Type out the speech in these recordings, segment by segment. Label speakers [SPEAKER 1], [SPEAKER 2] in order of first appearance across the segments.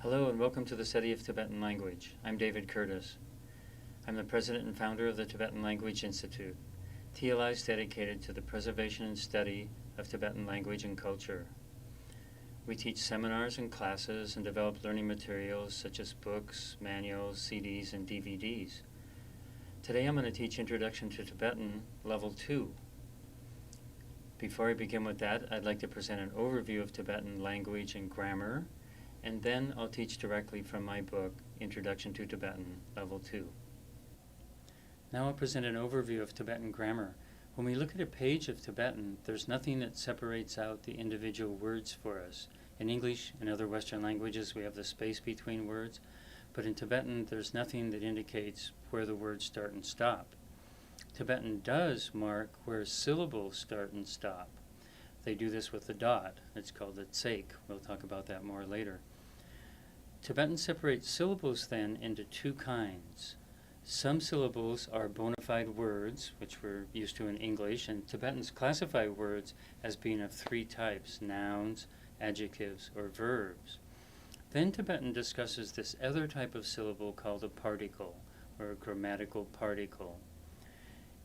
[SPEAKER 1] Hello and welcome to the study of Tibetan language. I'm David Curtis. I'm the president and founder of the Tibetan Language Institute. TLI is dedicated to the preservation and study of Tibetan language and culture. We teach seminars and classes and develop learning materials such as books, manuals, CDs, and DVDs. Today I'm going to teach Introduction to Tibetan Level 2. Before I begin with that, I'd like to present an overview of Tibetan language and grammar, and then I'll teach directly from my book, Introduction to Tibetan, Level 2. Now I'll present an overview of Tibetan grammar. When we look at a page of Tibetan, there's nothing that separates out the individual words for us. In English and other Western languages, we have the space between words, but in Tibetan, there's nothing that indicates where the words start and stop. Tibetan does mark where syllables start and stop. They do this with the dot. It's called the tseik. We'll talk about that more later. Tibetan separates syllables then into two kinds. Some syllables are bona fide words, which we're used to in English, and Tibetans classify words as being of three types: nouns, adjectives, or verbs. Then Tibetan discusses this other type of syllable called a particle, or a grammatical particle.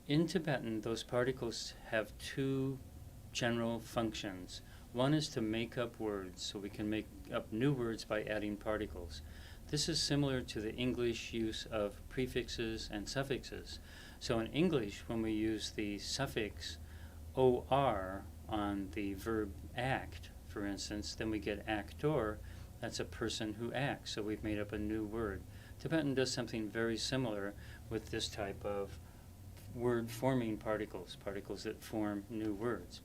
[SPEAKER 1] In Tibetan, those particles have two general functions. One is to make up words, so we can make up new words by adding particles. This is similar to the English use of prefixes and suffixes. So in English, when we use the suffix or on the verb act, for instance, then we get actor. That's a person who acts, so we've made up a new word. Tibetan does something very similar with this type of word-forming particles, particles that form new words.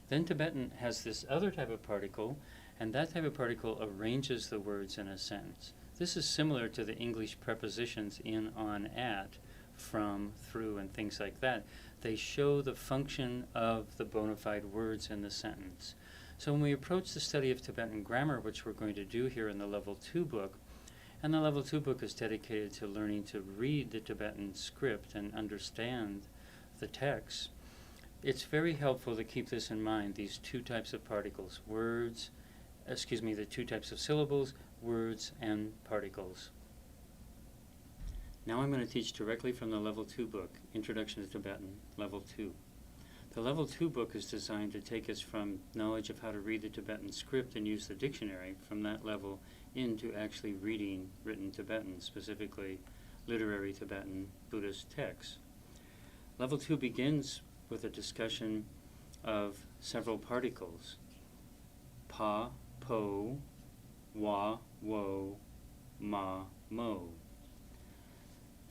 [SPEAKER 1] Then Tibetan has this other type of particle, and that type of particle arranges the words in a sentence. This is similar to the English prepositions in, on, at, from, through, and things like that. They show the function of the bona fide words in the sentence. So when we approach the study of Tibetan grammar, which we're going to do here in the Level 2 book, and the Level 2 book is dedicated to learning to read the Tibetan script and understand the text, it's very helpful to keep this in mind, these two types of particles, the two types of syllables, words, and particles. Now I'm going to teach directly from the Level 2 book, Introduction to Tibetan, Level 2. The Level 2 book is designed to take us from knowledge of how to read the Tibetan script and use the dictionary from that level into actually reading written Tibetan, specifically literary Tibetan Buddhist texts. Level 2 begins with a discussion of several particles: pa, po, wa, wo, ma, mo.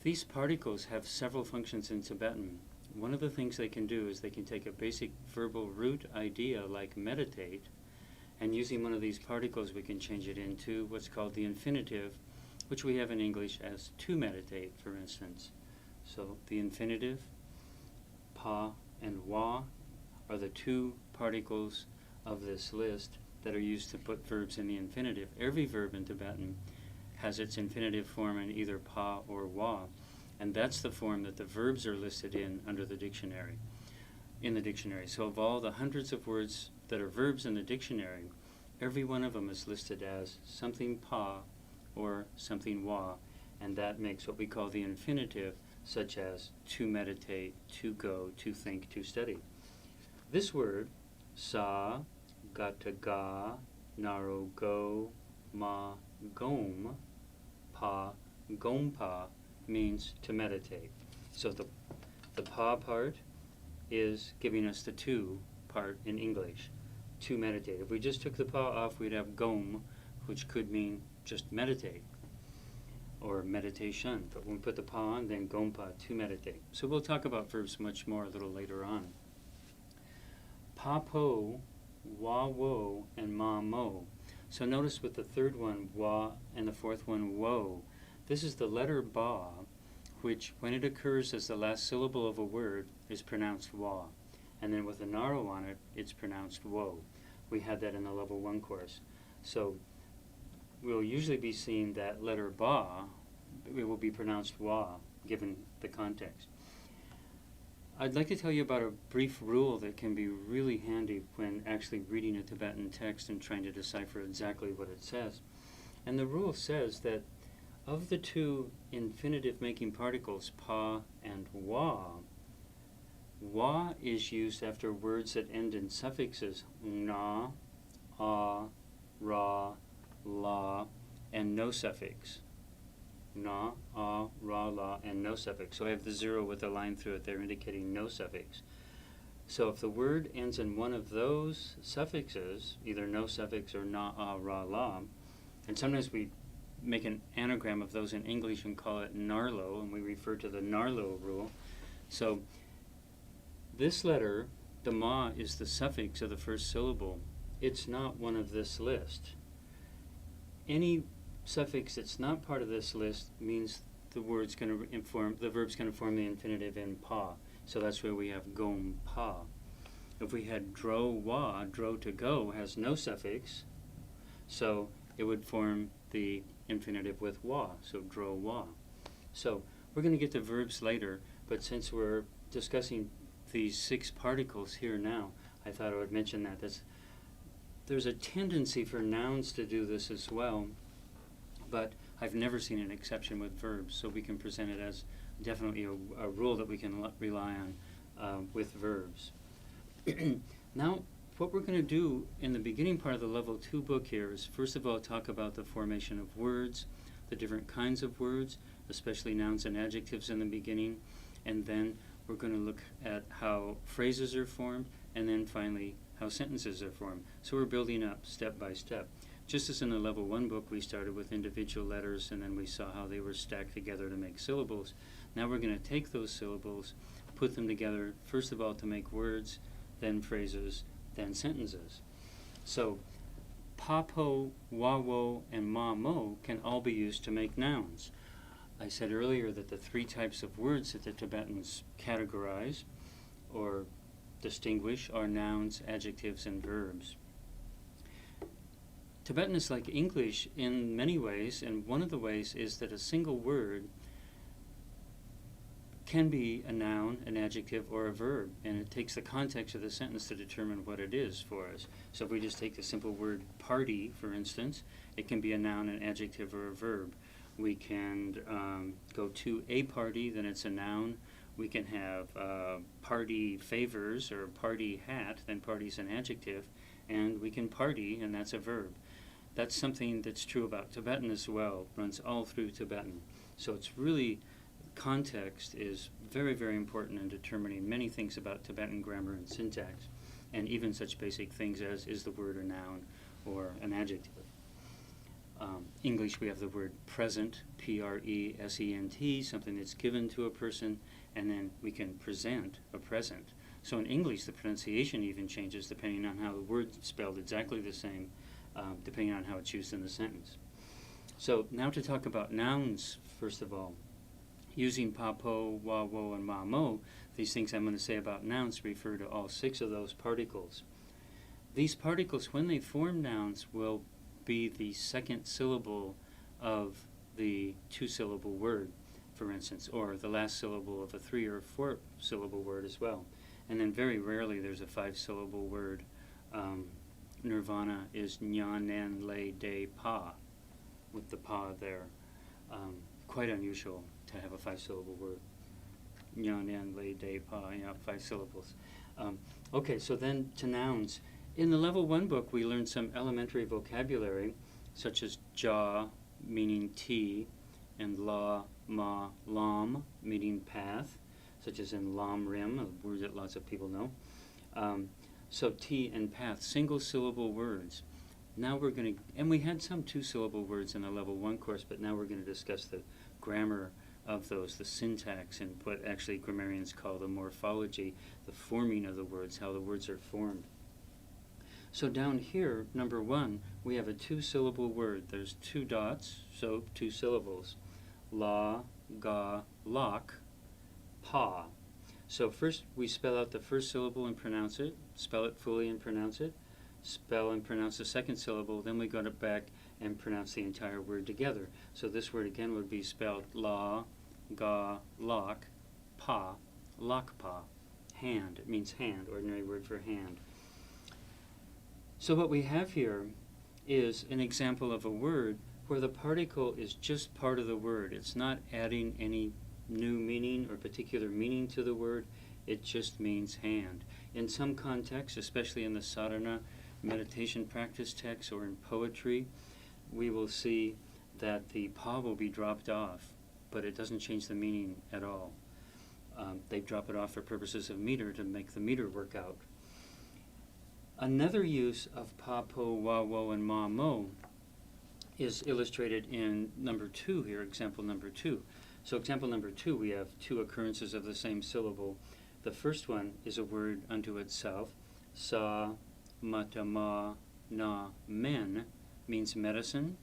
[SPEAKER 1] These particles have several functions in Tibetan. One of the things they can do is they can take a basic verbal root idea like meditate, and using one of these particles we can change it into what's called the infinitive, which we have in English as to meditate, for instance. So the infinitive, pa and wa, are the two particles of this list that are used to put verbs in the infinitive. Every verb in Tibetan has its infinitive form in either pa or wa, and that's the form that the verbs are listed in under the dictionary, in the dictionary. So of all the hundreds of words that are verbs in the dictionary, every one of them is listed as something pa or something wa, and that makes what we call the infinitive, such as to meditate, to go, to think, to study. This word, sa, gata ga, naro go, ma, gom, pa, gompa, means to meditate. So the pa part is giving us the to part in English, to meditate. If we just took the pa off, we'd have gom, which could mean just meditate or meditation. But when we put the pa on, then gompa, to meditate. So we'll talk about verbs much more a little later on. Pa po, wa wo, and ma mo. So notice with the third one, wa, and the fourth one, wo. This is the letter ba, which, when it occurs as the last syllable of a word, is pronounced wa. And then with a naro on it, it's pronounced wo. We had that in the Level 1 course. So we'll usually be seeing that letter ba, it will be pronounced wa, given the context. I'd like to tell you about a brief rule that can be really handy when actually reading a Tibetan text and trying to decipher exactly what it says. And the rule says that of the two infinitive-making particles, pa and wa is used after words that end in suffixes na, a, ra, la, and no suffix. Na, a, ra, la, and no suffix. So I have the zero with a line through it there indicating no suffix. So if the word ends in one of those suffixes, either no suffix or na, a, ra, la, and sometimes we make an anagram of those in English and call it NARLO, and we refer to the NARLO rule. So this letter, the ma, is the suffix of the first syllable. It's not one of this list. Any suffix that's not part of this list means the verb's going to form the infinitive in pa. So that's where we have gom pa. If we had dro wa, dro to go has no suffix, so it would form the infinitive with wa, so dro wa. So we're going to get to verbs later, but since we're discussing these 6 particles here now, I thought I would mention that. There's a tendency for nouns to do this as well, but I've never seen an exception with verbs, so we can present it as definitely a rule that we can rely on with verbs. Now, what we're going to do in the beginning part of the Level 2 book here is first of all talk about the formation of words, the different kinds of words, especially nouns and adjectives in the beginning, and then we're going to look at how phrases are formed, and then finally how sentences are formed. So we're building up step by step. Just as in the Level 1 book we started with individual letters and then we saw how they were stacked together to make syllables. Now we're going to take those syllables, put them together, first of all to make words, then phrases, then sentences. So pa-po, wa-wo, and ma-mo can all be used to make nouns. I said earlier that the 3 types of words that the Tibetans categorize or distinguish are nouns, adjectives, and verbs. Tibetan is like English in many ways, and one of the ways is that a single word can be a noun, an adjective, or a verb, and it takes the context of the sentence to determine what it is for us. So if we just take the simple word party, for instance, it can be a noun, an adjective, or a verb. We can go to a party, then it's a noun. We can have party favors or party hat, then party's an adjective, and we can party, and that's a verb. That's something that's true about Tibetan as well, runs all through Tibetan. So it's really, context is very, very important in determining many things about Tibetan grammar and syntax, and even such basic things as is the word a noun or an adjective. English, we have the word present, P-R-E-S-E-N-T, something that's given to a person, and then we can present a present. So in English, the pronunciation even changes depending on how the word's spelled exactly the same, depending on how it's used in the sentence. So now to talk about nouns, first of all. Using pa-po, wa-wo, and ma-mo, these things I'm going to say about nouns refer to all 6 of those particles. These particles, when they form nouns, will be the second syllable of the 2-syllable word, for instance, or the last syllable of a 3 or 4-syllable word as well. And then very rarely there's a 5-syllable word. Nirvana is nyanen le de pa, with the pa there. Quite unusual to have a 5-syllable word. Nyanen le de pa, 5 syllables. Okay, so then to nouns. In the Level 1 book, we learned some elementary vocabulary, such as ja, meaning tea, and la, ma, lam, meaning path, such as in lam rim, a word that lots of people know. So tea and path, single-syllable words. Now we're going to, and we had some 2-syllable words in the Level 1 course, but now we're going to discuss the grammar of those, the syntax, and what actually grammarians call the morphology, the forming of the words, how the words are formed. So down here, number 1, we have a 2-syllable word. There's 2 dots, so 2 syllables. La, ga, lak, pa. So first we spell out the first syllable and pronounce it, spell it fully and pronounce it, spell and pronounce the second syllable, then we go back and pronounce the entire word together. So this word again would be spelled la, ga, lak, pa, lakpa, hand. It means hand, ordinary word for hand. So what we have here is an example of a word where the particle is just part of the word. It's not adding any new meaning or particular meaning to the word. It just means hand. In some contexts, especially in the sadhana meditation practice text or in poetry, we will see that the pa will be dropped off, but it doesn't change the meaning at all. They drop it off for purposes of meter to make the meter work out. Another use of pa, po, wa, wo, and ma, mo is illustrated in number 2 here, example number 2. So example number 2, we have 2 occurrences of the same syllable. The first one is a word unto itself. Sa, mata, ma, na, men means medicine.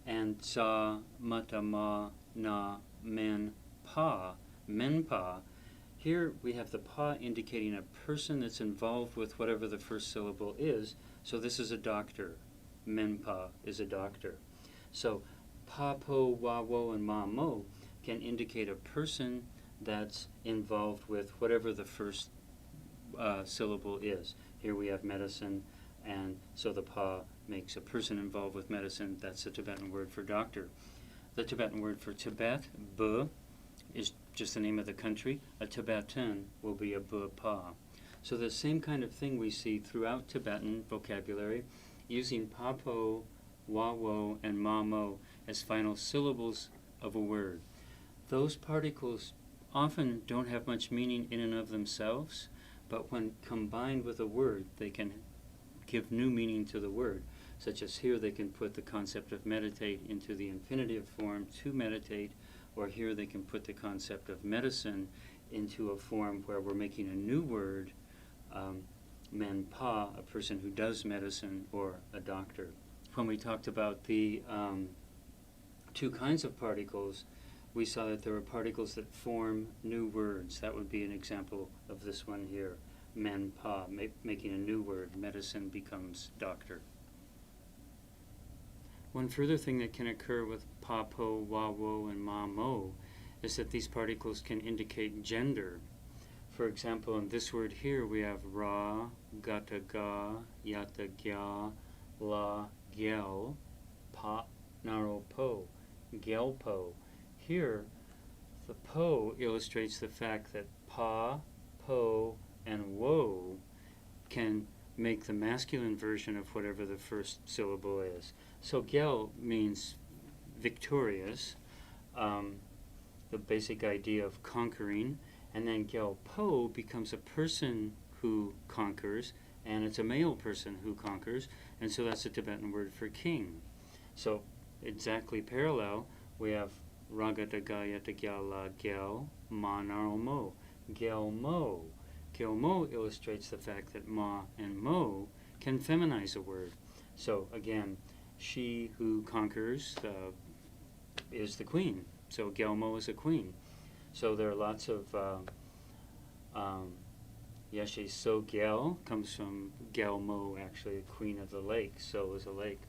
[SPEAKER 1] And sa, mata, ma, na, men, pa, menpa. Here we have the pa indicating a person that's involved with whatever the first syllable is. So this is a doctor. Menpa is a doctor. So pa, po, wa, wo, and ma, mo can indicate a person that's involved with whatever the first syllable is. Here we have medicine, and so the pa makes a person involved with medicine. That's the Tibetan word for doctor. The Tibetan word for Tibet, bu, is just the name of the country. A Tibetan will be a bu pa. So the same kind of thing we see throughout Tibetan vocabulary, using pa, po, wa, wo, and ma, mo as final syllables of a word. Those particles often don't have much meaning in and of themselves, but when combined with a word, they can give new meaning to the word, such as here they can put the concept of meditate into the infinitive form, to meditate, or here they can put the concept of medicine into a form where we're making a new word, men pa, a person who does medicine, or a doctor. When we talked about the 2 kinds of particles, we saw that there are particles that form new words. That would be an example of this one here, men pa, making a new word. Medicine becomes doctor. One further thing that can occur with pa, po, wa, wo, and ma, mo is that these particles can indicate gender. For example, in this word here, we have ra, gata, ga, yata, gya, la, gyal, pa, naro, po, gyal, po. Here, the po illustrates the fact that pa, po, and wo can make the masculine version of whatever the first syllable is. So gyal means victorious, the basic idea of conquering, and then gyal po becomes a person who conquers, and it's a male person who conquers, and so that's a Tibetan word for king. So exactly parallel, we have Ragata Gayata Gyala Gyal Ma Naro Mo. Gyal Mo. Gyal Mo illustrates the fact that Ma and Mo can feminize a word. So again, she who conquers is the queen. So Gyal Mo is a queen. So there are lots of Yeshe So Gyal comes from Gyal Mo, actually, queen of the lake. So is a lake.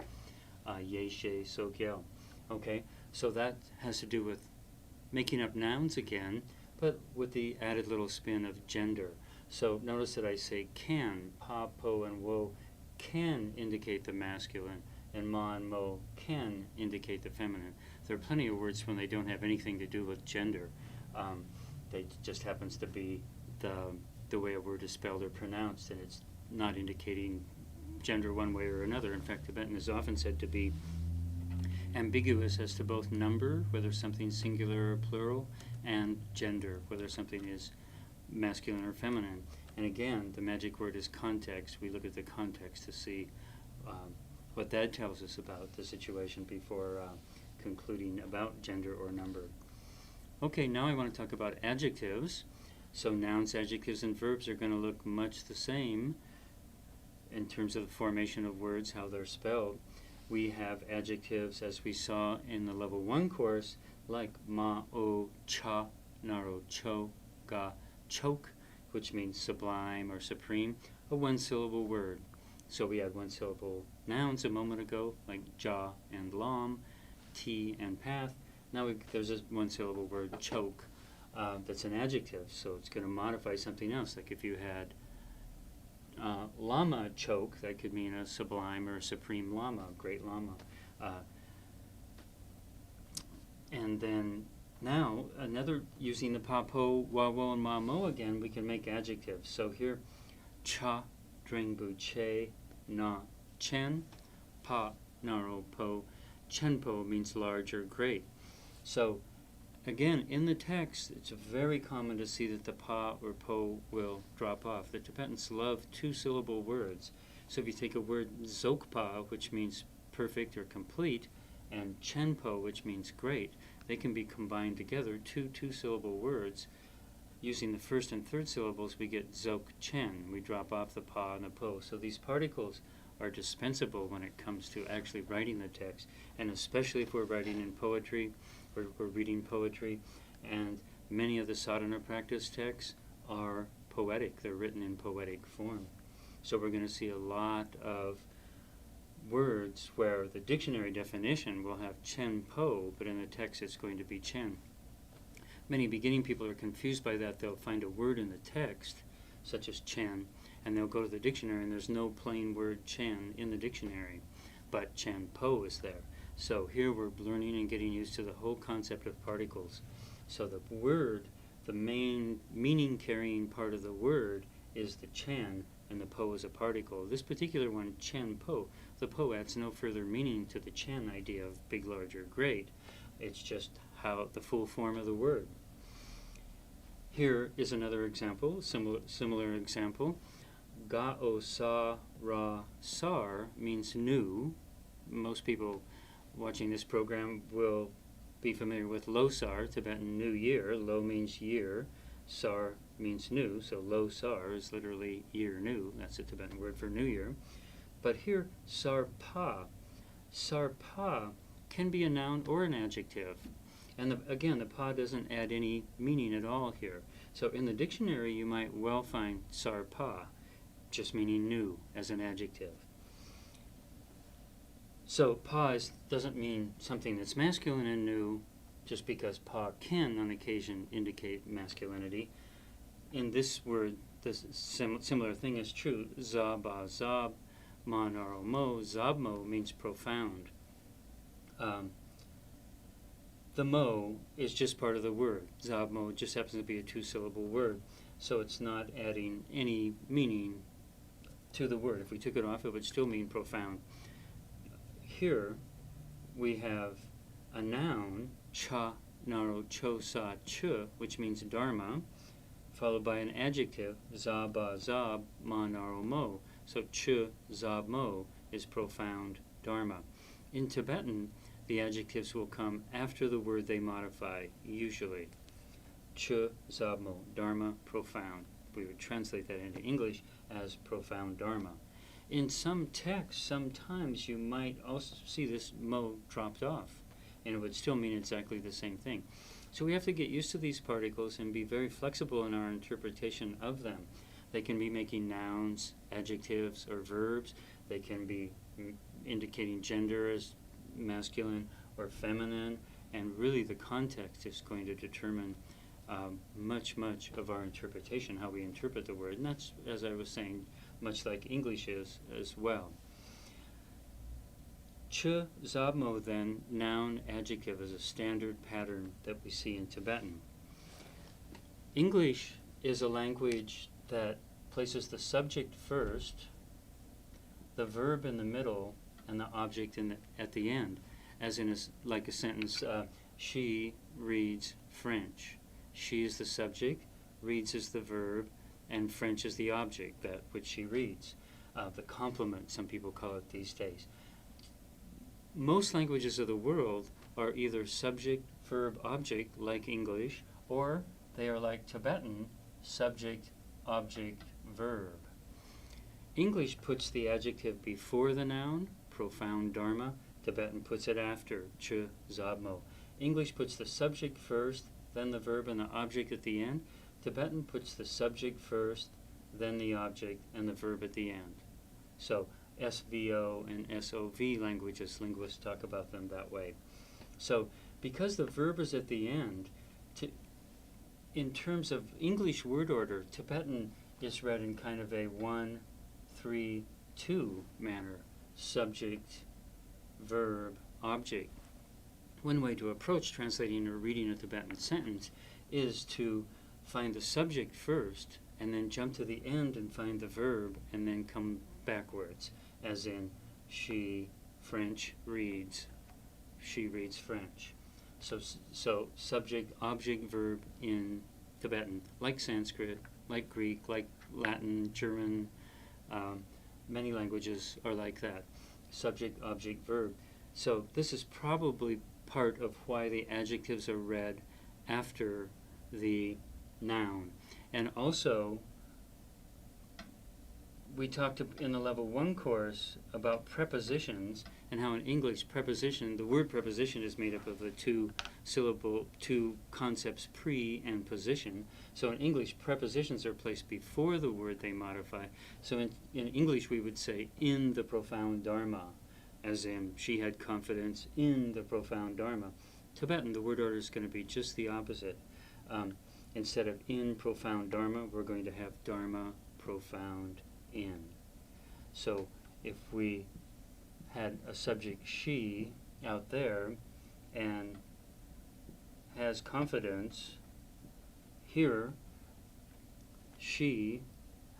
[SPEAKER 1] Yeshe So Gyal. Okay, so that has to do with making up nouns again, but with the added little spin of gender. So notice that I say can. Pa, po, and wo can indicate the masculine, and ma and mo can indicate the feminine. There are plenty of words when they don't have anything to do with gender. They just happens to be the way a word is spelled or pronounced, and it's not indicating gender one way or another. In fact, Tibetan is often said to be ambiguous as to both number, whether something's singular or plural, and gender, whether something is masculine or feminine. And again, the magic word is context. We look at the context to see what that tells us about the situation before concluding about gender or number. Okay, now I want to talk about adjectives. So nouns, adjectives, and verbs are going to look much the same in terms of the formation of words, how they're spelled. We have adjectives, as we saw in the level 1 course, like ma, o, cha, naro, cho, ga, choke, which means sublime or supreme, a one-syllable word. So we had one-syllable nouns a moment ago, like ja and lam, tea and path. Now there's this one-syllable word, choke, that's an adjective, so it's going to modify something else. Like if you had lama choke, that could mean a sublime or a supreme lama, great lama. And then now, using the pa, po, wa, wo, and ma, mo again, we can make adjectives. So here, cha, dring, bu, che, na, chen, pa, naro, po. Chenpo means large or great. So again, in the text, it's very common to see that the pa or po will drop off. The Tibetans love two-syllable words. So if you take a word dzogpa, which means perfect or complete, and chenpo, which means great, they can be combined together, two-syllable words. Using the first and third syllables, we get dzog chen. We drop off the pa and the po. So these particles are dispensable when it comes to actually writing the text, and especially if we're writing in poetry, or we're reading poetry, and many of the sadhana practice texts are poetic. They're written in poetic form. So we're going to see a lot of words where the dictionary definition will have chen po, but in the text it's going to be chen. Many beginning people are confused by that. They'll find a word in the text, such as chen, and they'll go to the dictionary and there's no plain word chen in the dictionary, but chen po is there. So here we're learning and getting used to the whole concept of particles. So the word, the main meaning carrying part of the word is the chen, and the po is a particle. This particular one, chen po, the po adds no further meaning to the chen idea of big, large, or great. It's just how the full form of the word. Here is another example, similar example. Ga o sa ra sar means new. Most people watching this program will be familiar with Losar, Tibetan New Year. Lo means year, sar means new, so Losar is literally year new. That's a Tibetan word for New Year. But here, sarpa can be a noun or an adjective. And again, the pa doesn't add any meaning at all here. So in the dictionary, you might well find sarpa, just meaning new, as an adjective. So pa doesn't mean something that's masculine and new, just because pa can on occasion indicate masculinity. In this word, this similar thing is true. Zaba zab, ma naro mo, zabmo means profound. The mo is just part of the word. Zabmo just happens to be a two-syllable word, so it's not adding any meaning to the word. If we took it off, it would still mean profound. Here we have a noun, cha naro cho sa chu, which means dharma, followed by an adjective, za ba zab ma naro mo. So chu zab mo is profound dharma. In Tibetan, the adjectives will come after the word they modify, usually. Chu zab mo, dharma, profound. We would translate that into English as profound dharma. In some texts, sometimes you might also see this mo dropped off, and it would still mean exactly the same thing. So we have to get used to these particles and be very flexible in our interpretation of them. They can be making nouns, adjectives, or verbs. They can be indicating gender as masculine or feminine, and really the context is going to determine much of our interpretation, how we interpret the word. And that's, as I was saying, much like English is as well. Ch, zabmo then, noun, adjective, is a standard pattern that we see in Tibetan. English is a language that places the subject first, the verb in the middle, and the object at the end, as in like a sentence, she reads French. She is the subject, reads is the verb, and French is the object, that which she reads. The complement, some people call it these days. Most languages of the world are either subject, verb, object, like English, or they are like Tibetan, subject, object, verb. English puts the adjective before the noun, profound dharma. Tibetan puts it after, ch, zabmo. English puts the subject first, then the verb and the object at the end. Tibetan puts the subject first, then the object, and the verb at the end. So SVO and SOV languages, linguists talk about them that way. So because the verb is at the end, in terms of English word order, Tibetan is read in kind of a 1, 3, 2 manner. Subject, verb, object. one way to approach translating or reading a Tibetan sentence is to find the subject first and then jump to the end and find the verb and then come backwards, as in she French reads, she reads French. So subject, object, verb in Tibetan, like Sanskrit, like Greek, like Latin, German, many languages are like that. Subject, object, verb. So this is probably part of why the adjectives are read after the noun. And also, we talked in the level 1 course about prepositions and how in English preposition, the word preposition is made up of the two concepts, pre and position. So in English, prepositions are placed before the word they modify. So in English, we would say in the profound Dharma, as in she had confidence in the profound Dharma. Tibetan, the word order is going to be just the opposite. Instead of in profound Dharma, we're going to have Dharma profound in. So if we had a subject she out there and has confidence, here she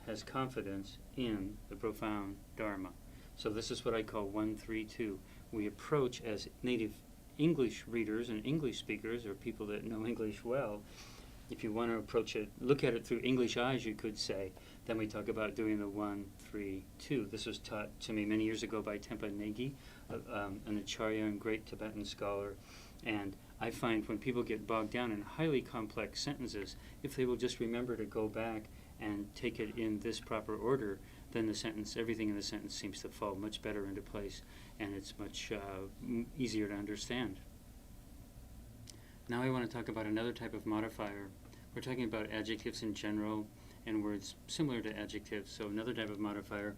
[SPEAKER 1] has confidence in the profound Dharma. So this is what I call 1-3-2. We approach as native English readers and English speakers, or people that know English well. If you want to approach it, look at it through English eyes, you could say. Then we talk about doing the 1-3-2. This was taught to me many years ago by Tempa Negi, an Acharya and great Tibetan scholar. And I find when people get bogged down in highly complex sentences, if they will just remember to go back and take it in this proper order, then the sentence, everything in the sentence seems to fall much better into place, and it's much easier to understand. Now I want to talk about another type of modifier. We're talking about adjectives in general and words similar to adjectives. So another type of modifier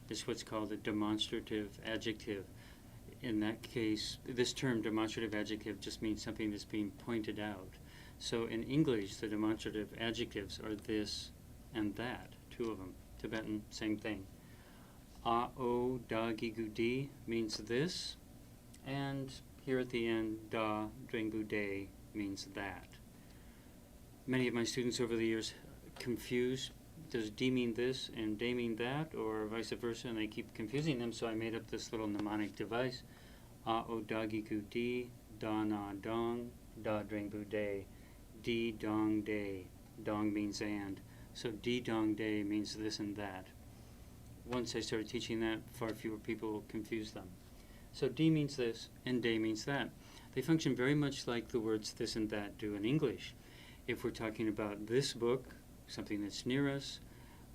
[SPEAKER 1] is what's called a demonstrative adjective. In that case, this term demonstrative adjective just means something that's being pointed out. So in English, the demonstrative adjectives are this and that, two of them. Tibetan, same thing. A-o, da-gi-gu-di means this, and here at the end, da-dring-bu-de means that. Many of my students over the years confuse, does di mean this and de mean that, or vice versa, and they keep confusing them, so I made up this little mnemonic device. A-o, da-gi-gu-di, da-na-dong, da-dring-bu-de, di-dong-de. Dong means and. So di-dong-de means this and that. Once I started teaching that, far fewer people confused them. So di means this and de means that. They function very much like the words this and that do in English. If we're talking about this book, something that's near us,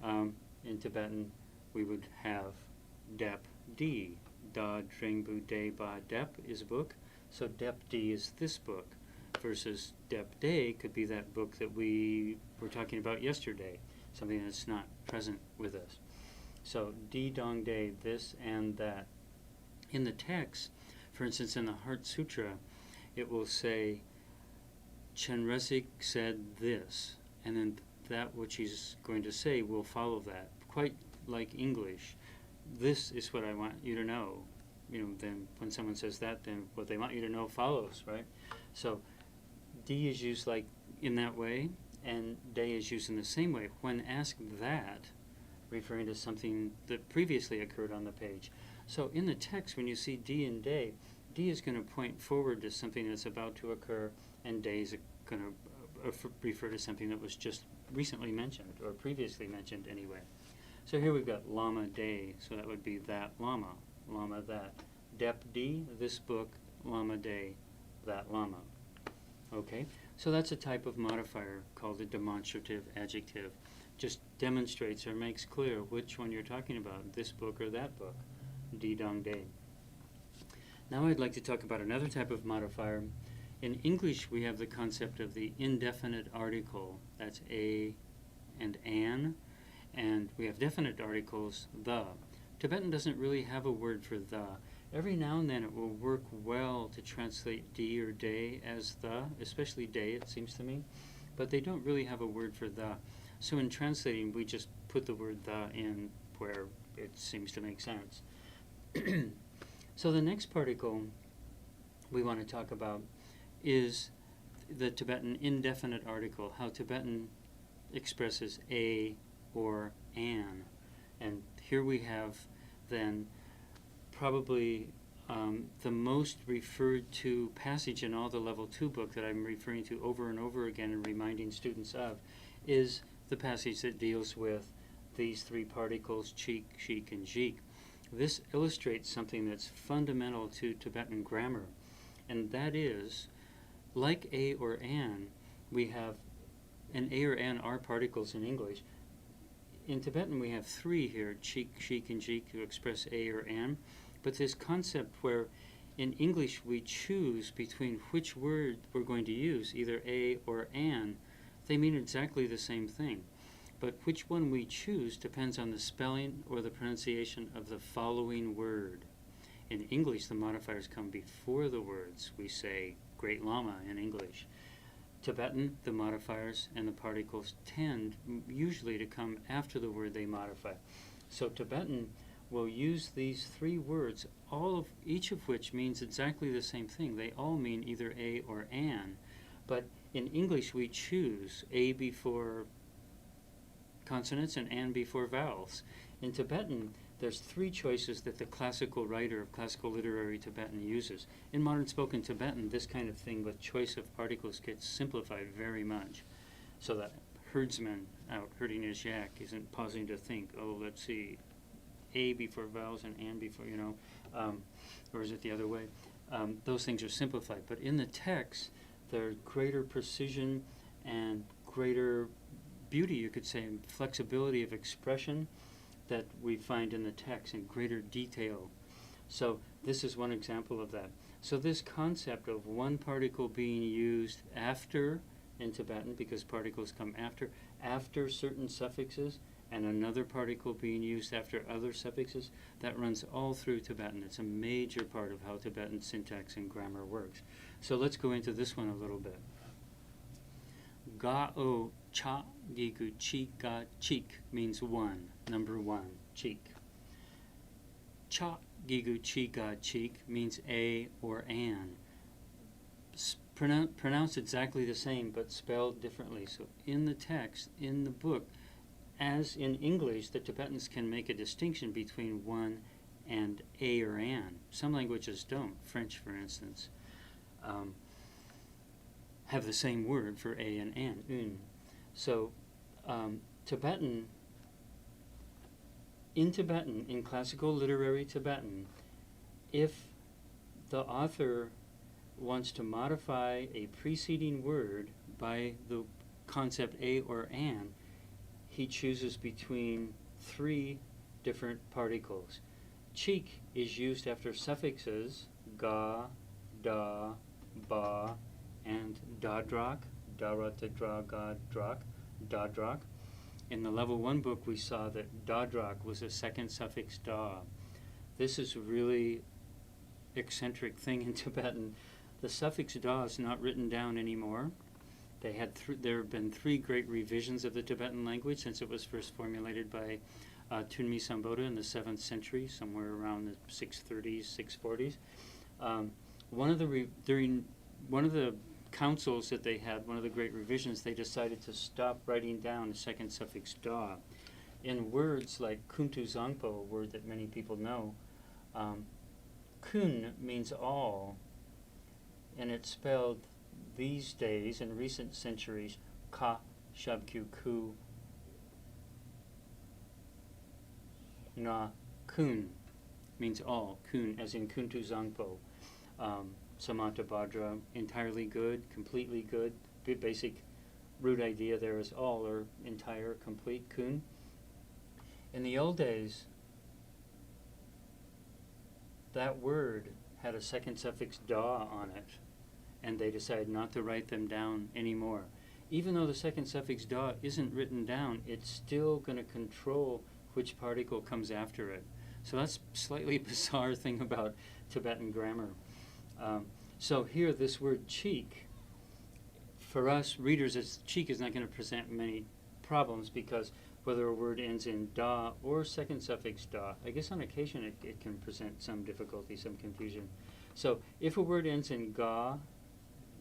[SPEAKER 1] in Tibetan, we would have dep di. Da dring bu de ba dep is book, so dep di is this book, versus dep de could be that book that we were talking about yesterday, something that's not present with us. So di dong de, this and that. In the text, for instance, in the Heart Sutra, it will say, Chenrezig said this, and then that which he's going to say will follow that, quite like English. This is what I want you to know. Then when someone says that, then what they want you to know follows, right? So di is used like in that way, and de is used in the same way. When asked that, referring to something that previously occurred on the page. So in the text, when you see di and de, di is going to point forward to something that's about to occur, and de is going to refer to something that was just recently mentioned, or previously mentioned anyway. So here we've got lama de, so that would be that lama, lama that. Dep di, this book, lama de, that lama. Okay, so that's a type of modifier called a demonstrative adjective. Just demonstrates or makes clear which one you're talking about, this book or that book, di dong de. Now I'd like to talk about another type of modifier. In English, we have the concept of the indefinite article. That's a and an. And we have definite articles, the. Tibetan doesn't really have a word for the. Every now and then it will work well to translate di or de as the, especially de, it seems to me. But they don't really have a word for the. So in translating, we just put the word the in where it seems to make sense. So the next particle we want to talk about is the Tibetan indefinite article, how Tibetan expresses a or an. And here we have then probably the most referred to passage in all the Level 2 book that I'm referring to over and over again and reminding students of is the passage that deals with these three particles, cheek, sheik, and jik. This illustrates something that's fundamental to Tibetan grammar, and that is, like a or an, we have an a or an are particles in English. In Tibetan we have three here, cheek, sheik, and jik, to express a or an. But this concept where in English we choose between which word we're going to use, either a or an, they mean exactly the same thing. But which one we choose depends on the spelling or the pronunciation of the following word. In English, the modifiers come before the words. We say Great Lama in English. Tibetan, the modifiers and the particles tend usually to come after the word they modify. So Tibetan will use these three words, each of which means exactly the same thing. They all mean either a or an, but in English we choose a before consonants and an before vowels. In Tibetan, there's three choices that the classical writer of classical literary Tibetan uses. In modern spoken Tibetan, this kind of thing with choice of particles gets simplified very much, so that herdsman out herding his yak isn't pausing to think, oh, let's see, a before vowels and an before, or is it the other way? Those things are simplified. But in the text, there's greater precision and greater beauty, you could say, and flexibility of expression that we find in the text, and greater detail. So this is one example of that. So this concept of one particle being used after, in Tibetan, because particles come after certain suffixes, and another particle being used after other suffixes, that runs all through Tibetan. It's a major part of how Tibetan syntax and grammar works. So let's go into this one a little bit. Ga-o cha gigu chi ga cheek means one, number one, cheek. Cha gigu chi ga cheek means a or an. Pronounced exactly the same but spelled differently. So in the text, in the book, as in English, the Tibetans can make a distinction between one and a or an. Some languages don't. French, for instance, have the same word for a and an, un. So Tibetan, in classical literary Tibetan, if the author wants to modify a preceding word by the concept a or an, he chooses between three different particles. Cheek is used after suffixes ga, da, ba, and dadrak, daratadra, gadrak, dadrak. In the Level 1 book we saw that dadrak was a second suffix da. This is a really eccentric thing in Tibetan. The suffix da is not written down anymore. There have been three great revisions of the Tibetan language since it was first formulated by Tunmi Samboda in the 7th century, somewhere around the 630s, 640s. During one of the councils that they had, one of the great revisions, they decided to stop writing down the second suffix da. In words like kuntu zangpo, a word that many people know, kun means all, and it's spelled these days, in recent centuries, ka, shabkyu, ku, na, kun, means all, kun, as in kuntu zangpo. Samanta Bhadra, entirely good, completely good. Basic root idea there is all, or entire, complete, kun. In the old days, that word had a second suffix da on it, and they decided not to write them down anymore. Even though the second suffix da isn't written down, it's still going to control which particle comes after it. So that's a slightly bizarre thing about Tibetan grammar. So here, this word cheek, for us readers, cheek is not going to present many problems, because whether a word ends in da or second suffix da, I guess on occasion it can present some difficulty, some confusion. So if a word ends in ga,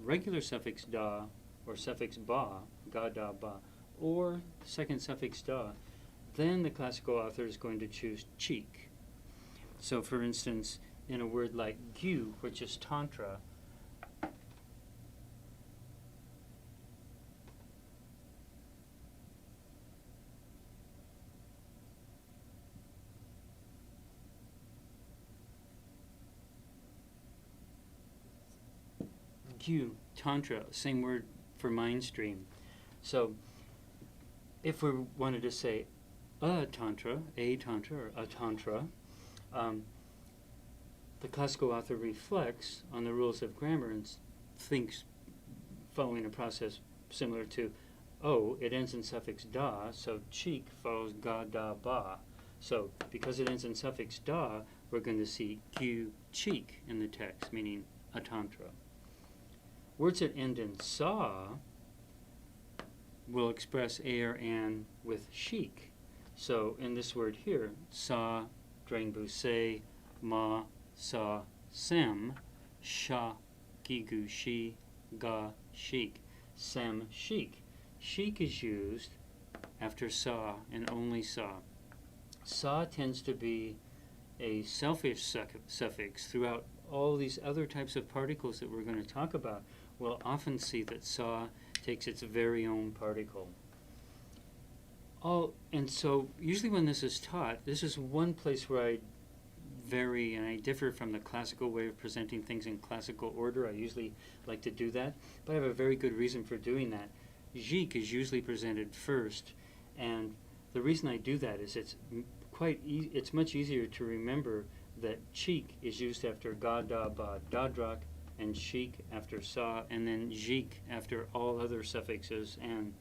[SPEAKER 1] regular suffix da, or suffix ba, ga, da, ba, or second suffix da, then the classical author is going to choose cheek. So for instance, in a word like gyu, which is tantra, gyu, tantra, same word for mind stream. So if we wanted to say a tantra, or a tantra, the classical author reflects on the rules of grammar and thinks, following a process similar to, oh, it ends in suffix da, so cheek follows ga, da, ba. So because it ends in suffix da, we're going to see gyu, cheek in the text, meaning a tantra. Words that end in sa will express a or an with chic. So in this word here, sa, drang bu se, ma, sa, sem, sha, gigu shi, ga, chic. Sem, chic. Chic is used after sa and only sa. Sa tends to be a selfish suffix throughout all these other types of particles that we're going to talk about. We'll often see that sa takes its very own particle. And so usually when this is taught, this is one place where I vary and I differ from the classical way of presenting things in classical order. I usually like to do that, but I have a very good reason for doing that. Jik is usually presented first, and the reason I do that is it's much easier to remember that cheek is used after ga, da, ba, dadrak, and chic after sa, and then jik after all other suffixes and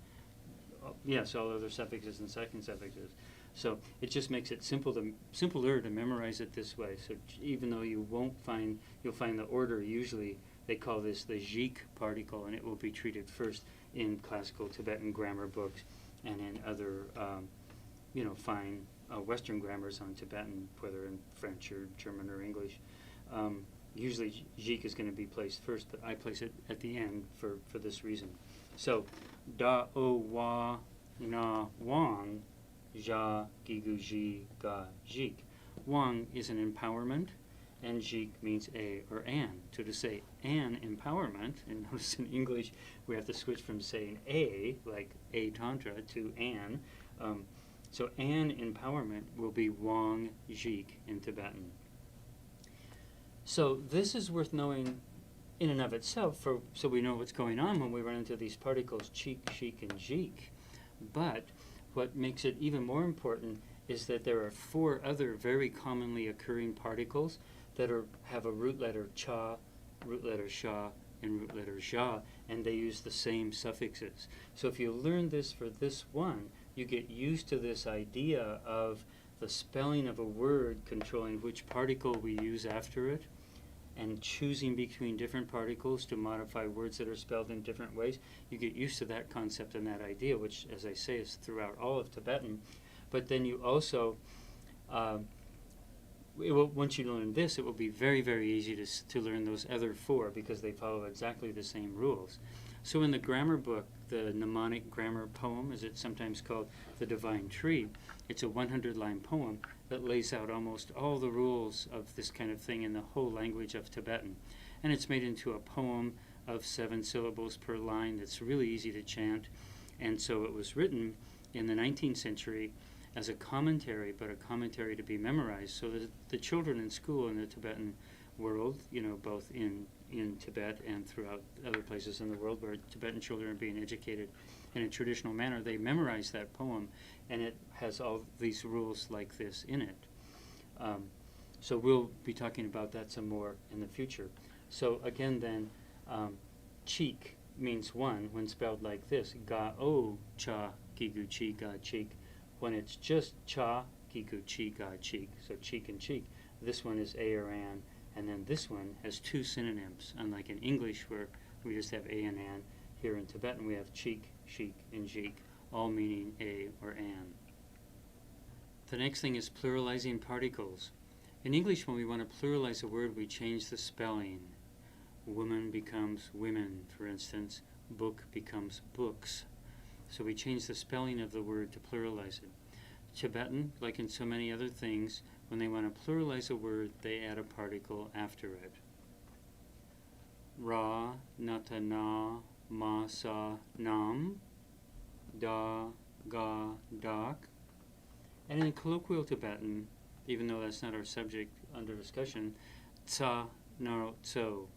[SPEAKER 1] all other suffixes and second suffixes. So it just makes it simpler to memorize it this way. So even though you'll find the order usually, they call this the jik particle, and it will be treated first in classical Tibetan grammar books and in other fine Western grammars on Tibetan, whether in French or German or English. Usually jik is going to be placed first, but I place it at the end for this reason. So da, o, wa, na, wang, ja, gigu, ji, ga, jik. Wang is an empowerment, and jik means a or an. So to say an empowerment, and notice in English we have to switch from saying a, like a tantra, to an. So an empowerment will be wang jik in Tibetan. So this is worth knowing in and of itself, so we know what's going on when we run into these particles cheek, chic, and jik. But what makes it even more important is that there are 4 other very commonly occurring particles that have a root letter cha, root letter sha, and root letter ja, and they use the same suffixes. So if you learn this for this one, you get used to this idea of the spelling of a word controlling which particle we use after it, and choosing between different particles to modify words that are spelled in different ways. You get used to that concept and that idea, which, as I say, is throughout all of Tibetan. But then you also, once you learn this, it will be very, very easy to learn those other 4 because they follow exactly the same rules. So in the grammar book, the mnemonic grammar poem, as it's sometimes called, The Divine Tree, it's a 100-line poem that lays out almost all the rules of this kind of thing in the whole language of Tibetan. And it's made into a poem of 7 syllables per line that's really easy to chant. And so it was written in the 19th century as a commentary, but a commentary to be memorized, so that the children in school in the Tibetan world, both in Tibet and throughout other places in the world where Tibetan children are being educated in a traditional manner, they memorize that poem, and it has all these rules like this in it. So we'll be talking about that some more in the future. So again then, cheek means one when spelled like this, ga o cha gigu chi ga cheek. When it's just cha gigu chi ga cheek, so cheek and cheek, this one is a or an, and then this one has 2 synonyms, unlike in English where we just have a and an. Here in Tibetan we have cheek, chic, and jik, all meaning a or an. The next thing is pluralizing particles. In English, when we want to pluralize a word, we change the spelling. Woman becomes women, for instance. Book becomes books. So we change the spelling of the word to pluralize it. Tibetan, like in so many other things, when they want to pluralize a word, they add a particle after it. Ra, nata, na, ma, sa, nam, da, ga, dak. And in colloquial Tibetan, even though that's not our subject under discussion, tsa, naro, tso.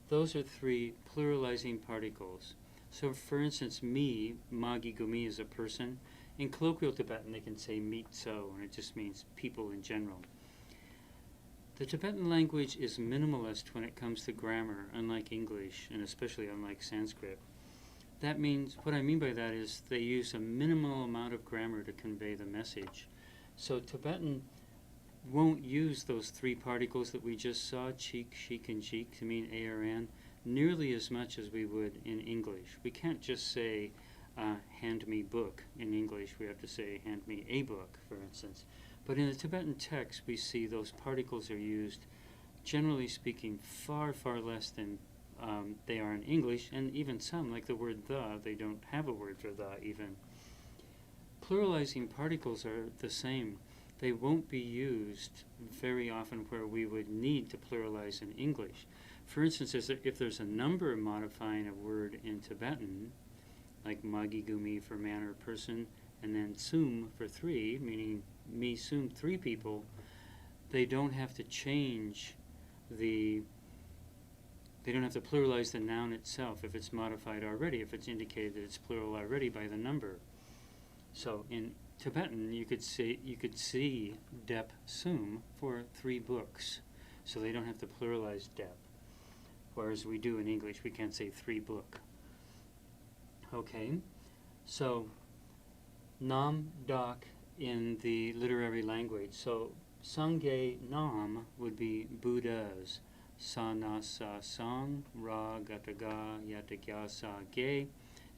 [SPEAKER 1] Those are three pluralizing particles. So for instance, me, magi gumi, is a person. In colloquial Tibetan, they can say meet so, and it just means people in general. The Tibetan language is minimalist when it comes to grammar, unlike English, and especially unlike Sanskrit. That means, what I mean by that is they use a minimal amount of grammar to convey the message. So Tibetan won't use those three particles that we just saw, cheek, chic, and cheek, to mean A or N, nearly as much as we would in English. We can't just say, hand me book in English. We have to say, hand me a book, for instance. But in the Tibetan text, we see those particles are used, generally speaking, far, far less than they are in English, and even some, like the word the, they don't have a word for the even. Pluralizing particles are the same. They won't be used very often where we would need to pluralize in English. For instance, if there's a number modifying a word in Tibetan, like magi gumi for man or person, and then sum for three, meaning me sum, three people, they don't have to change they don't have to pluralize the noun itself if it's modified already, if it's indicated that it's plural already by the number. So in Tibetan, you could see dep sum for three books, so they don't have to pluralize dep. Whereas we do in English, we can't say three book. Okay, so nam dak in the literary language. So sangye nam would be Buddhas. Sa na sa sang, ra gataga yatagya sa ge,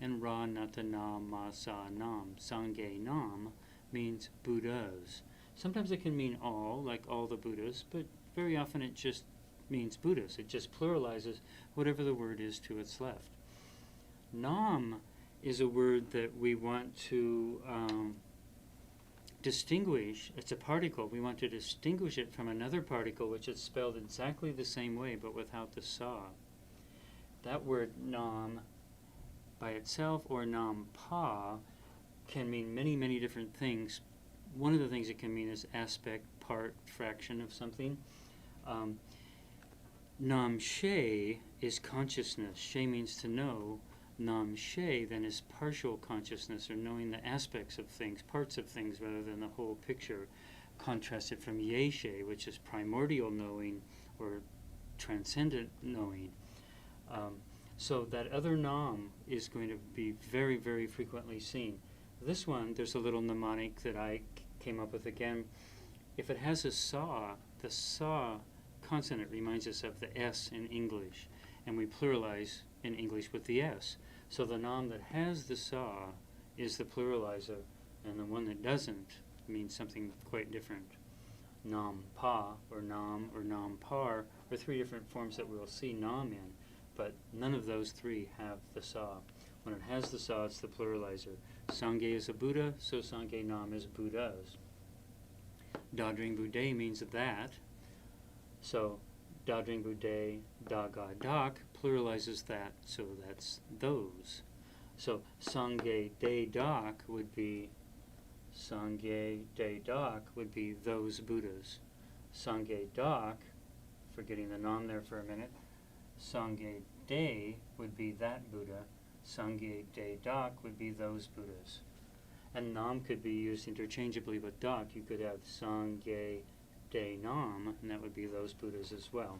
[SPEAKER 1] and ra nata na ma sa nam. Sangye nam means Buddhas. Sometimes it can mean all, like all the Buddhas, but very often it just means Buddhas. It just pluralizes whatever the word is to its left. Nam is a word that we want to distinguish. It's a particle. We want to distinguish it from another particle which is spelled exactly the same way but without the sa. That word nam by itself or nam pa can mean many, many different things. One of the things it can mean is aspect, part, fraction of something. Nam she is consciousness. She means to know. Nam she then is partial consciousness, or knowing the aspects of things, parts of things, rather than the whole picture, contrasted from ye she, which is primordial knowing or transcendent knowing. So that other nam is going to be very, very frequently seen. This one, there's a little mnemonic that I came up with again. If it has a sa, the sa consonant reminds us of the S in English, and we pluralize in English with the S. So the nam that has the sa is the pluralizer, and the one that doesn't means something quite different. Nam pa or nam par are three different forms that we'll see nam in, but none of those three have the sa. When it has the sa, it's the pluralizer. Sangye is a Buddha, so sangye nam is Buddhas. Dadring Bude means that, so Dadring Bude, Daga Dak pluralizes that, so that's those. So Sangye De Dak would be those Buddhas. Sangye Dak, forgetting the nam there for a minute, Sangye De would be that Buddha. Sangye De Dak would be those Buddhas. And nam could be used interchangeably with dak. You could have Sangye De Nam, and that would be those Buddhas as well.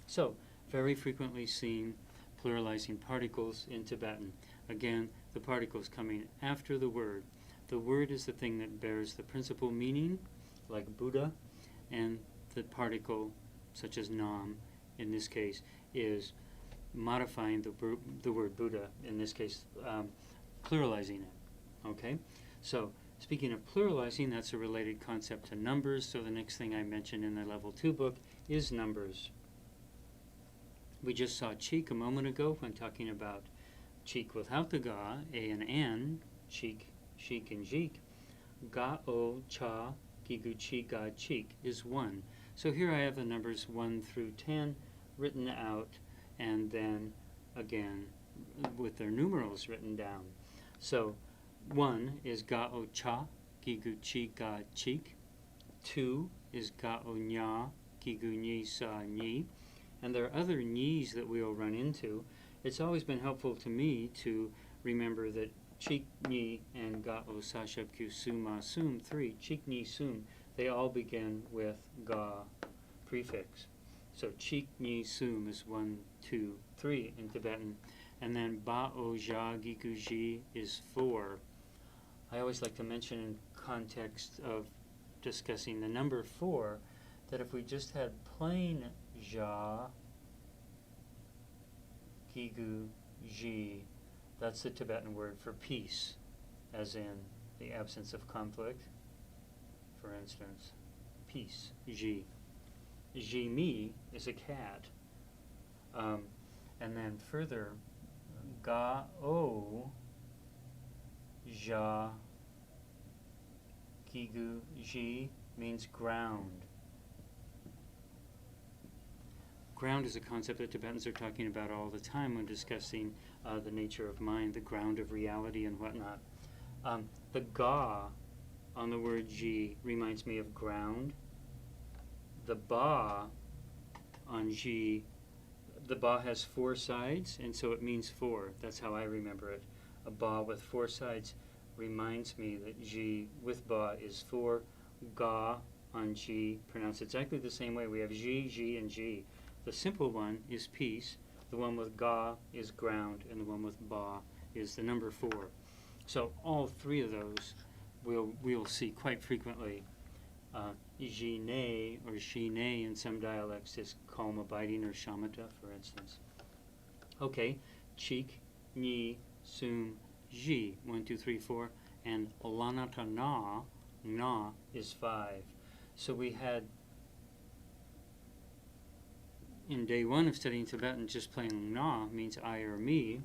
[SPEAKER 1] So, very frequently seen pluralizing particles in Tibetan. Again, the particles coming after the word. The word is the thing that bears the principal meaning, like Buddha, and the particle, such as nam, in this case, is modifying the word Buddha, in this case, pluralizing it. Okay? So, Speaking of pluralizing, that's a related concept to numbers, so the next thing I mentioned in the Level 2 book is numbers. We just saw cheek a moment ago when talking about cheek without the ga, a and an, cheek, chic, and jeek. Ga, o, cha, gigu, chi, ga, cheek is 1. So here I have the numbers 1 through 10 written out, and then again with their numerals written down. So 1 is ga, o, cha, gigu, chi, ga, cheek. 2 is ga, o, nya, gigu, ni, sa, ni. And there are other ni's that we'll run into. It's always been helpful to me to remember that cheek, ni, and ga, o, sa, shub, q, su, ma, sum, 3, cheek, ni, sum, they all begin with ga prefix. So cheek, ni, sum is 1, 2, 3 in Tibetan. And then ba, o, ja, gigu, ji is 4. I always like to mention in context of discussing the number 4 that if we just had plain ja, gigu, ji, that's the Tibetan word for peace, as in the absence of conflict. For instance, peace, ji. Ji mi is a cat. And then further, ga, o, ja, gigu, ji means ground. Ground is a concept that Tibetans are talking about all the time when discussing the nature of mind, the ground of reality and whatnot. The ga on the word ji reminds me of ground. The ba on ji, the ba has 4 sides, and so it means 4. That's how I remember it. A ba with 4 sides reminds me that ji with ba is 4. Ga on ji, pronounced exactly the same way. We have ji, and ji. The simple one is peace, the one with ga is ground, and the one with ba is the number 4. So all 3 of those we'll see quite frequently. Jine or shine in some dialects is calm, abiding, or shamatha, for instance. Okay, cheek, ni, sum, ji, 1, 2, 3, 4, and lanata na is 5. So we had in day 1 of studying Tibetan, just plain na means I or me.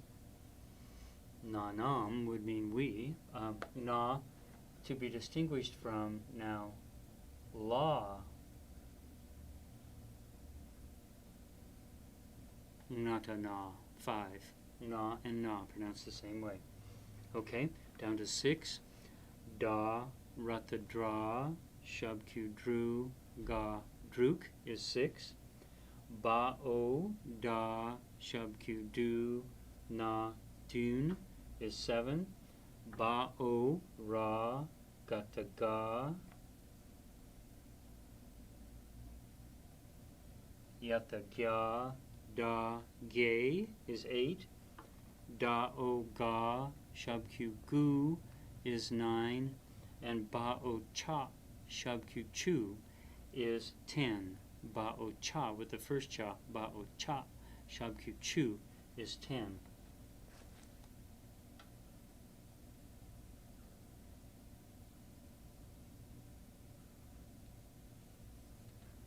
[SPEAKER 1] Na nam would mean we. Na to be distinguished from now la. Nata na, 5. Na and na pronounced the same way. Okay, down to 6. Da, rata, dra, shub, q, dru, ga, druk is 6. Ba, o, da, shub, q, du, na, dun is 7. Ba, o, ra, gata, ga. Yata, gya, da, ge is 8. Da, o, ga, shub, q, gu is 9. And ba, o, cha, shub, q, chu is 10. Ba, o, cha with the first cha, ba, o, cha, shub, q, chu is 10.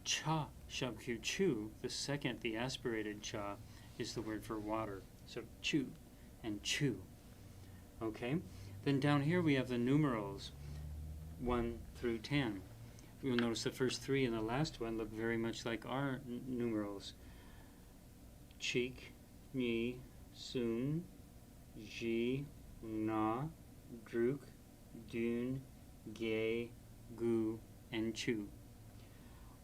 [SPEAKER 1] Cha, shub, q, chu, the second, the aspirated cha, is the word for water. So chu and chu. Okay? Then down here we have the numerals, 1 through 10. You'll notice the first 3 and the last one look very much like our numerals. Cheek, ni, sum, ji, na, druk, dun, ge, gu, and chu.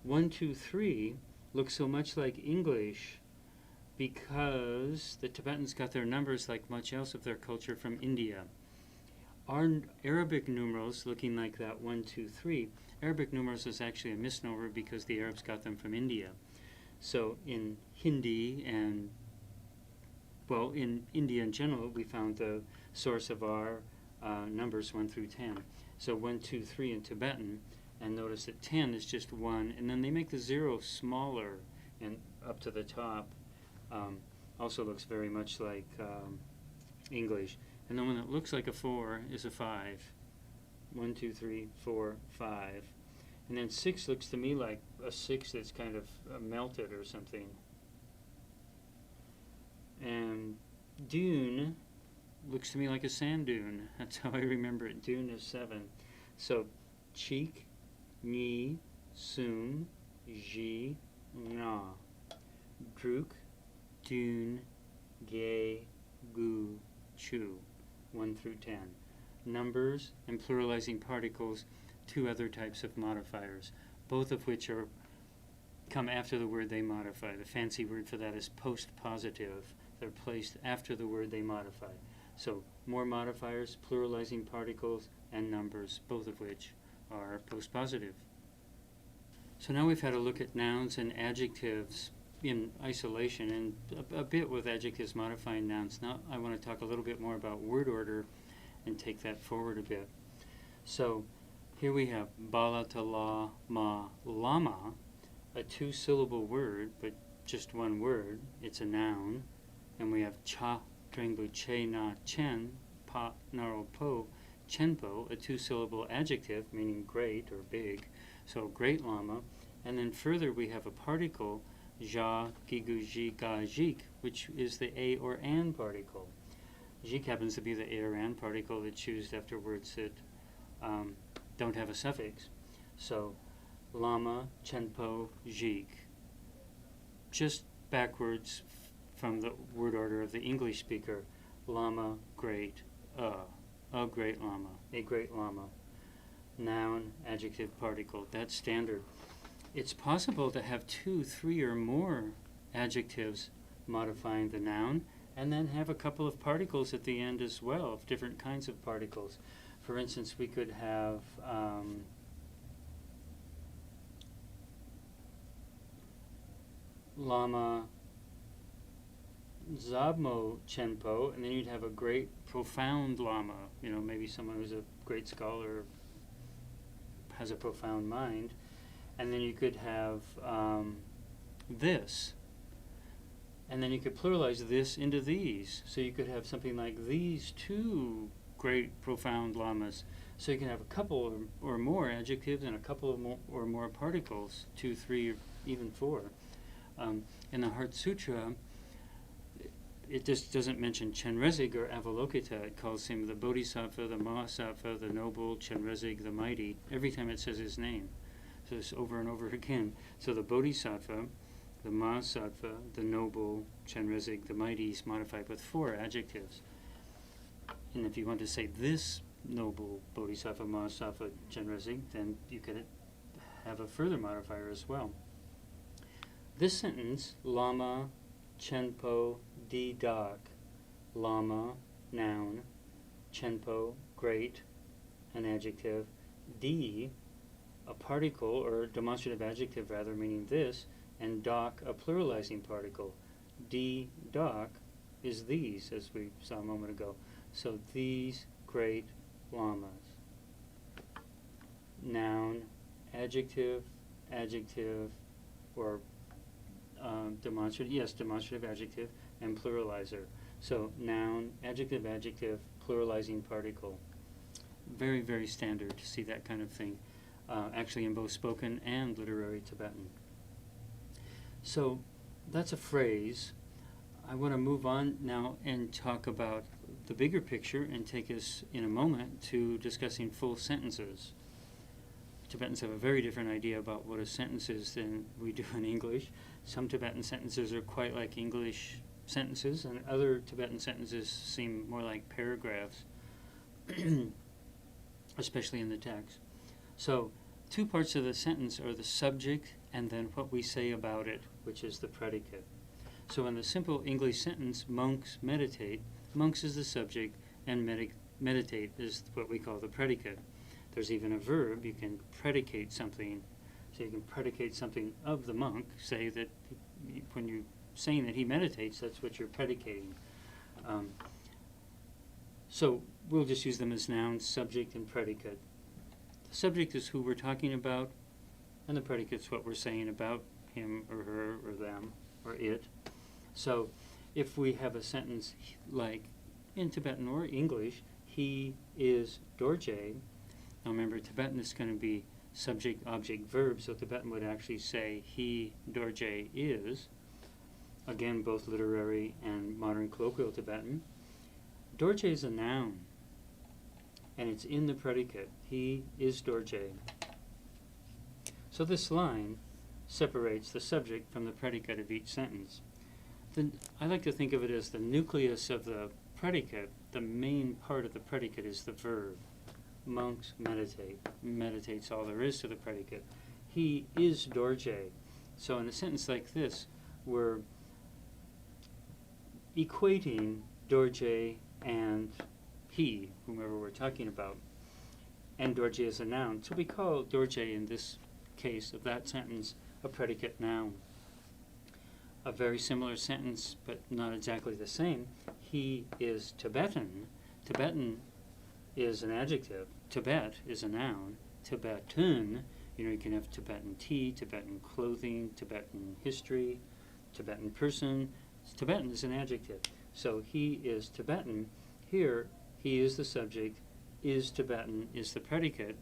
[SPEAKER 1] 1, 2, 3 look so much like English because the Tibetans got their numbers, like much else of their culture, from India. Our Arabic numerals, looking like that 1, 2, 3, Arabic numerals is actually a misnomer because the Arabs got them from India. So in Hindi and, well, in India in general, we found the source of our numbers 1 through 10. So 1, 2, 3 in Tibetan, and notice that 10 is just 1, and then they make the 0 smaller and up to the top. Also looks very much like English. And the one that looks like a 4 is a 5. 1, 2, 3, 4, 5. And then 6 looks to me like a 6 that's kind of melted or something. And dune looks to me like a sand dune. That's how I remember it. Dune is 7. So cheek, ni, sun, ji, na. Druk, dune, ge, gu, chu. 1 through 10. Numbers and pluralizing particles, 2 other types of modifiers, both of which come after the word they modify. The fancy word for that is post-positive. They're placed after the word they modify. So more modifiers, pluralizing particles, and numbers, both of which are post-positive. So now we've had a look at nouns and adjectives in isolation and a bit with adjectives modifying nouns. Now I want to talk a little bit more about word order and take that forward a bit. So here we have bala to la ma lama, a 2-syllable word, but just one word. It's a noun. And we have cha trengbu che na chen pa naro po chenpo, a 2-syllable adjective meaning great or big. So great lama. And then further we have a particle, ja gigu ji ga jik, which is the a or an particle. Jik happens to be the a or an particle that's used after words that don't have a suffix. So lama, chenpo, jik. Just backwards from the word order of the English speaker. Lama, great, a great lama, a great lama. Noun, adjective, particle. That's standard. It's possible to have 2, 3, or more adjectives modifying the noun, and then have a couple of particles at the end as well, of different kinds of particles. For instance, we could have lama zabmo chenpo, and then you'd have a great profound lama, maybe someone who's a great scholar, has a profound mind. And then you could have this, and then you could pluralize this into these. So you could have something like these 2 great profound lamas. So you can have a couple or more adjectives and a couple or more particles, 2, 3, or even 4. In the Heart Sutra, it just doesn't mention Chenrezig or Avalokita. It calls him the Bodhisattva, the Mahasattva, the noble, Chenrezig, the mighty, every time it says his name. So it's over and over again. So the Bodhisattva, the Mahasattva, the noble, Chenrezig, the mighty is modified with 4 adjectives. And if you want to say this noble Bodhisattva, Mahasattva, Chenrezig, then you could have a further modifier as well. This sentence, Lama, Chenpo, Di Dak, Lama, noun, Chenpo, great, an adjective, Di, a particle, or a demonstrative adjective rather, meaning this, and dak, a pluralizing particle. Di dak is these, as we saw a moment ago. So these great lamas. Noun, adjective, or demonstrative adjective, and pluralizer. So noun, adjective, pluralizing particle. Very, very standard to see that kind of thing. Actually in both spoken and literary Tibetan. So that's a phrase. I want to move on now and talk about the bigger picture and take us in a moment to discussing full sentences. Tibetans have a very different idea about what a sentence is than we do in English. Some Tibetan sentences are quite like English sentences, and other Tibetan sentences seem more like paragraphs, especially in the text. So 2 parts of the sentence are the subject and then what we say about it, which is the predicate. So in the simple English sentence, monks meditate, monks is the subject and meditate is what we call the predicate. There's even a verb. You can predicate something. So you can predicate something of the monk, say that when you're saying that he meditates, that's what you're predicating. So we'll just use them as nouns, subject and predicate. The subject is who we're talking about, and the predicate's what we're saying about him or her or them or it. So if we have a sentence like in Tibetan or English, he is Dorje, Now remember, Tibetan is going to be subject, object, verb, so Tibetan would actually say he, Dorje, is. Again, both literary and modern colloquial Tibetan. Dorje is a noun, and it's in the predicate. He is Dorje. So this line separates the subject from the predicate of each sentence. I like to think of it as the nucleus of the predicate. The main part of the predicate is the verb. Monks meditate. Meditate's all there is to the predicate. He is Dorje. So in a sentence like this, we're equating Dorje and he, whomever we're talking about. And Dorje is a noun. So we call Dorje, in this case of that sentence, a predicate noun. A very similar sentence, but not exactly the same. He is Tibetan. Tibetan is an adjective. Tibet is a noun. Tibetan, you can have Tibetan tea, Tibetan clothing, Tibetan history, Tibetan person. Tibetan is an adjective. So he is Tibetan. Here, he is the subject, is Tibetan is the predicate,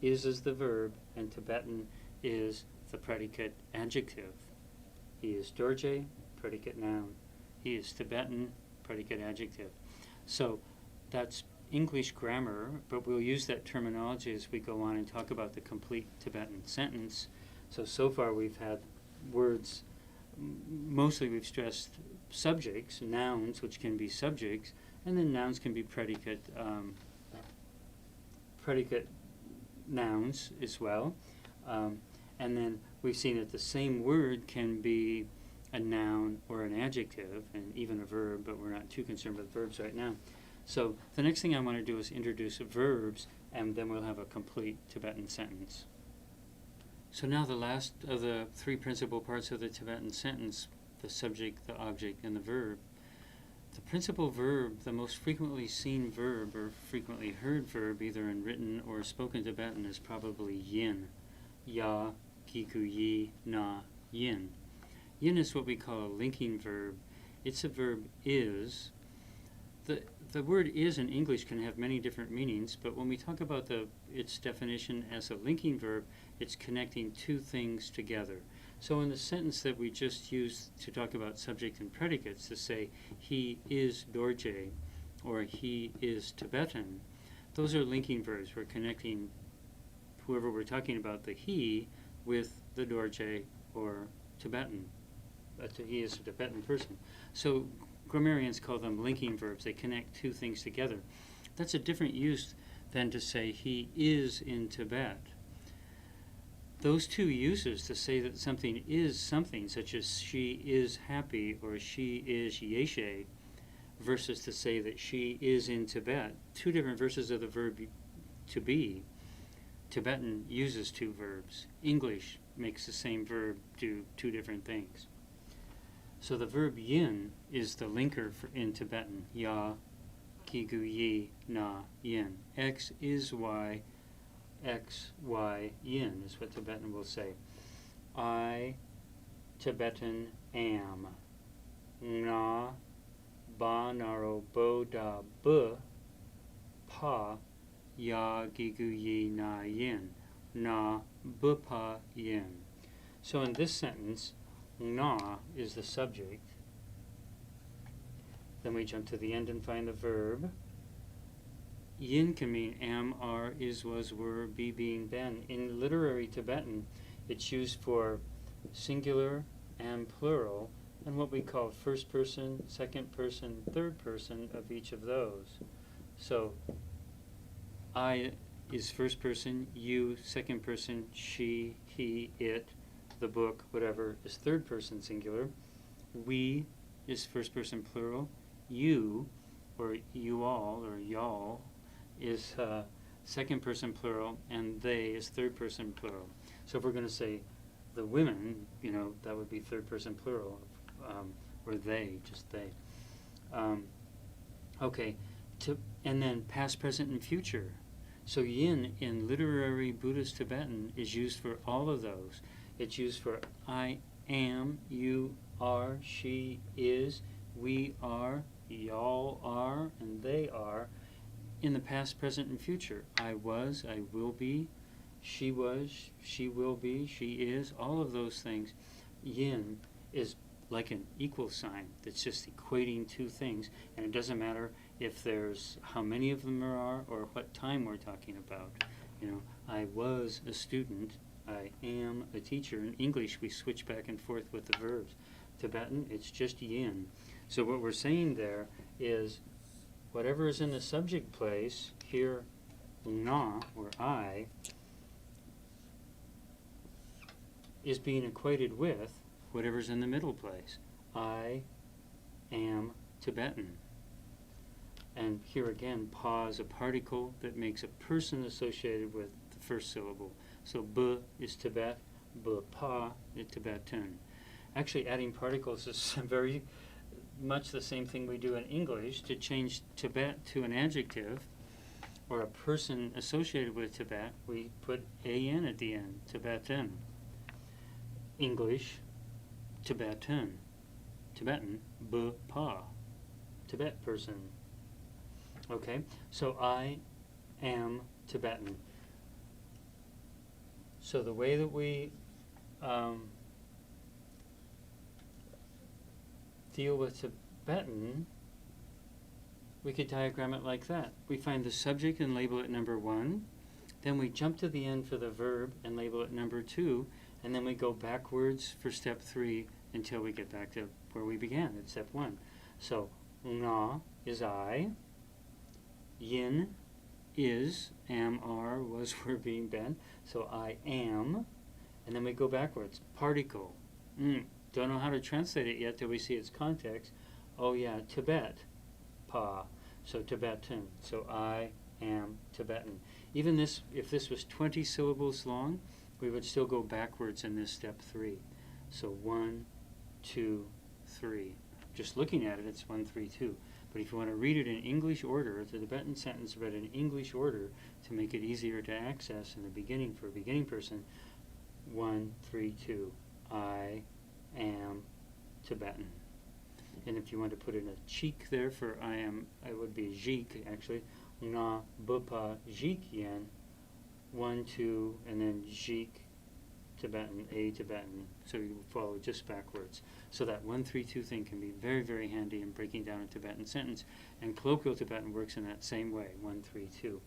[SPEAKER 1] is the verb, and Tibetan is the predicate adjective. He is Dorje, predicate noun. He is Tibetan, predicate adjective. So that's English grammar, but we'll use that terminology as we go on and talk about the complete Tibetan sentence. So far we've had words, mostly we've stressed subjects, nouns, which can be subjects, and then nouns can be predicate nouns as well. And then we've seen that the same word can be a noun or an adjective, and even a verb, but we're not too concerned with verbs right now. So the next thing I want to do is introduce verbs, and then we'll have a complete Tibetan sentence. So now the last of the three principal parts of the Tibetan sentence, the subject, the object, and the verb. The principal verb, the most frequently seen verb or frequently heard verb, either in written or spoken Tibetan, is probably yin. Ya, giku yi, na, yin. Yin is what we call a linking verb. It's a verb is. The word is in English can have many different meanings, but when we talk about its definition as a linking verb, it's connecting two things together. So in the sentence that we just used to talk about subject and predicates, to say he is Dorje or he is Tibetan, those are linking verbs. We're connecting whoever we're talking about, the he, with the Dorje or Tibetan. He is a Tibetan person. So grammarians call them linking verbs. They connect two things together. That's a different use than to say he is in Tibet. Those two uses to say that something is something, such as she is happy or she is yeshe, versus to say that she is in Tibet, two different verses of the verb to be. Tibetan uses two verbs. English makes the same verb do two different things. So the verb yin is the linker in Tibetan. Ya, kigu yi, na, yin. X is y, x, y, yin is what Tibetan will say. I, Tibetan, am. Na, ba, naro, bo, da, bu, pa, ya, gigu, yi, na, yin. Na, bu, pa, yin. So in this sentence, na is the subject. Then we jump to the end and find the verb. Yin can mean am, are, is, was, were, be, being, been. In literary Tibetan, it's used for singular and plural, and what we call first person, second person, third person of each of those. So I is first person, you second person, she, he, it, the book, whatever, is third person singular. We is first person plural. You, or you all, or y'all, is second person plural, and they is third person plural. So if we're going to say the women, that would be third person plural, or they, just they. Okay, and then past, present, and future. So yin in literary Buddhist Tibetan is used for all of those. It's used for I am, you are, she is, we are, y'all are, and they are. in the past, present, and future. I was, I will be, she was, she will be, she is, all of those things. Yin is like an equal sign that's just equating two things, and it doesn't matter if there's how many of them there are or what time we're talking about. You know, I was a student, I am a teacher. In English, we switch back and forth with the verbs. Tibetan, it's just yin. So what we're saying there is whatever is in the subject place, here, na, or I, is being equated with whatever's in the middle place. I am Tibetan. And here again, pa is a particle that makes a person associated with the first syllable. So b is Tibet, b pa is Tibetan. Actually, adding particles is very much the same thing we do in English. To change Tibet to an adjective or a person associated with Tibet, we put an at the end, Tibetan. English, Tibetan. Tibetan, pa, Tibet person. Okay, so I am Tibetan. So the way that we deal with Tibetan, we could diagram it like that. We find the subject and label it number 1, then we jump to the end for the verb and label it number 2, and then we go backwards for step 3 until we get back to where we began at step 1. So, na is I, yin is, am, are, was, were, being, been. So I am, and then we go backwards. Particle. Don't know how to translate it yet till we see its context. Oh yeah, Tibet, pa. So Tibetan. So I am Tibetan. Even this, if this was 20 syllables long, we would still go backwards in this step 3. So 1, 2, 3. Just looking at it, it's 1, 3, 2. But if you want to read it in English order, the Tibetan sentence read in English order to make it easier to access in the beginning for a beginning person, 1, 3, 2. I am Tibetan. And if you want to put in a cheek there for I am, it would be jik actually. Na bupa jik yen. 1, 2, and then jik Tibetan, a Tibetan. So you follow just backwards. So that 1, 3, 2 thing can be very, very handy in breaking down a Tibetan sentence. And colloquial Tibetan works in that same way, 1, 3, 2.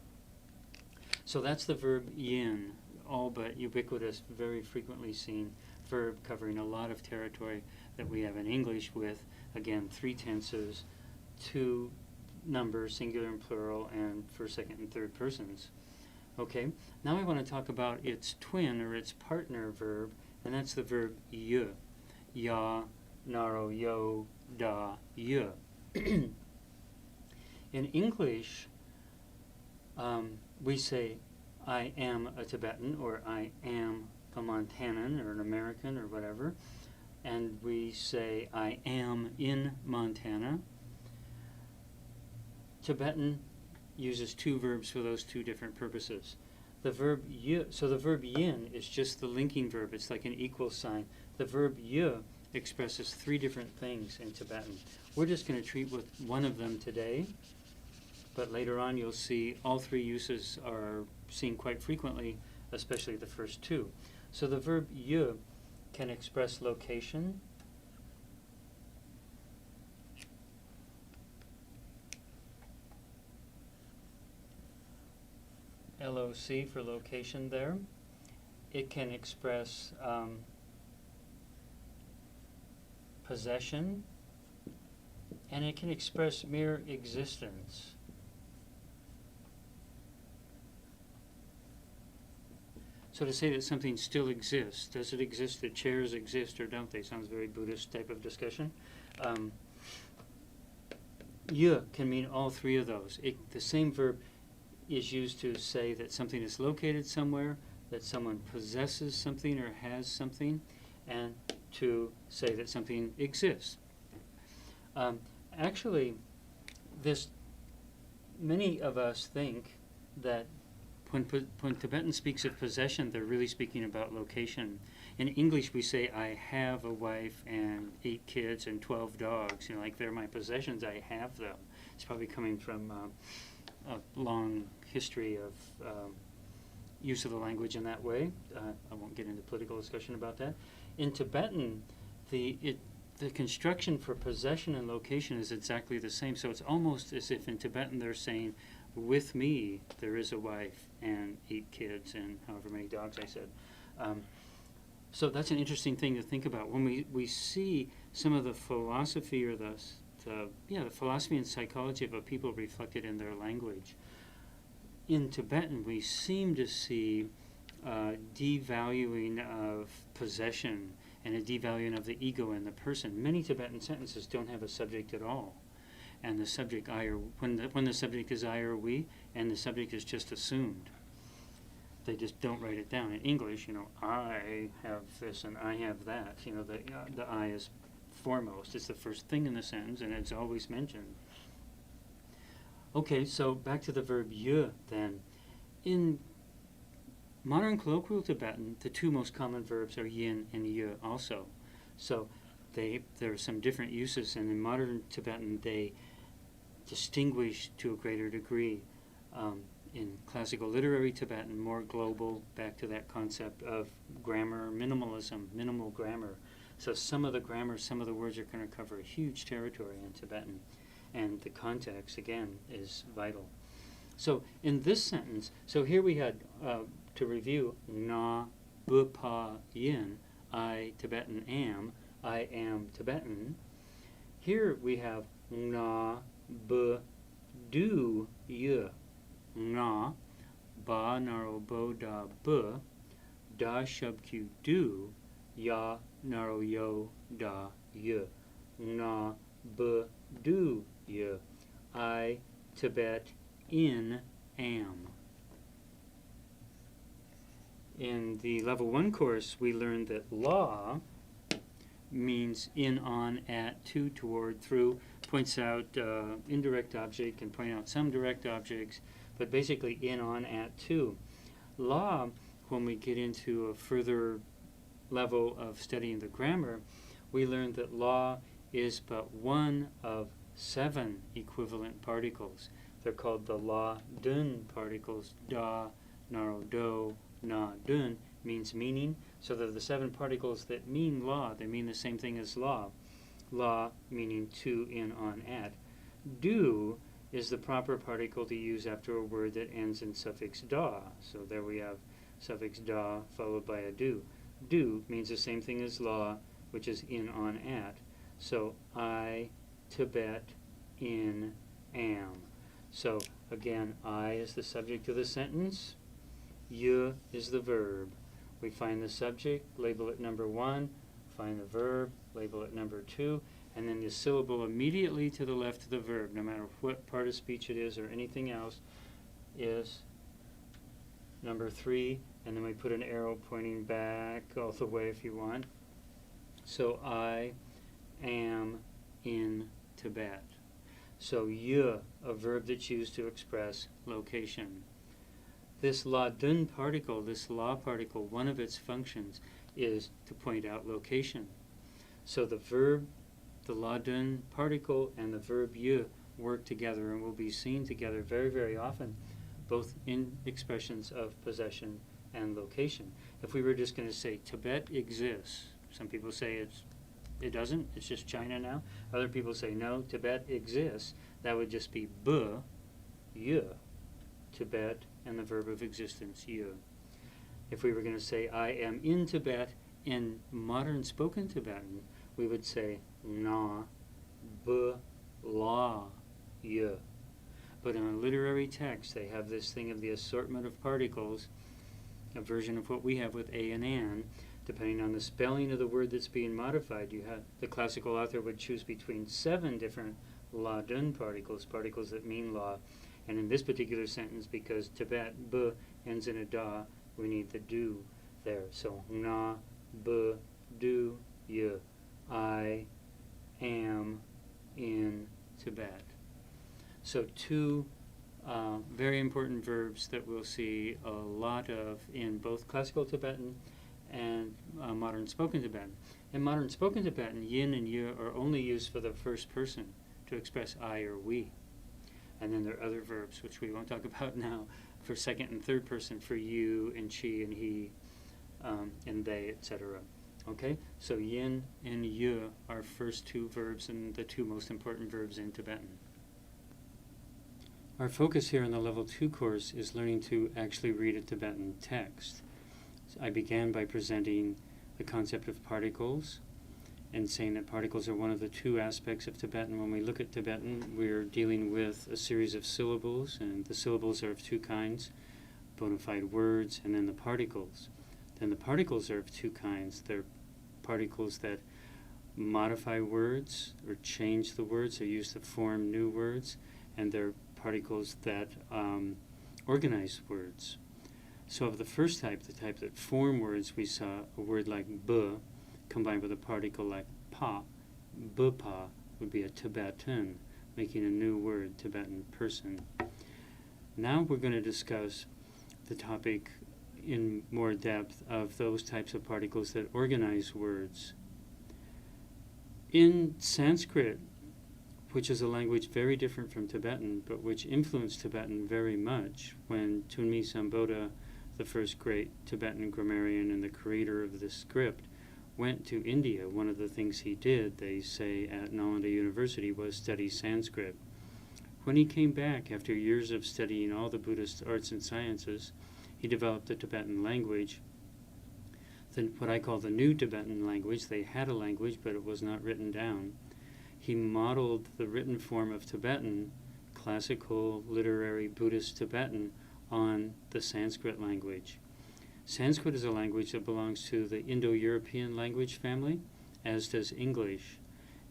[SPEAKER 1] So that's the verb yin, all but ubiquitous, very frequently seen verb covering a lot of territory that we have in English with, again, 3 tenses, 2 numbers, singular and plural, and first, second, and third persons. Okay, now I want to talk about its twin or its partner verb, and that's the verb y. Ya, naro, yo, da, y. In English, we say I am a Tibetan, or I am a Montanan, or an American, or whatever, and we say I am in Montana. Tibetan uses 2 verbs for those 2 different purposes. The verb y, so the verb yin is just the linking verb. It's like an equal sign. The verb y expresses 3 different things in Tibetan. We're just going to treat with one of them today, but later on you'll see all 3 uses are seen quite frequently, especially the first 2. So the verb y can express location, LOC for location there. It can express possession, and it can express mere existence. So to say that something still exists, does it exist, that chairs exist or don't they? Sounds very Buddhist type of discussion. Y can mean all 3 of those. The same verb is used to say that something is located somewhere, that someone possesses something or has something, and to say that something exists. Actually, many of us think that when Tibetan speaks of possession, they're really speaking about location. In English, we say, I have a wife and 8 kids and 12 dogs. You know, like they're my possessions, I have them. It's probably coming from a long history of use of the language in that way. I won't get into political discussion about that. In Tibetan, the construction for possession and location is exactly the same. So it's almost as if in Tibetan they're saying, with me there is a wife and 8 kids and however many dogs I said. So that's an interesting thing to think about. When we see some of the philosophy or the philosophy and psychology of a people reflected in their language, in Tibetan we seem to see devaluing of possession and a devaluing of the ego in the person. Many Tibetan sentences don't have a subject at all, and the subject I or when the subject is I or we, and the subject is just assumed. They just don't write it down. In English, I have this and I have that. The I is foremost. It's the first thing in the sentence, and it's always mentioned. Okay, so back to the verb ye then. In modern colloquial Tibetan, the 2 most common verbs are yin and ye also. So there are some different uses, and in modern Tibetan they distinguish to a greater degree. In classical literary Tibetan, more global, back to that concept of grammar minimalism, minimal grammar. So some of the grammar, some of the words are going to cover a huge territory in Tibetan, and the context, again, is vital. So in this sentence, so here we had, to review, na bu pa yin, I Tibetan am, I am Tibetan. Here we have na bu du ye, na, ba naro bo da bu, da shub q do, ya naro yo da ye, na bu do ye, I Tibet in am. In the level 1 course, we learned that la means in, on, at, to, toward, through, points out indirect object, can point out some direct objects, but basically in, on, at, to. La, when we get into a further level of studying the grammar, we learned that la is but one of 7 equivalent particles. They're called the la dun particles. Da, naro, do, na, dun means meaning. So they're the 7 particles that mean la. They mean the same thing as la. La meaning to, in, on, at. Do is the proper particle to use after a word that ends in suffix da. So there we have suffix da followed by a do. Do means the same thing as la, which is in, on, at. So I, Tibet, in, am. So again, I is the subject of the sentence. Ye is the verb. We find the subject, label it number 1, find the verb, label it number 2, and then the syllable immediately to the left of the verb, no matter what part of speech it is or anything else, is number 3, and then we put an arrow pointing back all the way if you want. So I am in Tibet. So ye, a verb that's used to express location. This la dun particle, this la particle, one of its functions is to point out location. So the verb, the la dun particle, and the verb ye work together and will be seen together very, very often, both in expressions of possession and location. If we were just going to say Tibet exists, some people say it doesn't, it's just China now. Other people say no, Tibet exists. That would just be bu, ye, Tibet, and the verb of existence, ye. If we were going to say I am in Tibet in modern spoken Tibetan, we would say na, bu, la, ye. But in a literary text, they have this thing of the assortment of particles, a version of what we have with a and an. Depending on the spelling of the word that's being modified, the classical author would choose between 7 different la dun particles, particles that mean la. And in this particular sentence, because Tibet, bu, ends in a da, we need the do there. So na, bu, do, ye. I am in Tibet. So 2 very important verbs that we'll see a lot of in both classical Tibetan and modern spoken Tibetan. In modern spoken Tibetan, yin and ye are only used for the first person to express I or we. And then there are other verbs, which we won't talk about now, for second and third person, for you and she and he and they, etc. Okay? So yin and yu are first two verbs and the two most important verbs in Tibetan. Our focus here in the Level 2 course is learning to actually read a Tibetan text. So I began by presenting the concept of particles and saying that particles are one of the two aspects of Tibetan. When we look at Tibetan, we're dealing with a series of syllables, and the syllables are of two kinds, bona fide words and then the particles. Then the particles are of two kinds. They're particles that modify words or change the words or used to form new words, and they're particles that organize words. So of the first type, the type that form words, we saw a word like b combined with a particle like pa. Bupa would be a Tibetan, making a new word, Tibetan person. Now we're going to discuss the topic in more depth of those types of particles that organize words. In Sanskrit, which is a language very different from Tibetan, but which influenced Tibetan very much when Tunmi Samboda, the first great Tibetan grammarian and the creator of this script, went to India. One of the things he did, they say, at Nalanda University was study Sanskrit. When he came back after years of studying all the Buddhist arts and sciences, he developed the Tibetan language, what I call the New Tibetan language. They had a language, but it was not written down. He modeled the written form of Tibetan, classical, literary, Buddhist Tibetan, on the Sanskrit language. Sanskrit is a language that belongs to the Indo-European language family, as does English,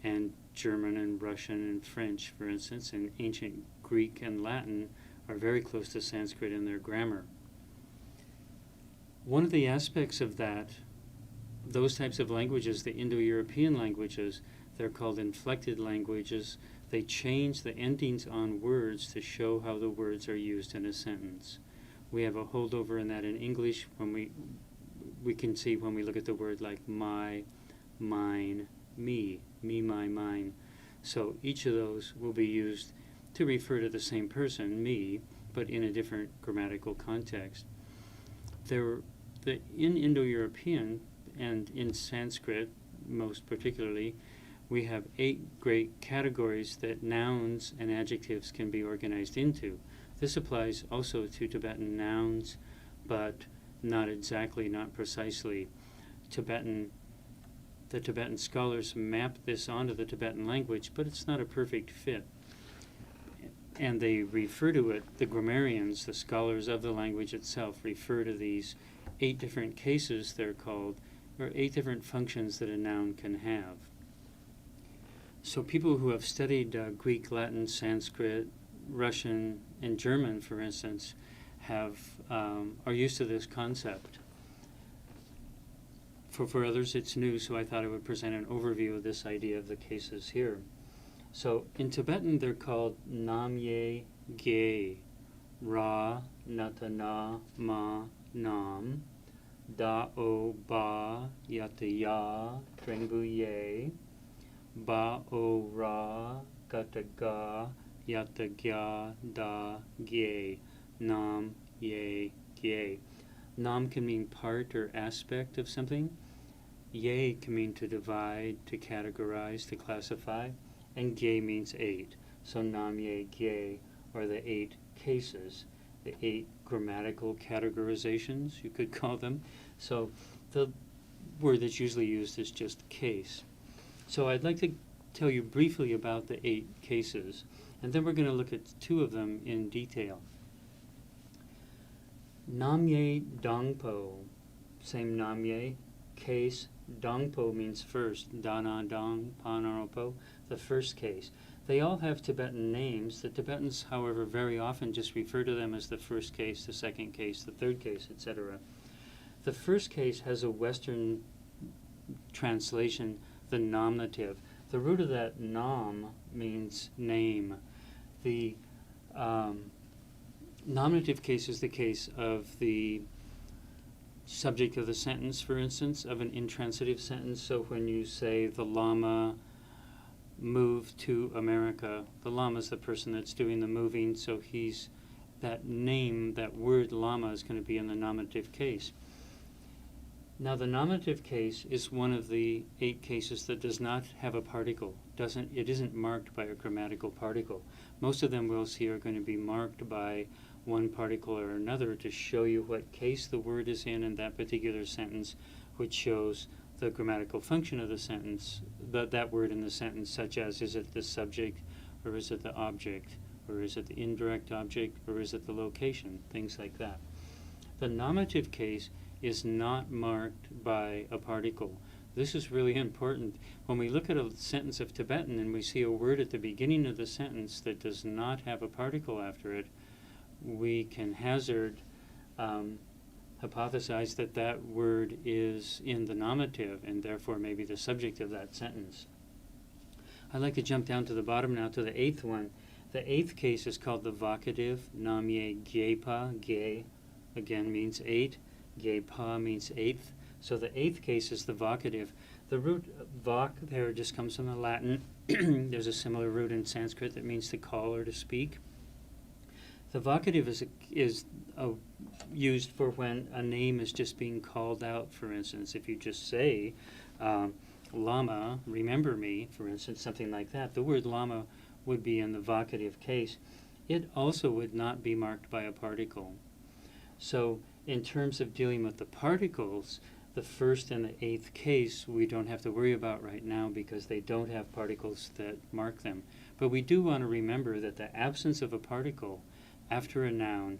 [SPEAKER 1] and German and Russian and French, for instance, and ancient Greek and Latin are very close to Sanskrit in their grammar. One of the aspects of those types of languages, the Indo-European languages, they're called inflected languages. They change the endings on words to show how the words are used in a sentence. We have a holdover in that in English when we can see when we look at the word like my, mine, me, my, mine. So each of those will be used to refer to the same person, me, but in a different grammatical context. In Indo-European and in Sanskrit, most particularly, we have 8 great categories that nouns and adjectives can be organized into. This applies also to Tibetan nouns, but not exactly, not precisely. The Tibetan scholars map this onto the Tibetan language, but it's not a perfect fit. And they refer to it, the grammarians, the scholars of the language itself, refer to these 8 different cases, they're called, or 8 different functions that a noun can have. So people who have studied Greek, Latin, Sanskrit, Russian, and German, for instance, are used to this concept. For others, it's new, so I thought I would present an overview of this idea of the cases here. So in Tibetan, they're called namye ge, ra, natana, ma, nam, da, o, ba, yata, ya, drengbu, ye, ba, o, ra, gata, ga, yata, gya, da, gye, nam, ye, gye. Nam can mean part or aspect of something. Ye can mean to divide, to categorize, to classify. And gye means 8. So nam, ye, gye are the 8 cases, the 8 grammatical categorizations, you could call them. So the word that's usually used is just case. So I'd like to tell you briefly about the 8 cases, and then we're going to look at 2 of them in detail. Namye dangpo, same namye, case. Dangpo means first, dana dang, panaropo, the first case. They all have Tibetan names. The Tibetans, however, very often just refer to them as the first case, the second case, the third case, etc. The first case has a Western translation, the nominative. The root of that nam means name. The nominative case is the case of the subject of the sentence, for instance, of an intransitive sentence. So when you say the Lama
[SPEAKER 2] move to America. The lama is the person that's doing the moving, so that name, that word lama is going to be in the nominative case. Now the nominative case is one of the 8 cases that does not have a particle. It isn't marked by a grammatical particle. Most of them we'll see are going to be marked by one particle or another to show you what case the word is in that particular sentence, which shows the grammatical function of the sentence, that word in the sentence, such as, is it the subject, or is it the object, or is it the indirect object, or is it the location, things like that. The nominative case is not marked by a particle. This is really important. When we look at a sentence of Tibetan and we see a word at the beginning of the sentence that does not have a particle after it, we can hypothesize that word is in the nominative and therefore maybe the subject of that sentence. I'd like to jump down to the bottom now to the 8th one. The 8th case is called the vocative. Namye Gyepa, Ge again means 8. Gyepa means 8th. So the 8th case is the vocative. The root voc there just comes from the Latin. There's a similar root in Sanskrit that means to call or to speak. The vocative is used for when a name is just being called out. For instance, if you just say, Lama, remember me, for instance, something like that, the word Lama would be in the vocative case. It also would not be marked by a particle. So in terms of dealing with the particles, the 1st and the 8th case we don't have to worry about right now because they don't have particles that mark them. But we do want to remember that the absence of a particle after a noun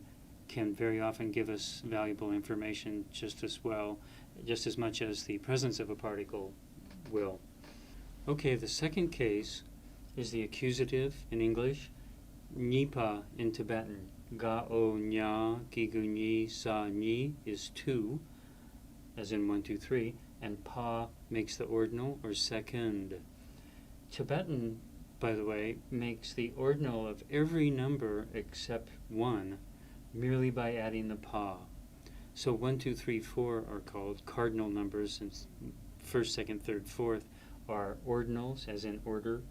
[SPEAKER 2] can very often give us valuable information just as much as the presence of a particle will. Okay, the 2nd case is the accusative in English, Nipa in Tibetan. Ga-o nya gigu-ni sa-ni is 2, as in 1, 2, 3, and pa makes the ordinal or second. Tibetan, by the way, makes the ordinal of every number except 1 merely by adding the pa. So 1, 2, 3, 4 are called cardinal numbers, and 1st, 2nd, 3rd, 4th are ordinals, as in order.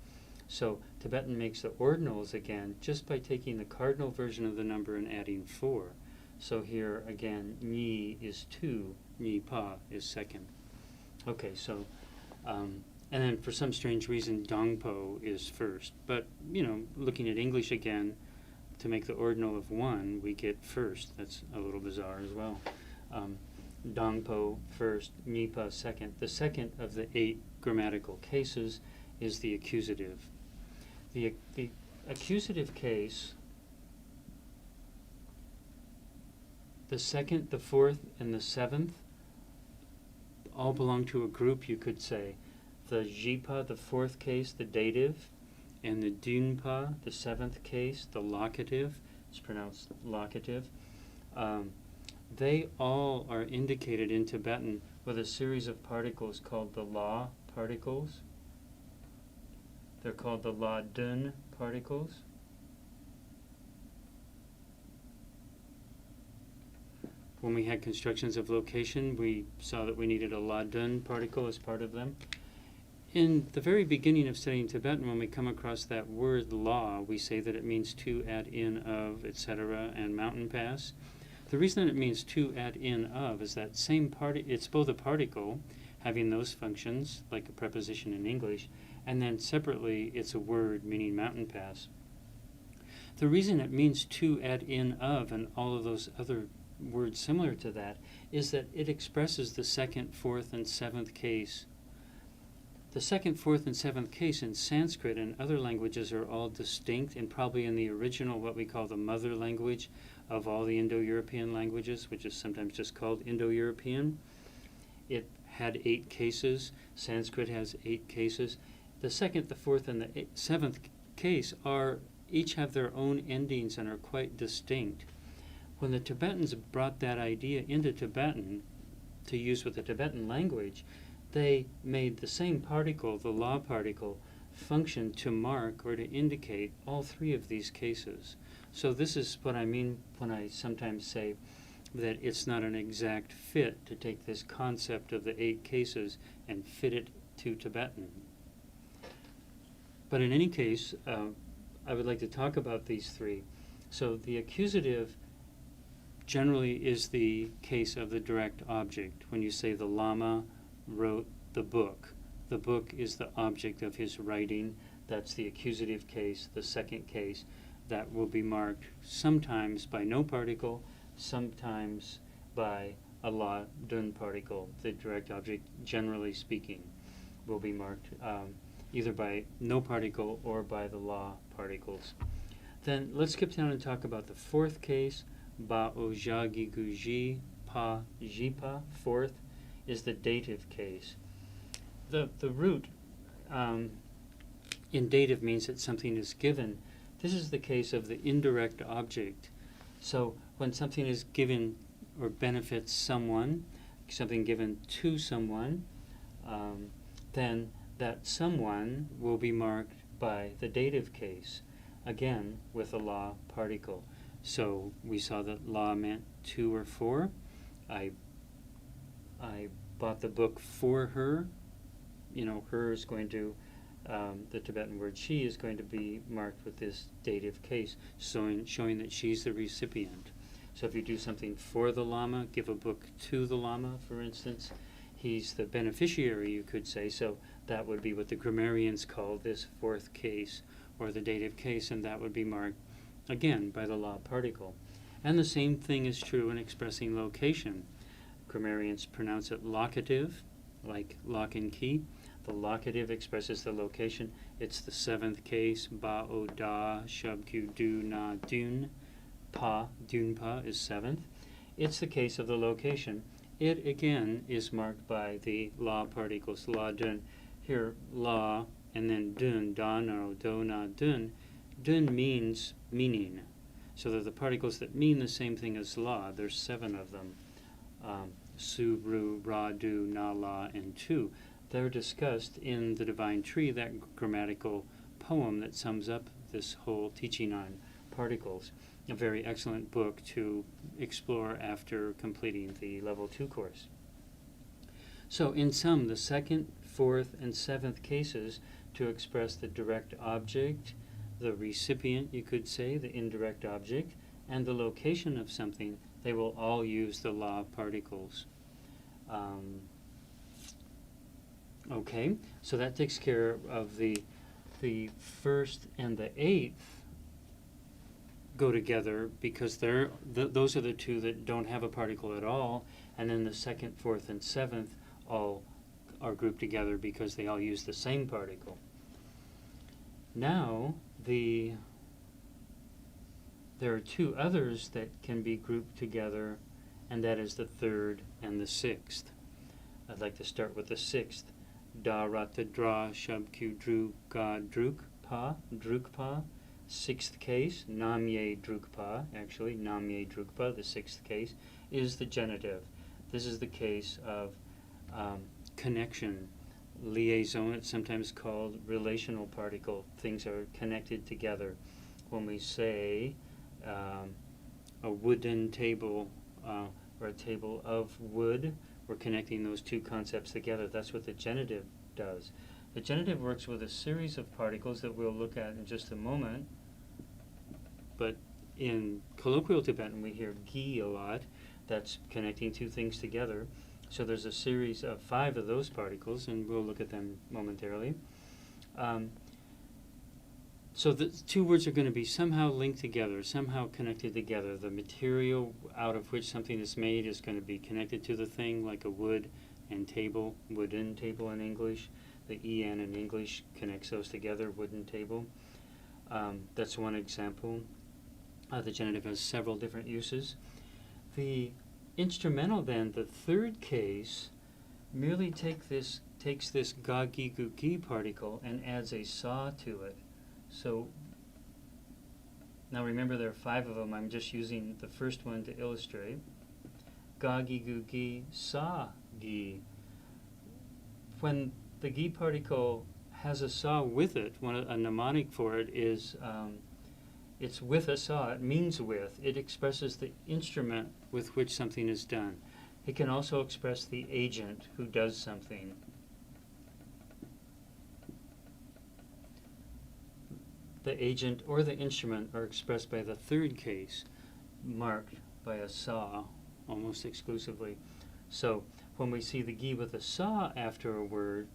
[SPEAKER 2] So Tibetan makes the ordinals again just by taking the cardinal version of the number and adding 4. So here again, ni is 2, ni pa is 2nd. Okay, so and then for some strange reason, dongpo is 1st. But looking at English again, to make the ordinal of 1, we get 1st. That's a little bizarre as well. Dongpo 1st, nipa 2nd. The 2nd of the 8 grammatical cases is the accusative. The accusative case, the 2nd, the 4th, and the 7th all belong to a group, you could say. The jipa, the 4th case, the dative, and the dunpa, the 7th case, the locative, it's pronounced locative. They all are indicated in Tibetan with a series of particles called the la particles. They're called the la dun particles. When we had constructions of location, we saw that we needed a la dun particle as part of them. In the very beginning of studying Tibetan, when we come across that word la, we say that it means to, at, in, of, etc., and mountain pass. The reason that it means to, at, in, of is that same it's both a particle, having those functions, like a preposition in English, and then separately it's a word meaning mountain pass. The reason it means to, at, in, of, and all of those other words similar to that is that it expresses the 2nd, 4th, and 7th case. The 2nd, 4th, and 7th case in Sanskrit and other languages are all distinct, and probably in the original, what we call the mother language of all the Indo-European languages, which is sometimes just called Indo-European. It had 8 cases. Sanskrit has 8 cases. The 2nd, the 4th, and the 7th case each have their own endings and are quite distinct. When the Tibetans brought that idea into Tibetan to use with the Tibetan language, they made the same particle, the la particle, function to mark or to indicate all 3 of these cases. So this is what I mean when I sometimes say that it's not an exact fit to take this concept of the 8 cases and fit it to Tibetan. But in any case, I would like to talk about these three. So the accusative generally is the case of the direct object. When you say the Lama wrote the book is the object of his writing. That's the accusative case. The second case, that will be marked sometimes by no particle, sometimes by a la dun particle. The direct object, generally speaking, will be marked either by no particle or by the la particles. Then let's skip down and talk about the fourth case. Ba o ja gi gu ji pa jipa. Fourth is the dative case. The root in dative means that something is given. This is the case of the indirect object. So when something is given or benefits someone, something given to someone, then that someone will be marked by the dative case, again with a la particle. So we saw that la meant to or for. I bought the book for her. You know, her is going to, the Tibetan word she is going to be marked with this dative case, showing that she's the recipient. So if you do something for the Lama, give a book to the Lama, for instance, he's the beneficiary, you could say. So that would be what the grammarians call this fourth case, or the dative case, and that would be marked, again, by the la particle. And the same thing is true in expressing location. Grammarians pronounce it locative, like lock and key. The locative expresses the location. It's the seventh case. Ba o da shub q du na dun. Pa, dun pa is seventh. It's the case of the location. It again is marked by the la particles, la dun. Here, la and then dun, da na do na dun. Dun means meaning. So they're the particles that mean the same thing as la. There's 7 of them. Su, ru, ra, du, na, la, and tu. They're discussed in the Divine Tree, that grammatical poem that sums up this whole teaching on particles. A very excellent book to explore after completing the Level 2 course. So in sum, the second, fourth, and seventh cases to express the direct object, the recipient, you could say, the indirect object, and the location of something, they will all use the la particles. Okay, so that takes care of the first and the eighth go together because those are the two that don't have a particle at all, and then the second, fourth, and seventh all are grouped together because they all use the same particle. Now, there are 2 others that can be grouped together, and that is the third and the sixth. I'd like to start with the sixth. Da rata dra shub q dru ga drukpa, drukpa. Sixth case, namye drukpa, actually, namye drukpa, the sixth case, is the genitive. This is the case of connection, liaison. It's sometimes called relational particle. Things are connected together. When we say a wooden table or a table of wood, we're connecting those 2 concepts together. That's what the genitive does. The genitive works with a series of particles that we'll look at in just a moment. But in colloquial Tibetan, we hear gi a lot. That's connecting 2 things together. So there's a series of 5 of those particles, and we'll look at them momentarily. So the 2 words are going to be somehow linked together, somehow connected together. The material out of which something is made is going to be connected to the thing, like a wood and table, wooden table in English. The en in English connects those together, wooden table. That's one example. The genitive has several different uses. The instrumental then, the third case, merely takes this ga gi gu gi particle and adds a sa to it. So now remember there are 5 of them. I'm just using the first one to illustrate. Ga gi gu gi sa gi. When the gi particle has a sa with it, a mnemonic for it is it's with a sa. It means with. It expresses the instrument with which something is done. It can also express the agent who does something. the agent or the instrument are expressed by the third case, marked by a sa, almost exclusively. So when we see the gi with a sa after a word,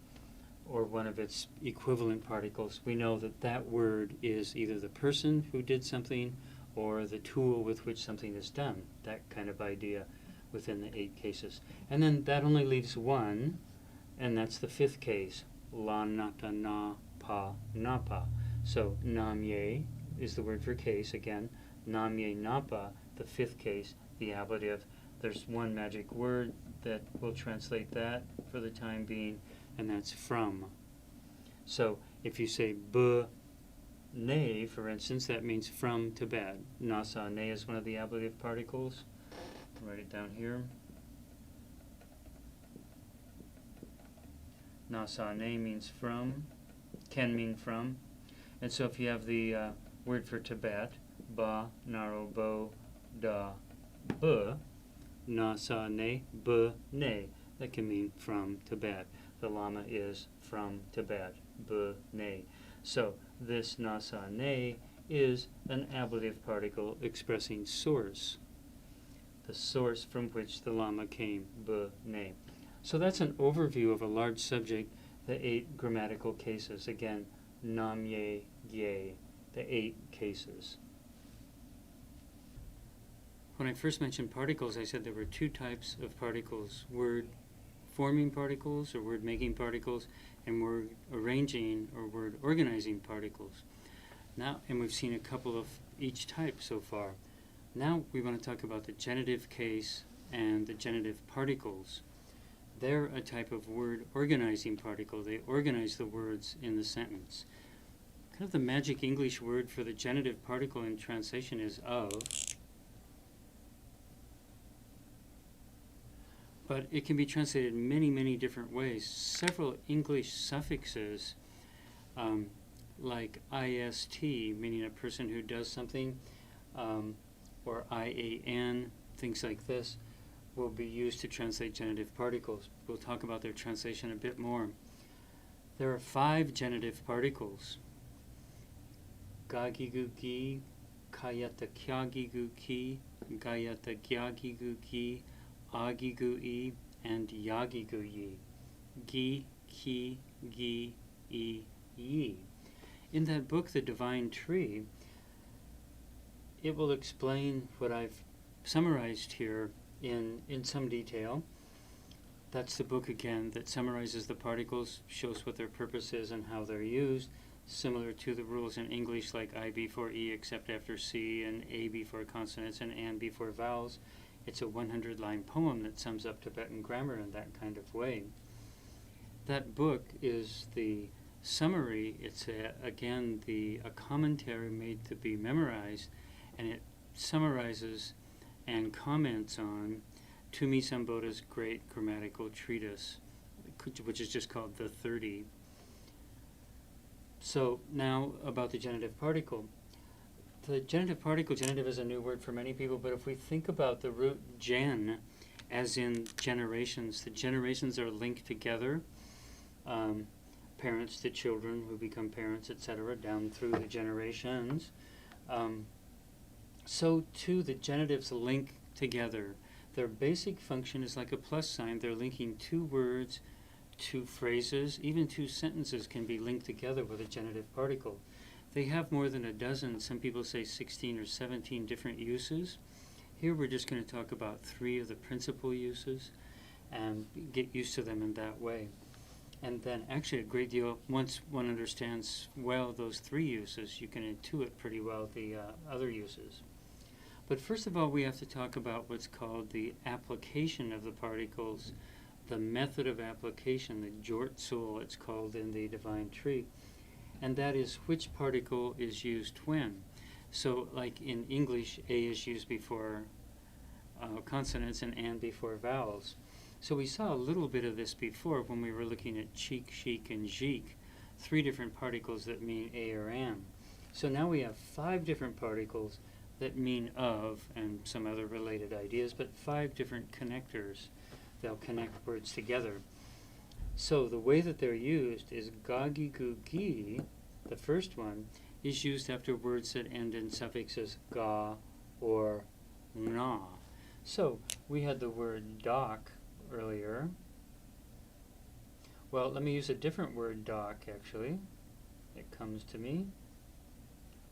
[SPEAKER 2] or one of its equivalent particles, we know that that word is either the person who did something or the tool with which something is done, that kind of idea within the 8 cases. And then that only leaves one, and that's the 5th case, la nata na pa napa. So namye is the word for case again, namye napa, the 5th case, the ablative. There's one magic word that will translate that for the time being, and that's from. So if you say bu ne, for instance, that means from Tibet. Nasa ne is one of the ablative particles. Write it down here. Nasa ne means from, can mean from. And so if you have the word for Tibet, ba, naro, bo, da, bu, nasa ne, bu, ne, that can mean from Tibet. The Lama is from Tibet, bu, ne. So this nasa ne is an ablative particle expressing source, the source from which the Lama came, bu, ne. So that's an overview of a large subject, the 8 grammatical cases. Again, nam ye, ye, the 8 cases. When I first mentioned particles, I said there were 2 types of particles, word forming particles or word making particles, and word arranging or word organizing particles. Now, and we've seen a couple of each type so far. Now we want to talk about the genitive case and the genitive particles. They're a type of word organizing particle. They organize the words in the sentence. Kind of the magic English word for the genitive particle in translation is of. But it can be translated many, many different ways. Several English suffixes, like ist, meaning a person who does something, or ian, things like this, will be used to translate genitive particles. We'll talk about their translation a bit more. There are 5 genitive particles. Gagigu gi, kayata kyagigu ki, gayata gyagigu ki, agigu I, and yagigu yi. Gi, ki, gi, I, yi. In that book, The Divine Tree, it will explain what I've summarized here in some detail. That's the book again that summarizes the particles, shows what their purpose is and how they're used, similar to the rules in English like I before E except after C, and A before consonants and an before vowels. It's a 100-line poem that sums up Tibetan grammar in that kind of way. That book is the summary. It's again a commentary made to be memorized, and it summarizes and comments on Tumi Samboda's great grammatical treatise, which is just called The 30. So now about the genitive particle. The genitive particle, genitive is a new word for many people, but if we think about the root gen, as in generations, the generations are linked together, parents to children who become parents, etc., down through the generations. So too the genitives link together. Their basic function is like a plus sign. They're linking 2 words, 2 phrases, even 2 sentences can be linked together with a genitive particle. They have more than a dozen, some people say 16 or 17 different uses. Here we're just going to talk about 3 of the principal uses and get used to them in that way. And then actually a great deal, once one understands well those 3 uses, you can intuit pretty well the other uses. But first of all, we have to talk about what's called the application of the particles, the method of application, the jortsul it's called in the Divine Tree. And that is which particle is used when. So like in English, A is used before consonants and an before vowels. So we saw a little bit of this before when we were looking at cheek, chic, and jik, 3 different particles that mean A or an. So now we have 5 different particles that mean of and some other related ideas, but 5 different connectors. They'll connect words together. So the way that they're used is gagigu gi, the first one, is used after words that end in suffixes ga or na. So we had the word dock earlier. Well, let me use a different word, dock, actually. It comes to me.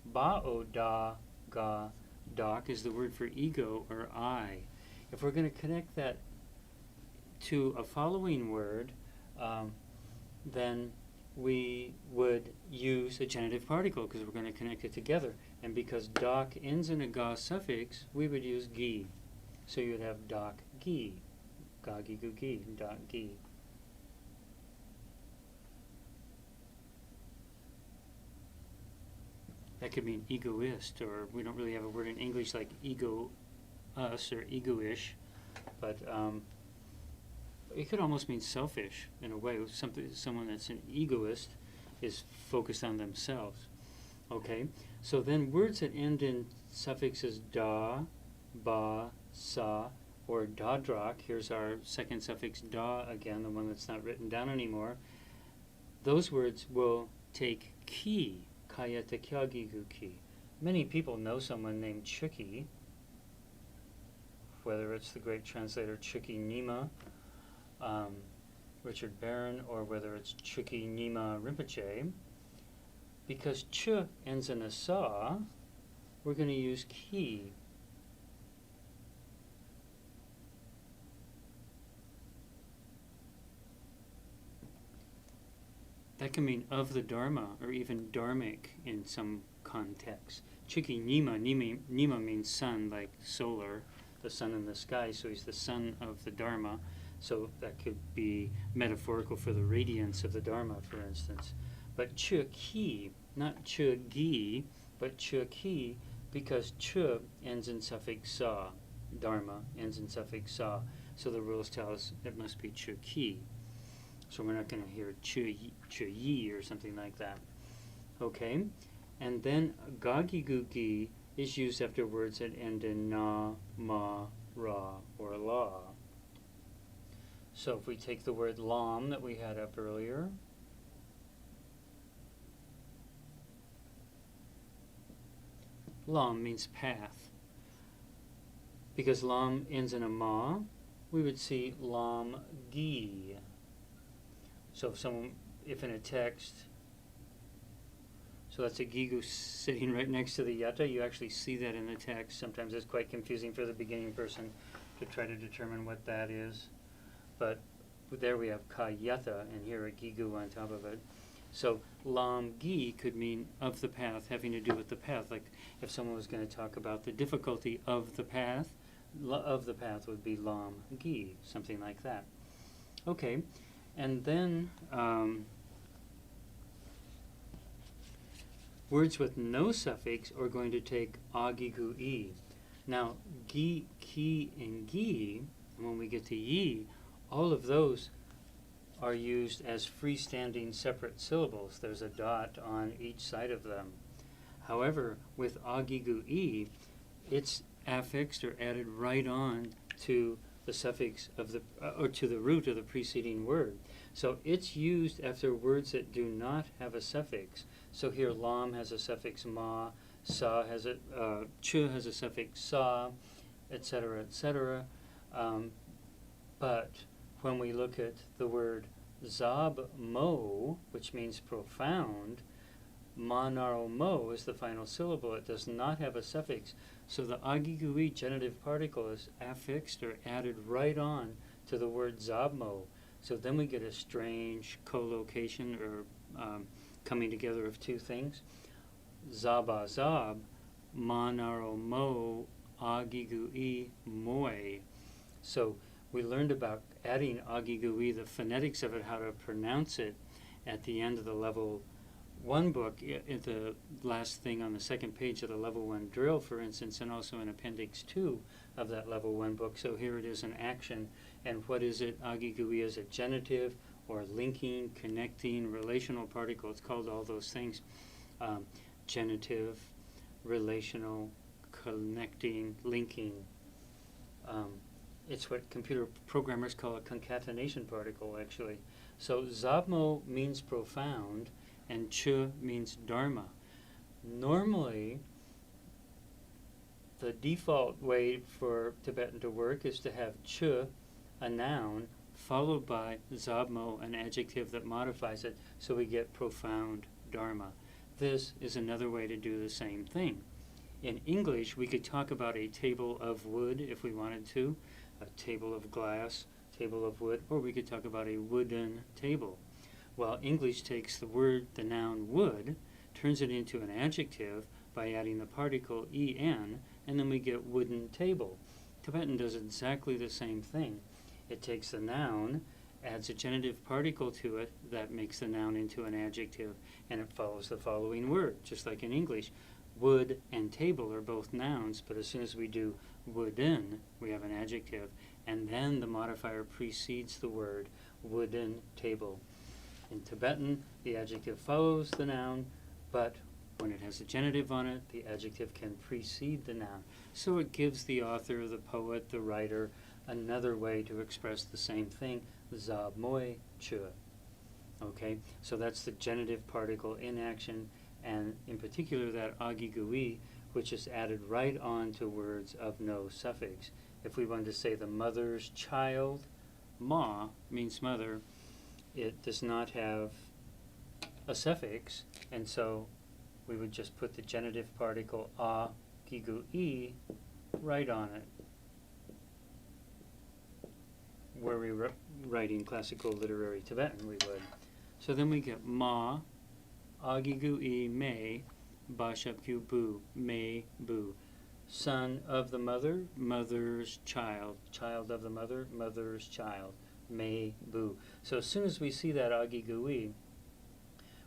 [SPEAKER 2] Ba-o-da ga dock is the word for ego or I. If we're going to connect that to a following word, then we would use a genitive particle because we're going to connect it together. And because dock ends in a ga suffix, we would use gi. So you would have dock gi, ga gi gu gi, dock gi. That could mean egoist, or we don't really have a word in English like ego us or ego-ish, but it could almost mean selfish in a way. Someone that's an egoist is focused on themselves. Okay, so then words that end in suffixes da, ba, sa, or dadrak, here's our second suffix da again, the one that's not written down anymore, those words will take ki, kayata kyagigu ki. Many people know someone named Chuki, whether it's the great translator Chuki Nima, Richard Barron, or whether it's Chuki Nima Rinpoche. Because ch ends in a sa, we're going to use ki. That can mean of the Dharma, or even dharmic in some context. Chuki Nima, Nima means sun, like solar, the sun in the sky, so he's the son of the Dharma. So that could be metaphorical for the radiance of the Dharma, for instance. But Chuki, not Chugi, but Chuki, because Chu ends in suffix sa. Dharma ends in suffix sa. So the rules tell us it must be Chuki. So we're not going to hear Chuyi or something like that. Okay? And then Gagigugi is used after words that end in na, ma, ra, or la. So if we take the word lam that we had up earlier, lam means path. Because lam ends in a ma, we would see lam gi. So if in a text, so that's a gigu sitting right next to the yata, you actually see that in the text. Sometimes it's quite confusing for the beginning person to try to determine what that is. But there we have ka yata, and here a gigu on top of it. So lam gi could mean of the path, having to do with the path. Like if someone was going to talk about the difficulty of the path, of the path would be lam gi, something like that. Okay, and then words with no suffix are going to take agigu e. Now, gi, ki, and gi, when we get to yi, all of those are used as freestanding separate syllables. There's a dot on each side of them. However, with agigu e, it's affixed or added right on to the suffix of the or to the root of the preceding word. So it's used after words that do not have a suffix. So here lam has a suffix ma, sa has a chu has a suffix sa, etc., etc. But when we look at the word zab mo, which means profound, manaro mo is the final syllable. It does not have a suffix. So the agigui genitive particle is affixed or added right on to the word zabmo. So then we get a strange collocation or coming together of two things. Zabazab, manaro mo, agigui moy. So we learned about adding agigui, the phonetics of it, how to pronounce it, at the end of the level 1 book, at the last thing on the second page of the level 1 drill, for instance, and also in appendix 2 of that level 1 book. So here it is in action. And what is it? Agigui is a genitive or linking, connecting, relational particle. It's called all those things. Genitive, relational, connecting, linking. It's what computer programmers call a concatenation particle, actually. So zabmo means profound, and chu means dharma. Normally, the default way for Tibetan to work is to have ch, a noun, followed by zabmo, an adjective that modifies it, so we get profound dharma. This is another way to do the same thing. In English, we could talk about a table of wood if we wanted to, a table of glass, table of wood, or we could talk about a wooden table. Well, English takes the noun wood, turns it into an adjective by adding the particle en, and then we get wooden table. Tibetan does exactly the same thing. It takes the noun, adds a genitive particle to it that makes the noun into an adjective, and it follows the following word, just like in English. Wood and table are both nouns, but as soon as we do wooden, we have an adjective, and then the modifier precedes the word wooden table. In Tibetan, the adjective follows the noun, but when it has a genitive on it, the adjective can precede the noun. So it gives the author, the poet, the writer, another way to express the same thing, zab moi chu. Okay, so that's the genitive particle in action, and in particular that agigui, which is added right on to words of no suffix. If we wanted to say the mother's child, ma means mother, it does not have a suffix, and so we would just put the genitive particle agigui right on it, where we write in classical literary Tibetan we would. So then we get ma, agigui me, bashapku bu, me bu. Son of the mother, mother's child. Child of the mother, mother's child. Me bu. So as soon as we see that agigui,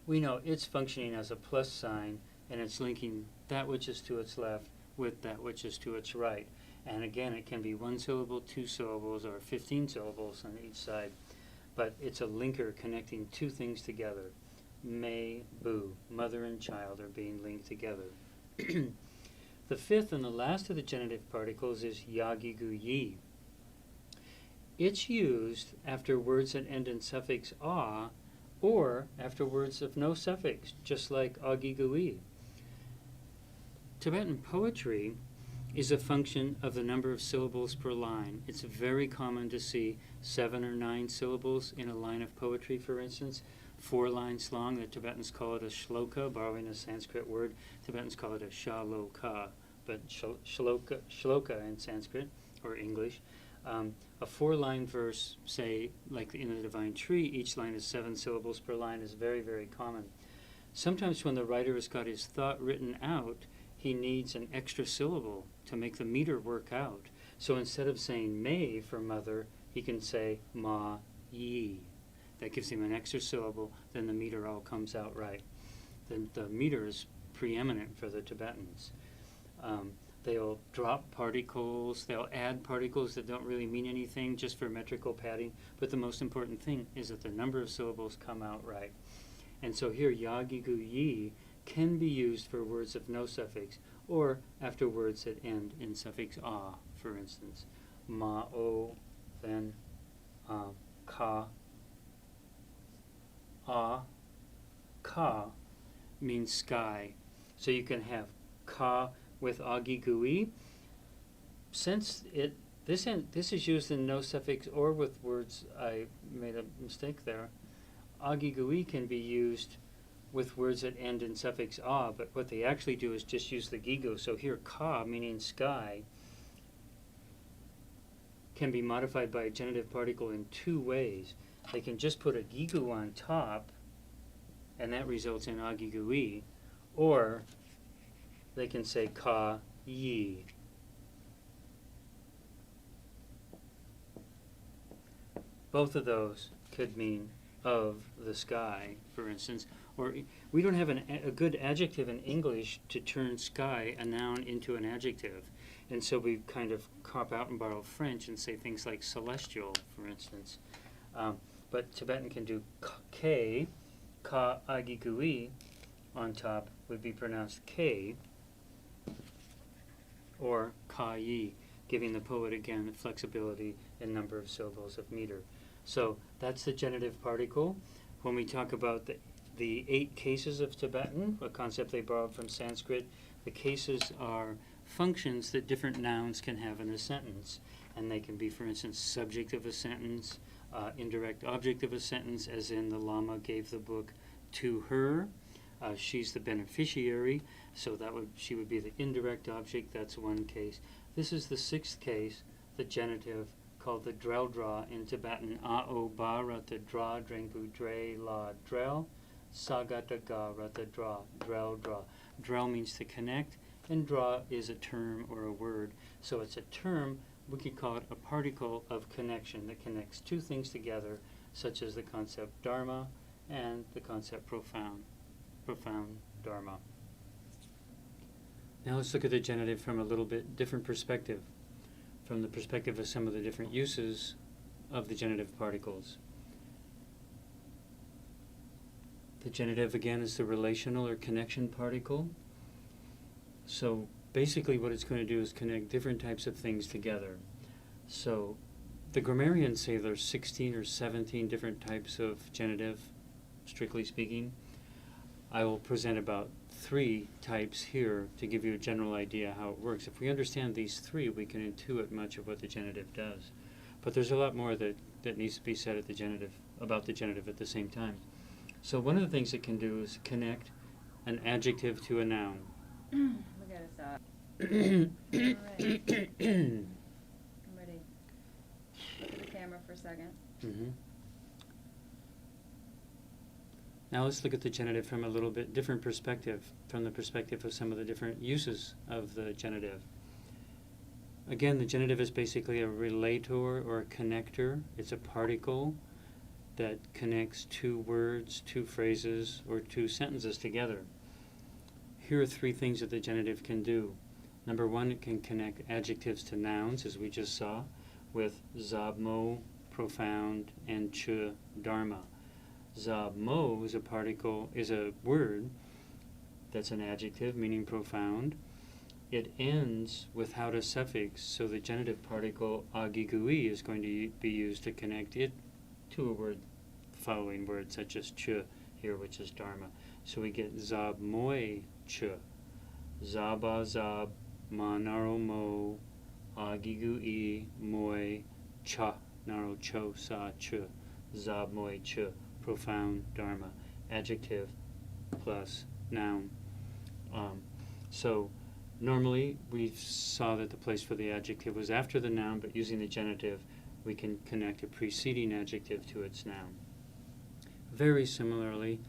[SPEAKER 2] we know it's functioning as a plus sign, and it's linking that which is to its left with that which is to its right. And again, it can be one syllable, two syllables, or 15 syllables on each side. But it's a linker connecting two things together. Me, bu, mother and child are being linked together. The fifth and the last of the genitive particles is yagigu-yi. It's used after words that end in suffix a, or after words of no suffix, just like agigui. Tibetan poetry is a function of the number of syllables per line. It's very common to see 7 or 9 syllables in a line of poetry, for instance. 4 lines long. The Tibetans call it a shloka, borrowing a Sanskrit word. Tibetans call it a shaloka, but shloka in Sanskrit or English. A 4-line verse, say, like in the Divine Tree, each line is 7 syllables per line, is very, very common. Sometimes when the writer has got his thought written out, he needs an extra syllable to make the meter work out. So instead of saying me for mother, he can say ma yi. That gives him an extra syllable, then the meter all comes out right. The meter is preeminent for the Tibetans. They'll drop particles, they'll add particles that don't really mean anything just for metrical padding, but the most important thing is that the number of syllables come out right. And so here, yagigu yi can be used for words of no suffix, or after words that end in suffix a, for instance. Ma-o, then ka. Ka means sky. So you can have ka with agigui. Since this is used in no suffix or with words, I made a mistake there. Agigui can be used with words that end in suffix a, but what they actually do is just use the gigu. So here, ka, meaning sky, can be modified by a genitive particle in 2 ways. They can just put a gigu on top, and that results in agigui, or they can say ka yi. Both of those could mean of the sky, for instance, or we don't have a good adjective in English to turn sky, a noun, into an adjective. And so we kind of cop out and borrow French and say things like celestial, for instance. But Tibetan can do k, ka agigui, on top would be pronounced k, or ka yi, giving the poet again the flexibility in number of syllables of meter. So that's the genitive particle. When we talk about the the 8 cases of Tibetan, a concept they borrowed from Sanskrit. The cases are functions that different nouns can have in a sentence. And they can be, for instance, subject of a sentence, indirect object of a sentence, as in the Lama gave the book to her. She's the beneficiary, so she would be the indirect object. That's one case. This is the 6th case, the genitive, called the dreldra in Tibetan. A-o ba rata dra drengbu dre la drel, sagata ga rata dra, dreldra. Drel means to connect, and dra is a term or a word. So it's a term. We could call it a particle of connection that connects two things together, such as the concept dharma and the concept profound dharma. Now let's look at the genitive from a little bit different perspective, from the perspective of some of the different uses of the genitive particles. The genitive, again, is the relational or connection particle. So basically what it's going to do is connect different types of things together. So the grammarians say there's 16 or 17 different types of genitive, strictly speaking. I will present about 3 types here to give you a general idea how it works. If we understand these 3, we can intuit much of what the genitive does. But there's a lot more that needs to be said about the genitive at the same time. So one of the things it can do is connect an adjective to a noun.
[SPEAKER 3] Look at us up. Alright. I'm ready. Look at the camera for a second.
[SPEAKER 2] Mm-hmm. Now let's look at the genitive from a little bit different perspective, from the perspective of some of the different uses of the genitive. Again, the genitive is basically a relator or a connector. It's a particle that connects 2 words, 2 phrases, or 2 sentences together. Here are 3 things that the genitive can do. Number 1, it can connect adjectives to nouns, as we just saw, with zabmo, profound, and ch, dharma. Zabmo is a word that's an adjective, meaning profound. It ends without a suffix, so the genitive particle agigui is going to be used to connect it to a word, following words such as ch here, which is dharma. So we get zabmoy ch, zaba zab, ma naro mo, agigui moy, cha naro cho sa ch, zabmoy ch, profound dharma, adjective plus noun. So normally we saw that the place for the adjective was after the noun, but using the genitive we can connect a preceding adjective to its noun. Very similarly,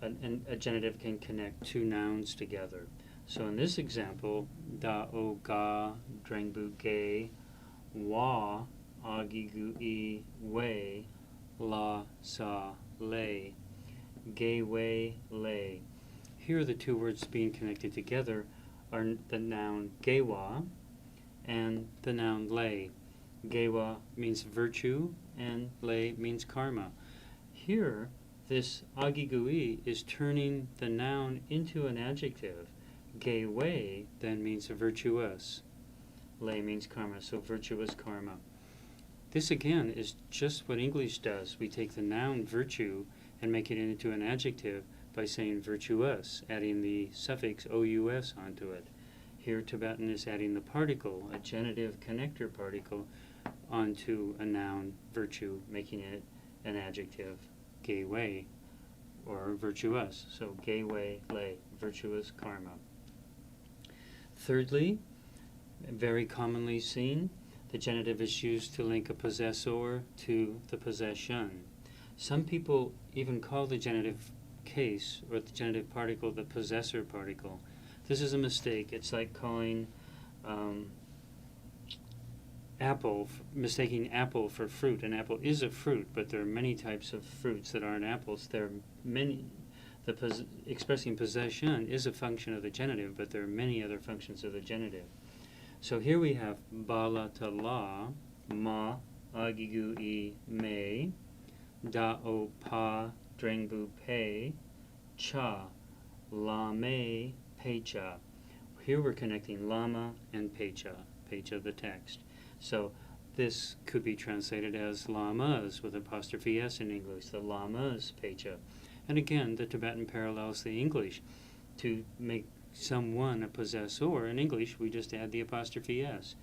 [SPEAKER 2] a genitive can connect 2 nouns together. So in this example, da o ga drengbu ge, wa agigu I we, la sa le, ge we le. Here the 2 words being connected together are the noun gewa and the noun le. Gewa means virtue and le means karma. Here, this agigui is turning the noun into an adjective. Gewe then means virtuous. Le means karma, so virtuous karma. This again is just what English does. We take the noun virtue and make it into an adjective by saying virtuous, adding the suffix ous onto it. Here Tibetan is adding the particle, a genitive connector particle, onto a noun virtue, making it an adjective, gewe, or virtuous. So gewe le, virtuous karma. Thirdly, very commonly seen, the genitive is used to link a possessor to the possession. Some people even call the genitive case or the genitive particle the possessor particle. This is a mistake. It's like calling mistaking apple for fruit. An apple is a fruit, but there are many types of fruits that aren't apples. There are many. Expressing possession is a function of the genitive, but there are many other functions of the genitive. So here we have bala ta la, ma agigu I me, da o pa drengbu pe, cha, la me pecha. Here we're connecting lama and pecha, pecha the text. So this could be translated as lamas with apostrophe s in English, the lamas pecha. And again, the Tibetan parallels the English. To make someone a possessor, in English we just add the apostrophe s.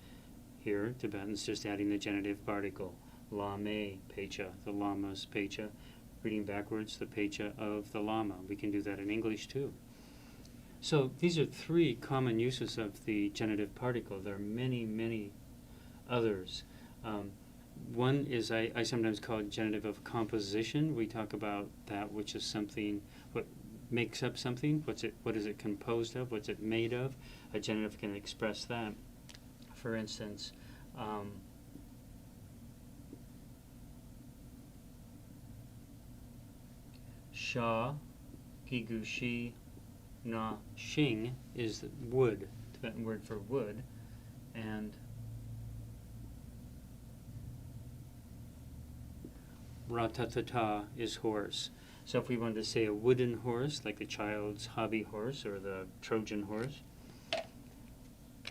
[SPEAKER 2] Here, Tibetan's just adding the genitive particle. Lame pecha, the lama's pecha. Reading backwards, the pecha of the lama. We can do that in English too. So these are three common uses of the genitive particle. There are many, many others. One is I sometimes call it genitive of composition. We talk about that which is something, what makes up something, what is it composed of, what's it made of. A genitive can express that. For instance, sha, gigushi, na, shing is the wood, Tibetan word for wood, and ratatata is horse. So if we wanted to say a wooden horse, like the child's hobby horse or the Trojan horse,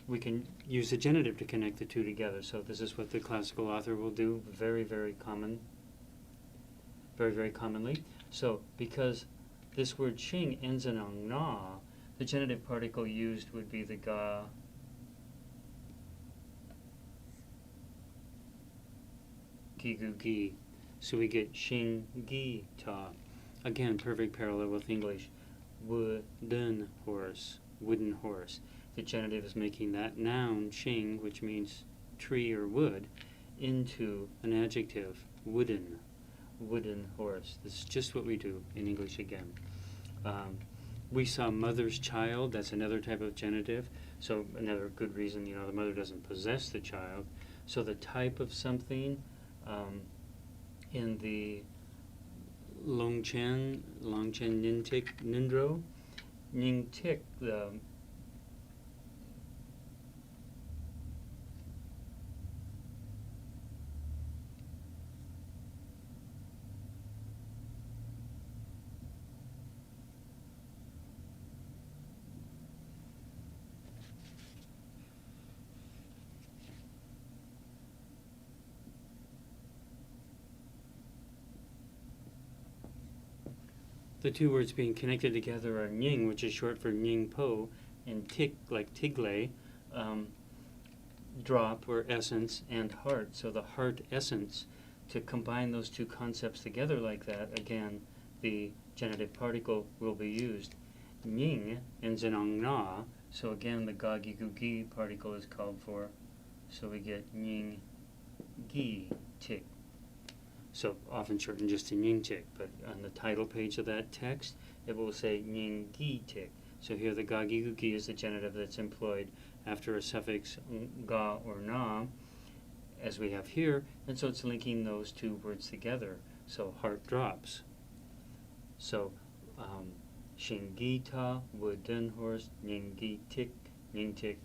[SPEAKER 2] we can use a genitive to connect the two together. So this is what the classical author will do very, very commonly. So because this word shing ends in ang na, the genitive particle used would be the ga, gigu gi. So we get shing gi ta. Again, perfect parallel with English. Wooden horse, wooden horse. The genitive is making that noun, shing, which means tree or wood, into an adjective, wooden, wooden horse. This is just what we do in English again. We saw mother's child, that's another type of genitive. So another good reason, the mother doesn't possess the child. So the type of something, in the Longchen Nintik Nindro, Ningtik, the two words being connected together are Nying, which is short for Nyingpo, and Tik, like Tigle, drop or essence, and heart. So the heart essence, to combine those two concepts together like that, again, the genitive particle will be used. Nying ends in ang na, so again the ga gi gu gi particle is called for. So we get Nying gi Tik. So often shortened just to Nying Tik, but on the title page of that text, it will say Nying gi Tik. So here the ga gi gu gi is the genitive that's employed after a suffix ga or na, as we have here, and so it's linking those two words together. So heart drops. So shingita, wooden horse, Nying Tik,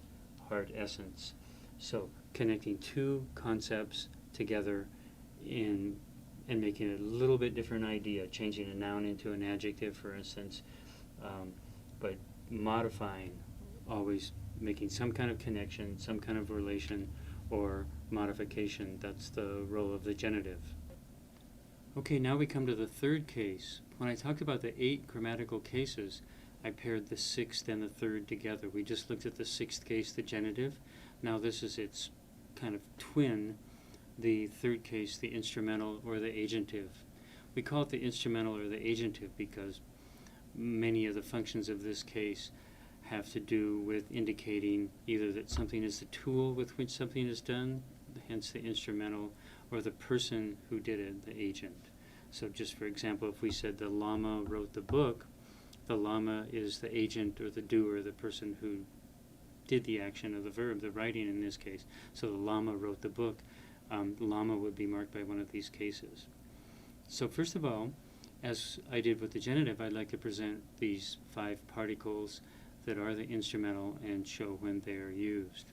[SPEAKER 2] heart essence. So connecting two concepts together and making it a little bit different idea, changing a noun into an adjective, for instance, but modifying, always making some kind of connection, some kind of relation or modification. That's the role of the genitive. Okay, now we come to the third case. When I talked about the 8 grammatical cases, I paired the 6th and the 3rd together. We just looked at the 6th case, the genitive. Now this is its kind of twin, the 3rd case, the instrumental or the agentive. We call it the instrumental or the agentive because many of the functions of this case have to do with indicating either that something is the tool with which something is done, hence the instrumental, or the person who did it, the agent. So just for example, if we said the Lama wrote the book, the Lama is the agent or the doer, the person who did the action of the verb, the writing in this case. So the Lama wrote the book. Lama would be marked by one of these cases. So first of all, as I did with the genitive, I'd like to present these 5 particles that are the instrumental and show when they are used.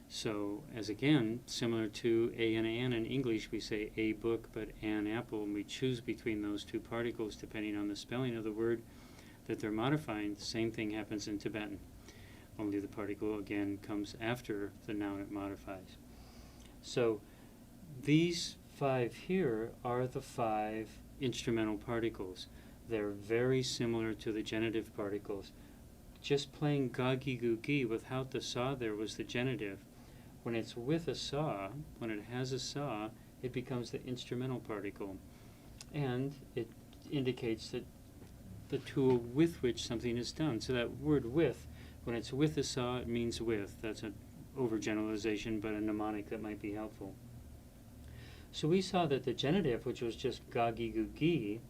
[SPEAKER 2] So as again, similar to a and an in English, we say a book but an apple, and we choose between those 2 particles depending on the spelling of the word that they're modifying. The same thing happens in Tibetan, only the particle again comes after the noun it modifies. So these 5 here are the 5 instrumental particles. They're very similar to the genitive particles. Just playing ga, gi, gu, gi without the sa there was the genitive. When it's with a sa, when it has a sa, it becomes the instrumental particle. And it indicates that the tool with which something is done. So that word with, when it's with a sa, it means with. That's an overgeneralization, but a mnemonic that might be helpful. So we saw that the genitive, which was just ga, gi, gu, gi,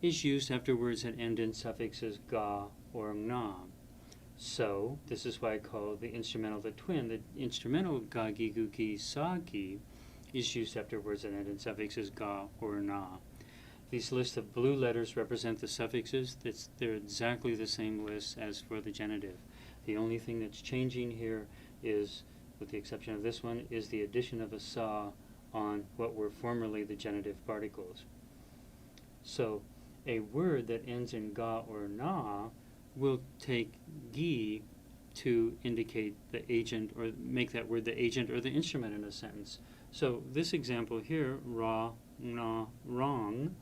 [SPEAKER 2] is used after words that end in suffixes ga or na. So this is why I call the instrumental the twin. The instrumental ga, gi, gu, gi, sa, gi is used after words that end in suffixes ga or na. These lists of blue letters represent the suffixes. They're exactly the same list as for the genitive. The only thing that's changing here is, with the exception of this one, is the addition of a sa on what were formerly the genitive particles. So a word that ends in ga or na will take gi to indicate the agent, or make that word the agent or the instrument in a sentence. So this example here, ra, na, wrong,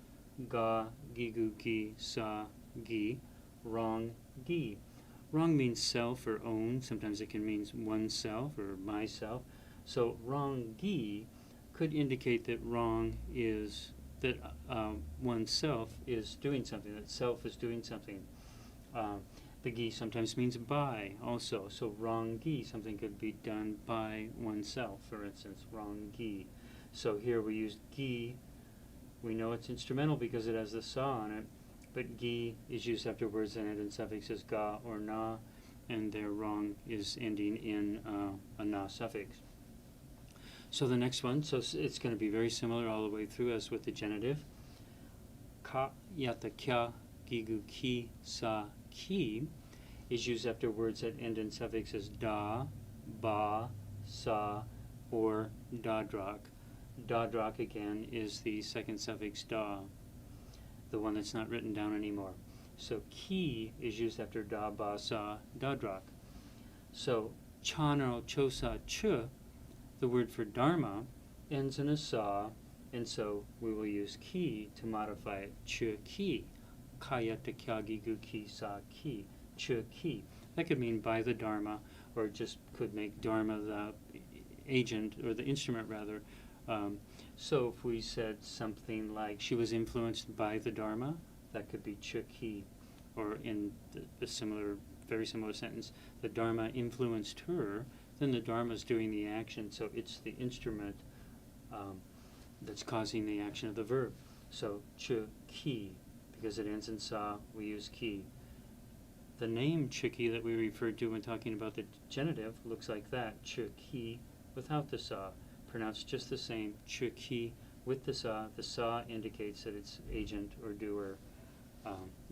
[SPEAKER 2] ga, gi, gu, gi, sa, gi, wrong, gi. Wrong means self or own. Sometimes it can mean oneself or myself. So wrong, gi could indicate that wrong is that oneself is doing something, that self is doing something. The gi sometimes means by also. So wrong gi, something could be done by oneself, for instance, wrong gi. So here we use gi. We know it's instrumental because it has the sa on it, but gi is used after words that end in suffixes ga or na, and their wrong is ending in a na suffix. So the next one, so it's going to be very similar all the way through as with the genitive. Ka, yata, kya, gigu, ki, sa, ki is used after words that end in suffixes da, ba, sa, or dadrak. Dadrak again is the second suffix da, the one that's not written down anymore. So ki is used after da, ba, sa, dadrak. So chano, chosa, ch, the word for dharma, ends in a sa, and so we will use ki to modify it. Ch ki, kayata kyagi gu ki sa ki, ch ki. That could mean by the dharma, or it just could make dharma the agent, or the instrument rather. So if we said something like she was influenced by the dharma, that could be ch ki. Or in the similar, very similar sentence, the dharma influenced her, then the dharma is doing the action, so it's the instrument that's causing the action of the verb. So ch ki, because it ends in sa, we use ki. The name chiki that we referred to when talking about the genitive looks like that, ch ki without the sa, pronounced just the same, ch ki with the sa. The sa indicates that it's agent or doer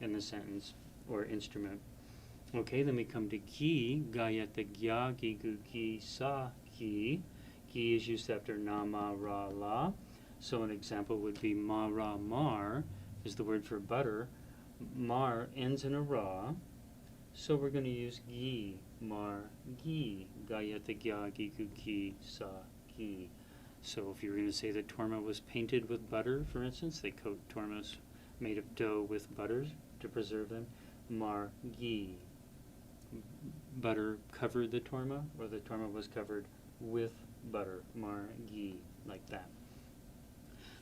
[SPEAKER 2] in the sentence, or instrument. Okay, then we come to ki, gayata gya, gi, gu, gi, sa, ki. Ki is used after na, ma, ra, la. So an example would be ma, ra, mar is the word for butter. Mar ends in a ra, so we're going to use gi, mar, gi, gayata gya, gi, gu, gi, sa, ki. So if you're going to say that torma was painted with butter, for instance, they coat tormas made of dough with butter to preserve them. Mar, gi. Butter covered the torma, or the torma was covered with butter. Mar, gi, like that.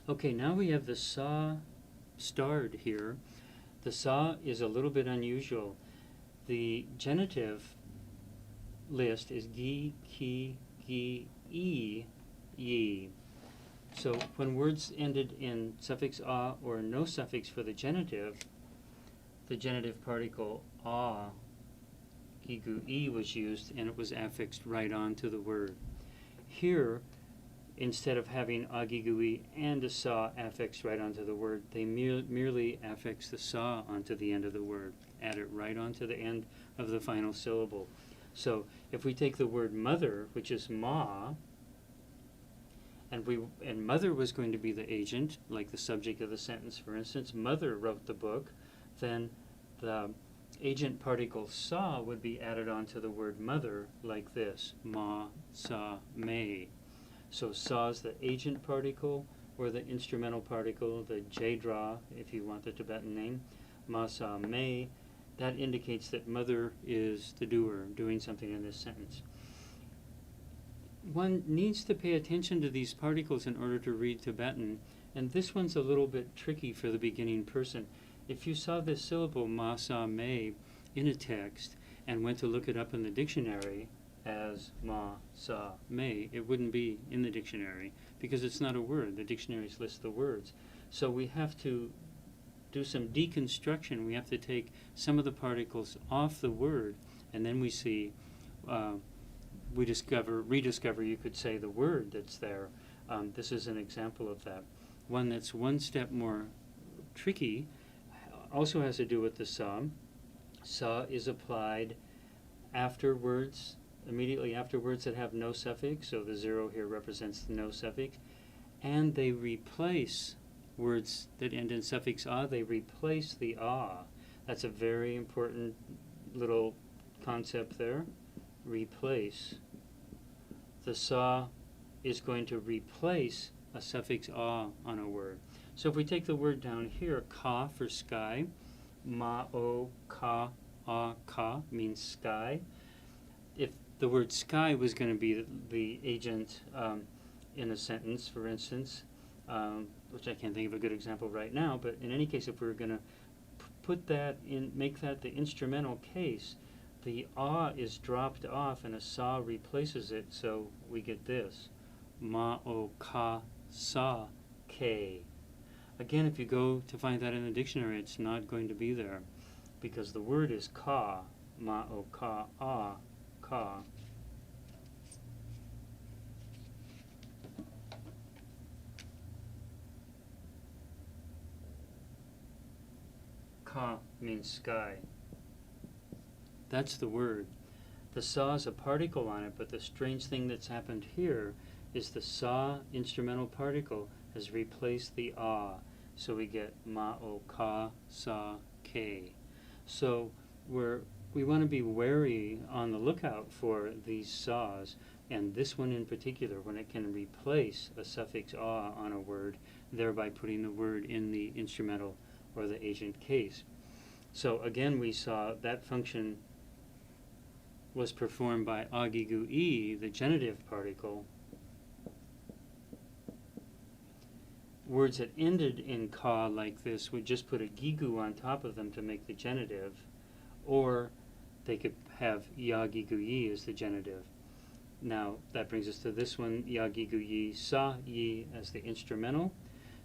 [SPEAKER 2] Okay, now we have the sa starred here. The sa is a little bit unusual. The genitive list is gi, ki, gi, e, yi. So when words ended in suffix a or no suffix for the genitive particle a, gigu, e was used, and it was affixed right onto the word. Here, instead of having a, gigu, e and a sa affixed right onto the word, they merely affix the sa onto the end of the word, add it right onto the end of the final syllable. So if we take the word mother, which is ma, and mother was going to be the agent, like the subject of the sentence, for instance, mother wrote the book, then the agent particle sa would be added onto the word mother like this, ma, sa, me. So sa is the agent particle, or the instrumental particle, the J-draw, if you want the Tibetan name, ma sa me, that indicates that mother is the doer, doing something in this sentence. One needs to pay attention to these particles in order to read Tibetan, and this one's a little bit tricky for the beginning person. If you saw this syllable ma sa me in a text and went to look it up in the dictionary as ma sa me, it wouldn't be in the dictionary because it's not a word. The dictionaries list the words. So we have to do some deconstruction. We have to take some of the particles off the word, and then we see, rediscover, you could say, the word that's there. This is an example of that. One that's one step more tricky also has to do with the sa. Sa is applied after words, immediately after words that have no suffix, so the 0 here represents the no suffix, and they replace words that end in suffix a, they replace the a. That's a very important little concept there. Replace. The sa is going to replace a suffix a on a word. So if we take the word down here, ka for sky, ma o ka a ka means sky. If the word sky was going to be the agent in a sentence, for instance, which I can't think of a good example right now, but in any case, if we were going to put that in, make that the instrumental case, the a is dropped off and a sa replaces it, so we get this. Ma o ka sa ke. Again, if you go to find that in the dictionary, it's not going to be there because the word is ka, ma o ka a, ka. Ka means sky. That's the word. The sa is a particle on it, but the strange thing that's happened here is the sa instrumental particle has replaced the a. So we get ma o ka sa ke. So we want to be wary on the lookout for these sa's, and this one in particular, when it can replace a suffix a on a word, thereby putting the word in the instrumental or the agent case. So again, we saw that function was performed by agigu e, the genitive particle. Words that ended in ka like this would just put a gigu on top of them to make the genitive, or they could have yagigu yi as the genitive. Now that brings us to this one, yagigu yi sa yi as the instrumental.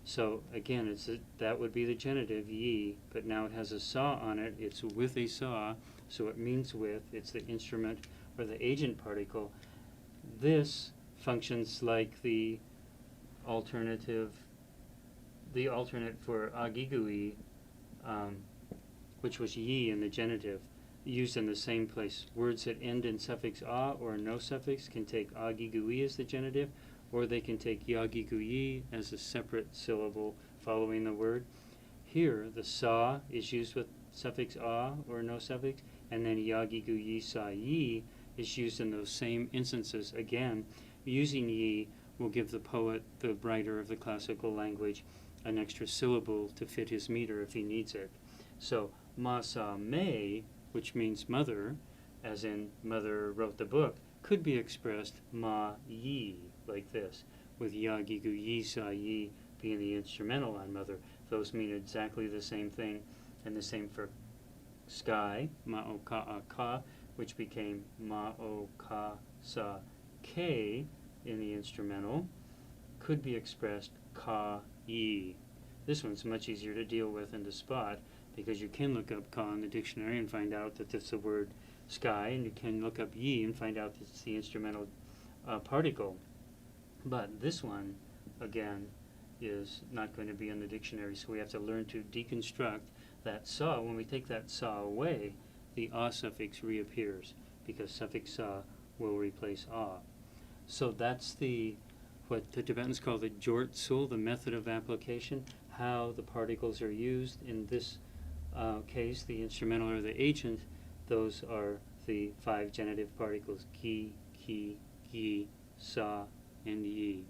[SPEAKER 2] So again, that would be the genitive yi, but now it has a sa on it. It's with a sa, so it means with. It's the instrument or the agent particle. This functions like the alternate for agigui, which was yi in the genitive, used in the same place. Words that end in suffix a or no suffix can take agigui as the genitive, or they can take yagiguyi as a separate syllable following the word. Here, the sa is used with suffix a or no suffix, and then yagiguyi sa yi is used in those same instances. Again, using yi will give the poet, the writer of the classical language, an extra syllable to fit his meter if he needs it. So, ma sa me, which means mother, as in mother wrote the book, could be expressed ma yi, like this, with yagigu yi sa yi being the instrumental on mother. Those mean exactly the same thing, and the same for sky, ma o ka a ka, which became ma o ka sa ke in the instrumental, could be expressed ka yi. This one's much easier to deal with and to spot, because you can look up ka in the dictionary and find out that it's the word sky, and you can look up yi and find out that it's the instrumental particle. But this one, again, is not going to be in the dictionary, so we have to learn to deconstruct that sa. When we take that sa away, the a suffix reappears, because suffix sa will replace a. So that's what the Tibetans call the jort sul, the method of application, how the particles are used. In this case, the instrumental or the agent, those are the 5 genitive particles, ki, gi, sa, and yi.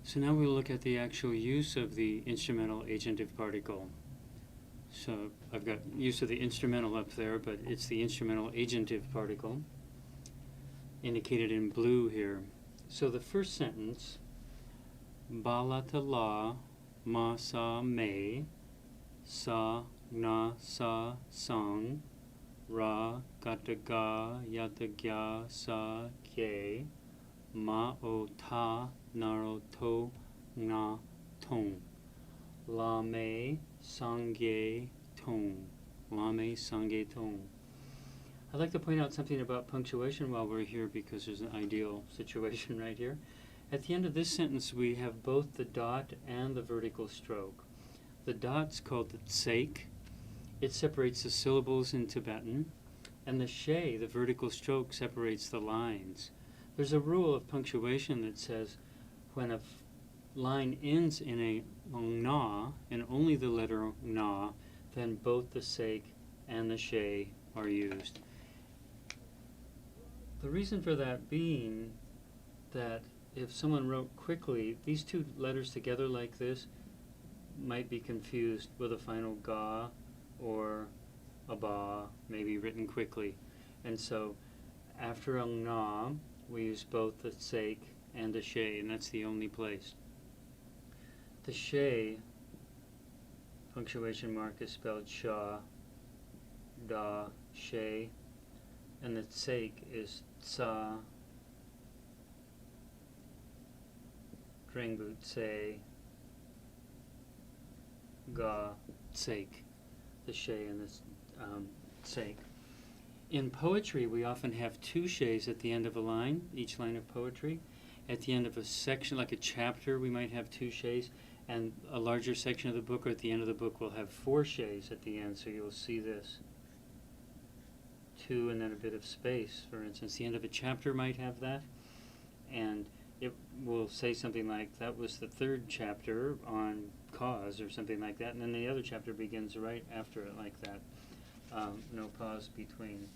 [SPEAKER 2] So now we'll look at the actual use of the instrumental agentive particle. So I've got use of the instrumental up there, but it's the instrumental agentive particle indicated in blue here. So the first sentence, balata la ma sa me sa na sa sang ra gata ga yata gya sa kye ma o ta naro to na tong la me sangye tong la me sangye tong. I'd like to point out something about punctuation while we're here because there's an ideal situation right here. At the end of this sentence we have both the dot and the vertical stroke. The dot's called the tsek. It separates the syllables in Tibetan, and the she, the vertical stroke, separates the lines. There's a rule of punctuation that says when a line ends in a na, and only the letter na, then both the sek and the she are used. The reason for that being that if someone wrote quickly, these two letters together like this might be confused with a final ga or a ba, maybe written quickly. And so after a na, we use both the sek and the she, and that's the only place. The she punctuation mark is spelled sha, da, she, and the tsek is tsa, dringbu tse, ga, tsek, the she and the tsek. In poetry, we often have two she's at the end of a line, each line of poetry. At the end of a section, like a chapter, we might have two she's, and a larger section of the book or at the end of the book will have four she's at the end, so you'll see this. Two and then a bit of space, for instance. The end of a chapter might have that, and it will say something like, that was the third chapter on cause, or something like that, and then the other chapter begins right after it like that. No pause between.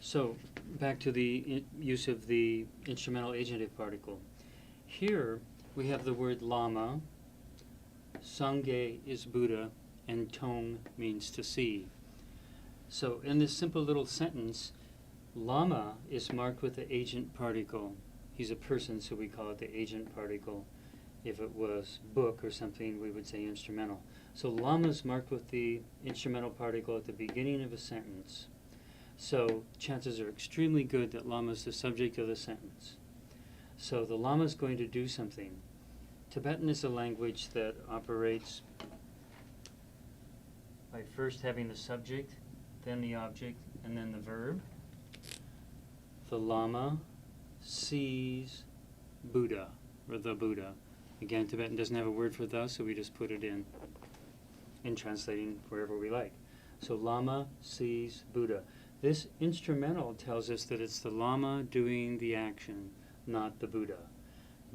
[SPEAKER 2] So, back to the use of the instrumental agentive particle. Here, we have the word lama, sangye is Buddha, and tong means to see. So, in this simple little sentence, lama is marked with the agent particle. He's a person, so we call it the agent particle. If it was book or something, we would say instrumental. So, lama is marked with the instrumental particle at the beginning of a sentence. So chances are extremely good that lama is the subject of the sentence. So the lama is going to do something. Tibetan is a language that operates by first having the subject, then the object, and then the verb. The lama sees Buddha, or the Buddha. Again, Tibetan doesn't have a word for the, so we just put it in translating wherever we like. So lama sees Buddha. This instrumental tells us that it's the lama doing the action, not the Buddha.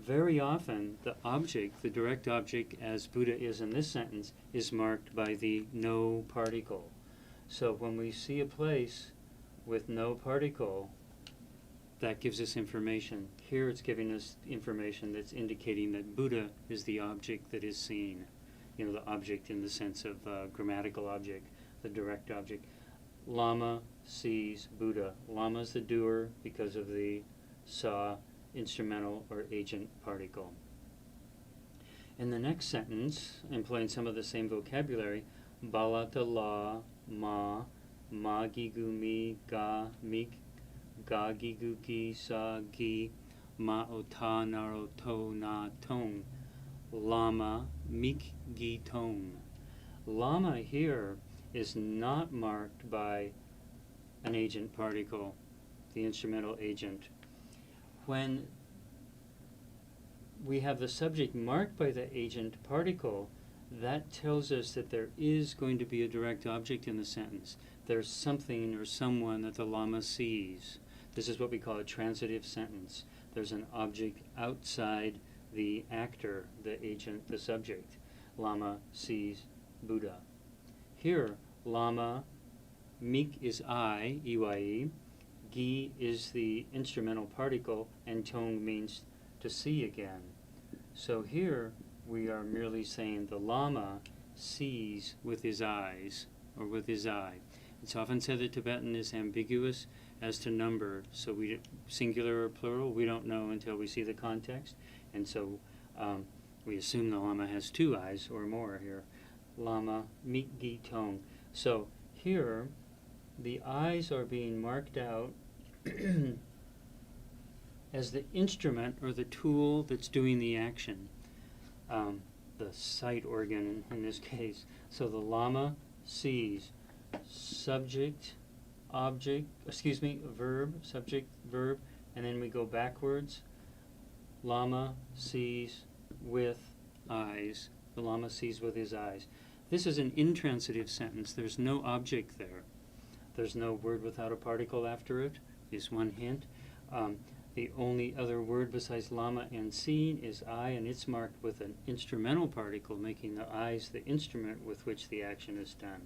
[SPEAKER 2] Very often, the object, the direct object, as Buddha is in this sentence, is marked by the no particle. So when we see a place with no particle, that gives us information. Here it's giving us information that's indicating that Buddha is the object that is seen. You know, the object in the sense of grammatical object, the direct object. Lama sees Buddha. Lama is the doer because of the sa, instrumental or agent particle. In the next sentence, employing some of the same vocabulary, balata la ma gigu mi ga mik ga gigu gi sa gi ma ota naro to na tong lama mik gi tong. Lama here is not marked by an agent particle, the instrumental agent. When we have the subject marked by the agent particle, that tells us that there is going to be a direct object in the sentence. There's something or someone that the lama sees. This is what we call a transitive sentence. There's an object outside the actor, the agent, the subject. Lama sees Buddha. Here, lama meek is I, E-Y-E, gi is the instrumental particle, and tong means to see again. So here we are merely saying the Lama sees with his eyes, or with his eye. It's often said that Tibetan is ambiguous as to number, so we singular or plural, we don't know until we see the context, and so we assume the Lama has two eyes or more here. Lama, meek, gi, tong. So here, the eyes are being marked out as the instrument or the tool that's doing the action, the sight organ in this case. So the Lama sees subject, object, verb, subject, verb, and then we go backwards. Lama sees with eyes. The Lama sees with his eyes. This is an intransitive sentence. There's no object there. There's no word without a particle after it, is one hint. The only other word besides Lama and seeing is I, and it's marked with an instrumental particle, making the eyes the instrument with which the action is done.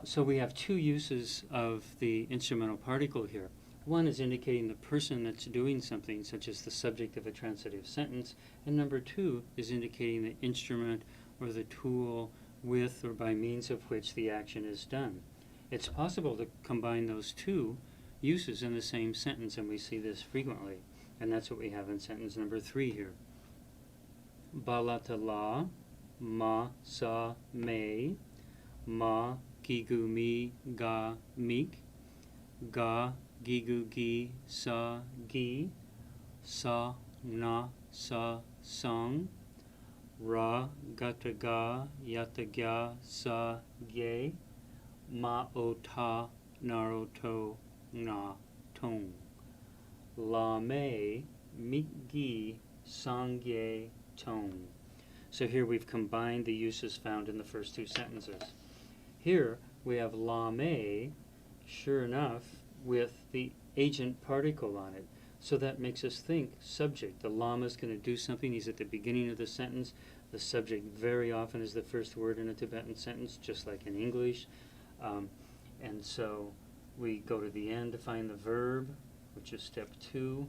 [SPEAKER 2] So we have two uses of the instrumental particle here. One is indicating the person that's doing something, such as the subject of a transitive sentence, and number two is indicating the instrument or the tool with or by means of which the action is done. It's possible to combine those two uses in the same sentence, and we see this frequently, and that's what we have in sentence number 3 here. Balata la, ma sa me, ma gigu mi ga meek, ga gigu gi sa gi, sa na sa sang, ra gata ga yata gya sa ge, ma o ta naroto na tong, la me meek gi sang ye tong. So here we've combined the uses found in the first two sentences. Here we have la me, sure enough, with the agent particle on it. So that makes us think subject. The Lama is going to do something. He's at the beginning of the sentence. The subject very often is the first word in a Tibetan sentence, just like in English. And so we go to the end to find the verb, which is step 2.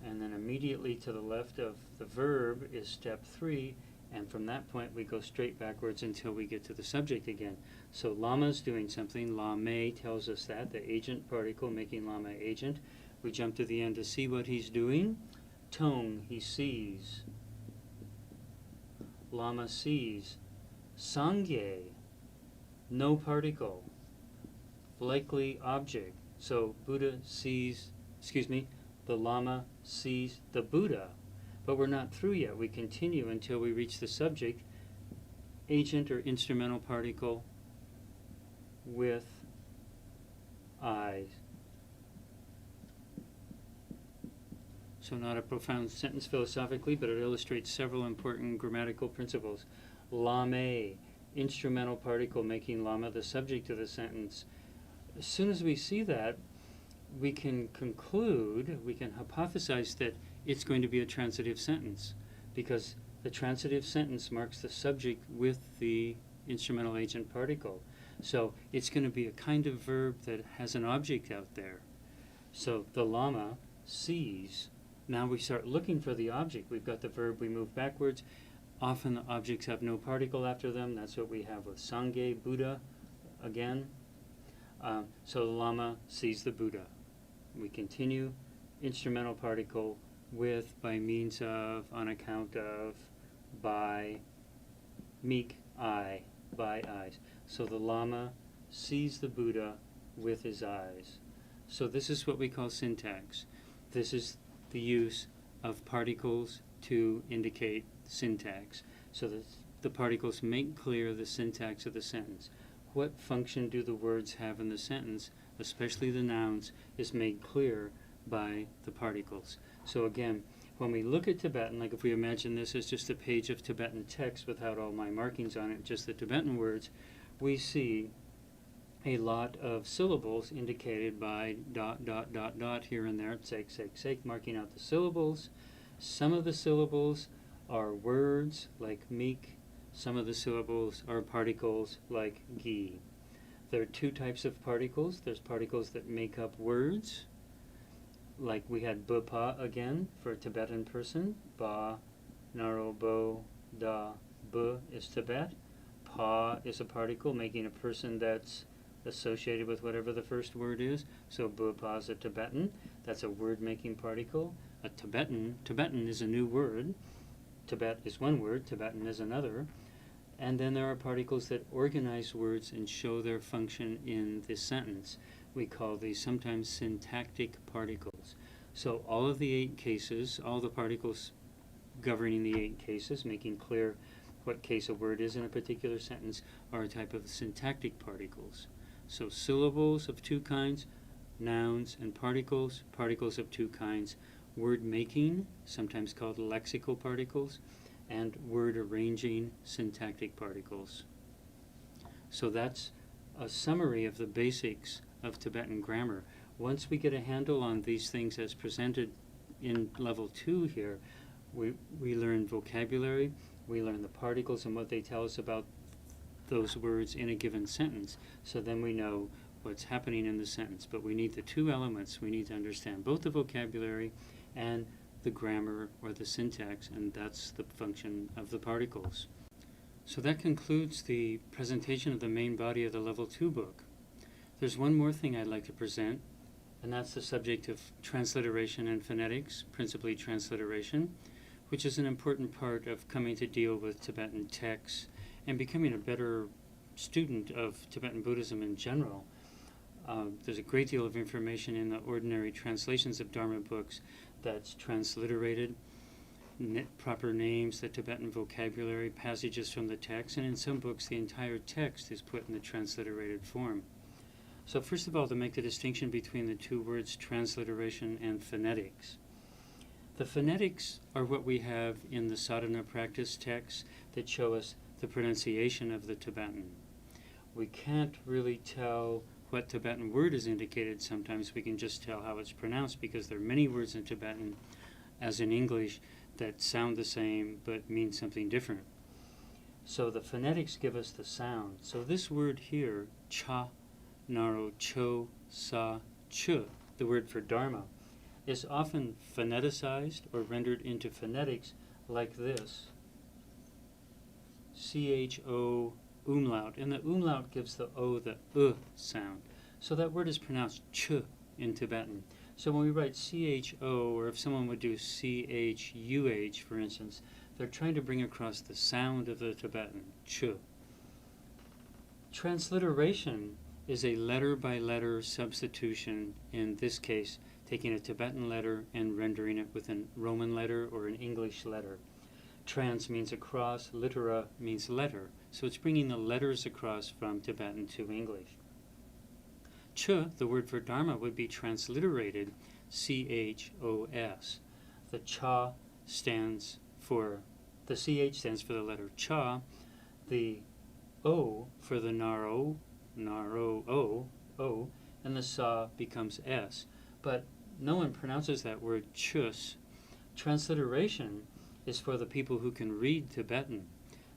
[SPEAKER 2] And then immediately to the left of the verb is step 3. And from that point we go straight backwards until we get to the subject again. So Lama's doing something. La me tells us that, the agent particle making Lama agent. We jump to the end to see what he's doing. Tong, he sees. Lama sees. Sangye, no particle. Likely object. So Buddha sees, the Lama sees the Buddha. But we're not through yet. We continue until we reach the subject, agent or instrumental particle with eyes. So not a profound sentence philosophically, but it illustrates several important grammatical principles. Lame, instrumental particle making Lama the subject of the sentence. As soon as we see that, we can conclude, we can hypothesize that it's going to be a transitive sentence, because the transitive sentence marks the subject with the instrumental agent particle. So it's going to be a kind of verb that has an object out there. So the Lama sees. Now we start looking for the object. We've got the verb, we move backwards. Often the objects have no particle after them. That's what we have with Sangye, Buddha, again. So the Lama sees the Buddha. We continue, instrumental particle with, by means of, on account of, by, meek, eye, by eyes. So the Lama sees the Buddha with his eyes. So this is what we call syntax. This is the use of particles to indicate syntax. So that the particles make clear the syntax of the sentence. What function do the words have in the sentence, especially the nouns, is made clear by the particles. So again, when we look at Tibetan, like if we imagine this as just a page of Tibetan text without all my markings on it, just the Tibetan words, we see a lot of syllables indicated by ... here and there, sake, marking out the syllables. Some of the syllables are words like meek, Some of the syllables are particles like gi. There are two types of particles. There's particles that make up words, like we had pa again for a Tibetan person. Ba, naro, bo, da, bu is Tibet. Pa is a particle making a person that's associated with whatever the first word is. So pa is a Tibetan. That's a word-making particle. A Tibetan is a new word. Tibet is one word, Tibetan is another. And then there are particles that organize words and show their function in this sentence. We call these sometimes syntactic particles. So all of the 8 cases, all the particles governing the 8 cases, making clear what case a word is in a particular sentence, are a type of syntactic particles. So syllables of 2 kinds, nouns and particles, particles of 2 kinds, word making, sometimes called lexical particles, and word arranging syntactic particles. So that's a summary of the basics of Tibetan grammar. Once we get a handle on these things as presented in level 2 here, we learn vocabulary, we learn the particles and what they tell us about those words in a given sentence. So then we know what's happening in the sentence. But we need the 2 elements. We need to understand both the vocabulary and the grammar or the syntax, and that's the function of the particles. So that concludes the presentation of the main body of the level 2 book. There's one more thing I'd like to present, and that's the subject of transliteration and phonetics, principally transliteration, which is an important part of coming to deal with Tibetan texts and becoming a better student of Tibetan Buddhism in general. There's a great deal of information in the ordinary translations of Dharma books that's transliterated, proper names, the Tibetan vocabulary, passages from the text, and in some books the entire text is put in the transliterated form. So first of all, to make the distinction between the 2 words transliteration and phonetics. The phonetics are what we have in the sadhana practice texts that show us the pronunciation of the Tibetan. We can't really tell what Tibetan word is indicated. Sometimes we can just tell how it's pronounced because there are many words in Tibetan, as in English, that sound the same but mean something different. So the phonetics give us the sound. So this word here, cha, naro, cho, sa, ch, the word for dharma, is often phoneticized or rendered into phonetics like this. C-H-O umlaut, and the umlaut gives the O the sound. So that word is pronounced ch in Tibetan. So when we write C-H-O, or if someone would do C-H-U-H, for instance, they're trying to bring across the sound of the Tibetan, ch. Transliteration is a letter-by-letter substitution, in this case, taking a Tibetan letter and rendering it with a Roman letter or an English letter. Trans means across, litera means letter. So it's bringing the letters across from Tibetan to English. Ch, the word for dharma, would be transliterated C-H-O-S. The cha stands for, the CH stands for the letter cha. The O for the naro, O, and the sa becomes S. But no one pronounces that word chus. Transliteration is for the people who can read Tibetan.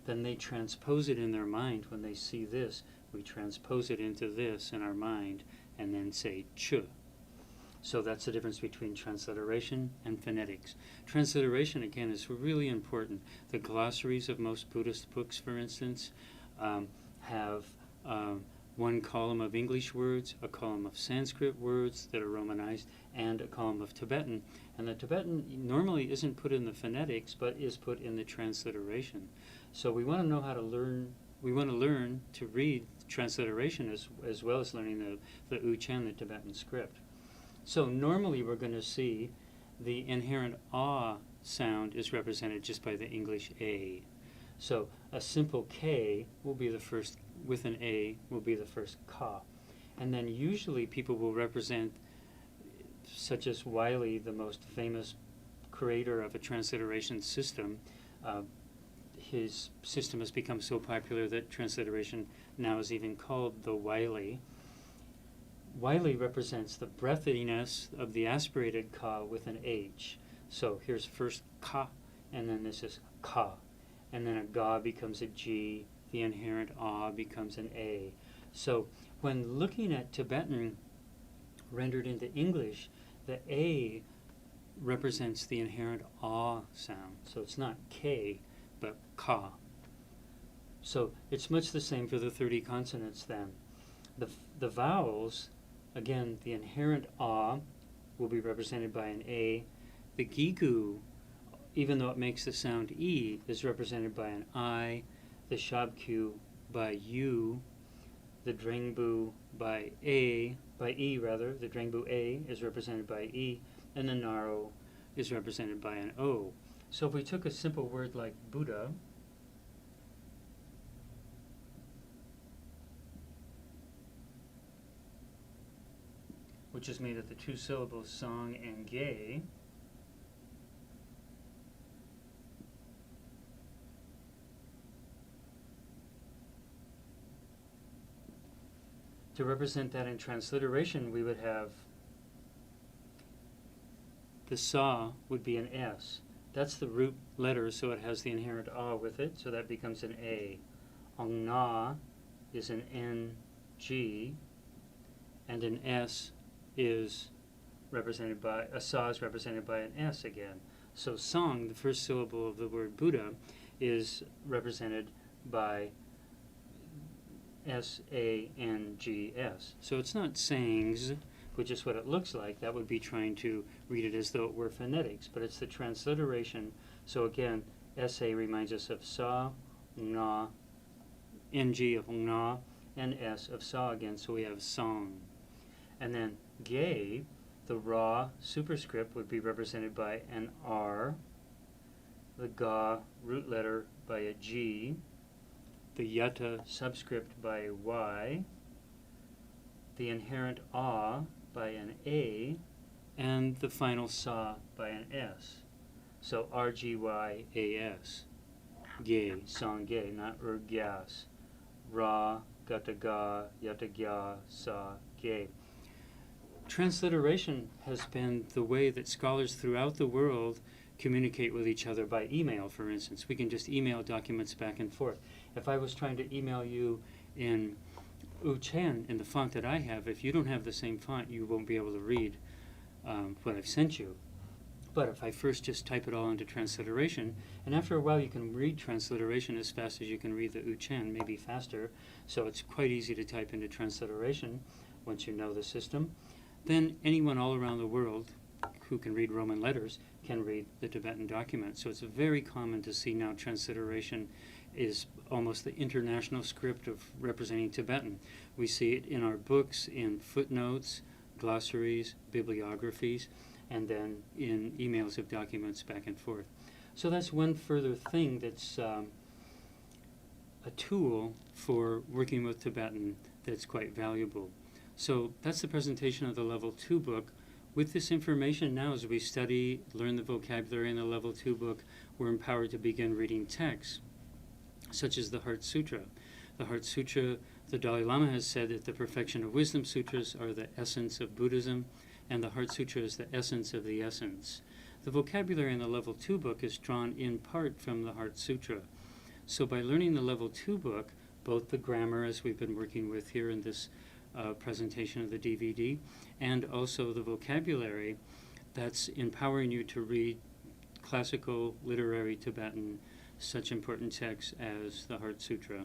[SPEAKER 2] Then they transpose it in their mind. When they see this, we transpose it into this in our mind and then say ch. So that's the difference between transliteration and phonetics. Transliteration, again, is really important. The glossaries of most Buddhist books, for instance, have one column of English words, a column of Sanskrit words that are Romanized, and a column of Tibetan. And the Tibetan normally isn't put in the phonetics, but is put in the transliteration. So we want to know how to learn, we want to learn to read transliteration as well as learning the Uchan, the Tibetan script. So normally we're going to see the inherent ah sound is represented just by the English A. So a simple K will be the first, with an A, will be the first ka. And then usually people will represent, such as Wiley, the most famous creator of a transliteration system. His system has become so popular that transliteration now is even called the Wiley. Wiley represents the breathiness of the aspirated ka with an H. So here's first ka, and then this is ka. and then a ga becomes a G, the inherent a becomes an A. So when looking at Tibetan rendered into English, the A represents the inherent ah sound. So it's not K, but ka. So it's much the same for the 30 consonants then. The vowels, again, the inherent ah will be represented by an A. The gigu, even though it makes the sound E, is represented by an I. The shabkyu by U. The drengbu by E, the drengbu A is represented by E, and the naro is represented by an O. So if we took a simple word like Buddha, which is made of the two syllables song and ge, to represent that in transliteration, we would have the sa would be an S. That's the root letter, so it has the inherent a with it, so that becomes an A. Ong na is an NG, and an S is represented by, a sa is represented by an S again. So song, the first syllable of the word Buddha, is represented by S-A-N-G-S. So it's not sayings, which is what it looks like. That would be trying to read it as though it were phonetics, but it's the transliteration. So again, S-A reminds us of sa, na, N-G of na, and S of sa again, so we have song. And then ge, the raw superscript, would be represented by an R, the ga root letter by a G, the yata subscript by a Y, the inherent a by an A, and the final sa by an S. So R-G-Y-A-S, ge, song ge, not gyas. Ra, gata ga, yata gya, sa, ge. Transliteration has been the way that scholars throughout the world communicate with each other by email, for instance. We can just email documents back and forth. If I was trying to email you in Uchan, in the font that I have, if you don't have the same font, you won't be able to read what I've sent you. But if I first just type it all into transliteration, and after a while you can read transliteration as fast as you can read the Uchan, maybe faster, so it's quite easy to type into transliteration once you know the system, then anyone all around the world who can read Roman letters can read the Tibetan document. So it's very common to see now transliteration is almost the international script of representing Tibetan. We see it in our books, in footnotes, glossaries, bibliographies, and then in emails of documents back and forth. So that's one further thing that's a tool for working with Tibetan that's quite valuable. So that's the presentation of the Level 2 book. With this information now, as we study, learn the vocabulary in the Level 2 book, we're empowered to begin reading texts, such as the Heart Sutra. The Heart Sutra, the Dalai Lama has said that the Perfection of Wisdom Sutras are the essence of Buddhism, and the Heart Sutra is the essence of the essence. The vocabulary in the Level 2 book is drawn in part from the Heart Sutra. So by learning the Level 2 book, both the grammar, as we've been working with here in this presentation of the DVD, and also the vocabulary, that's empowering you to read classical literary Tibetan, such important texts as the Heart Sutra.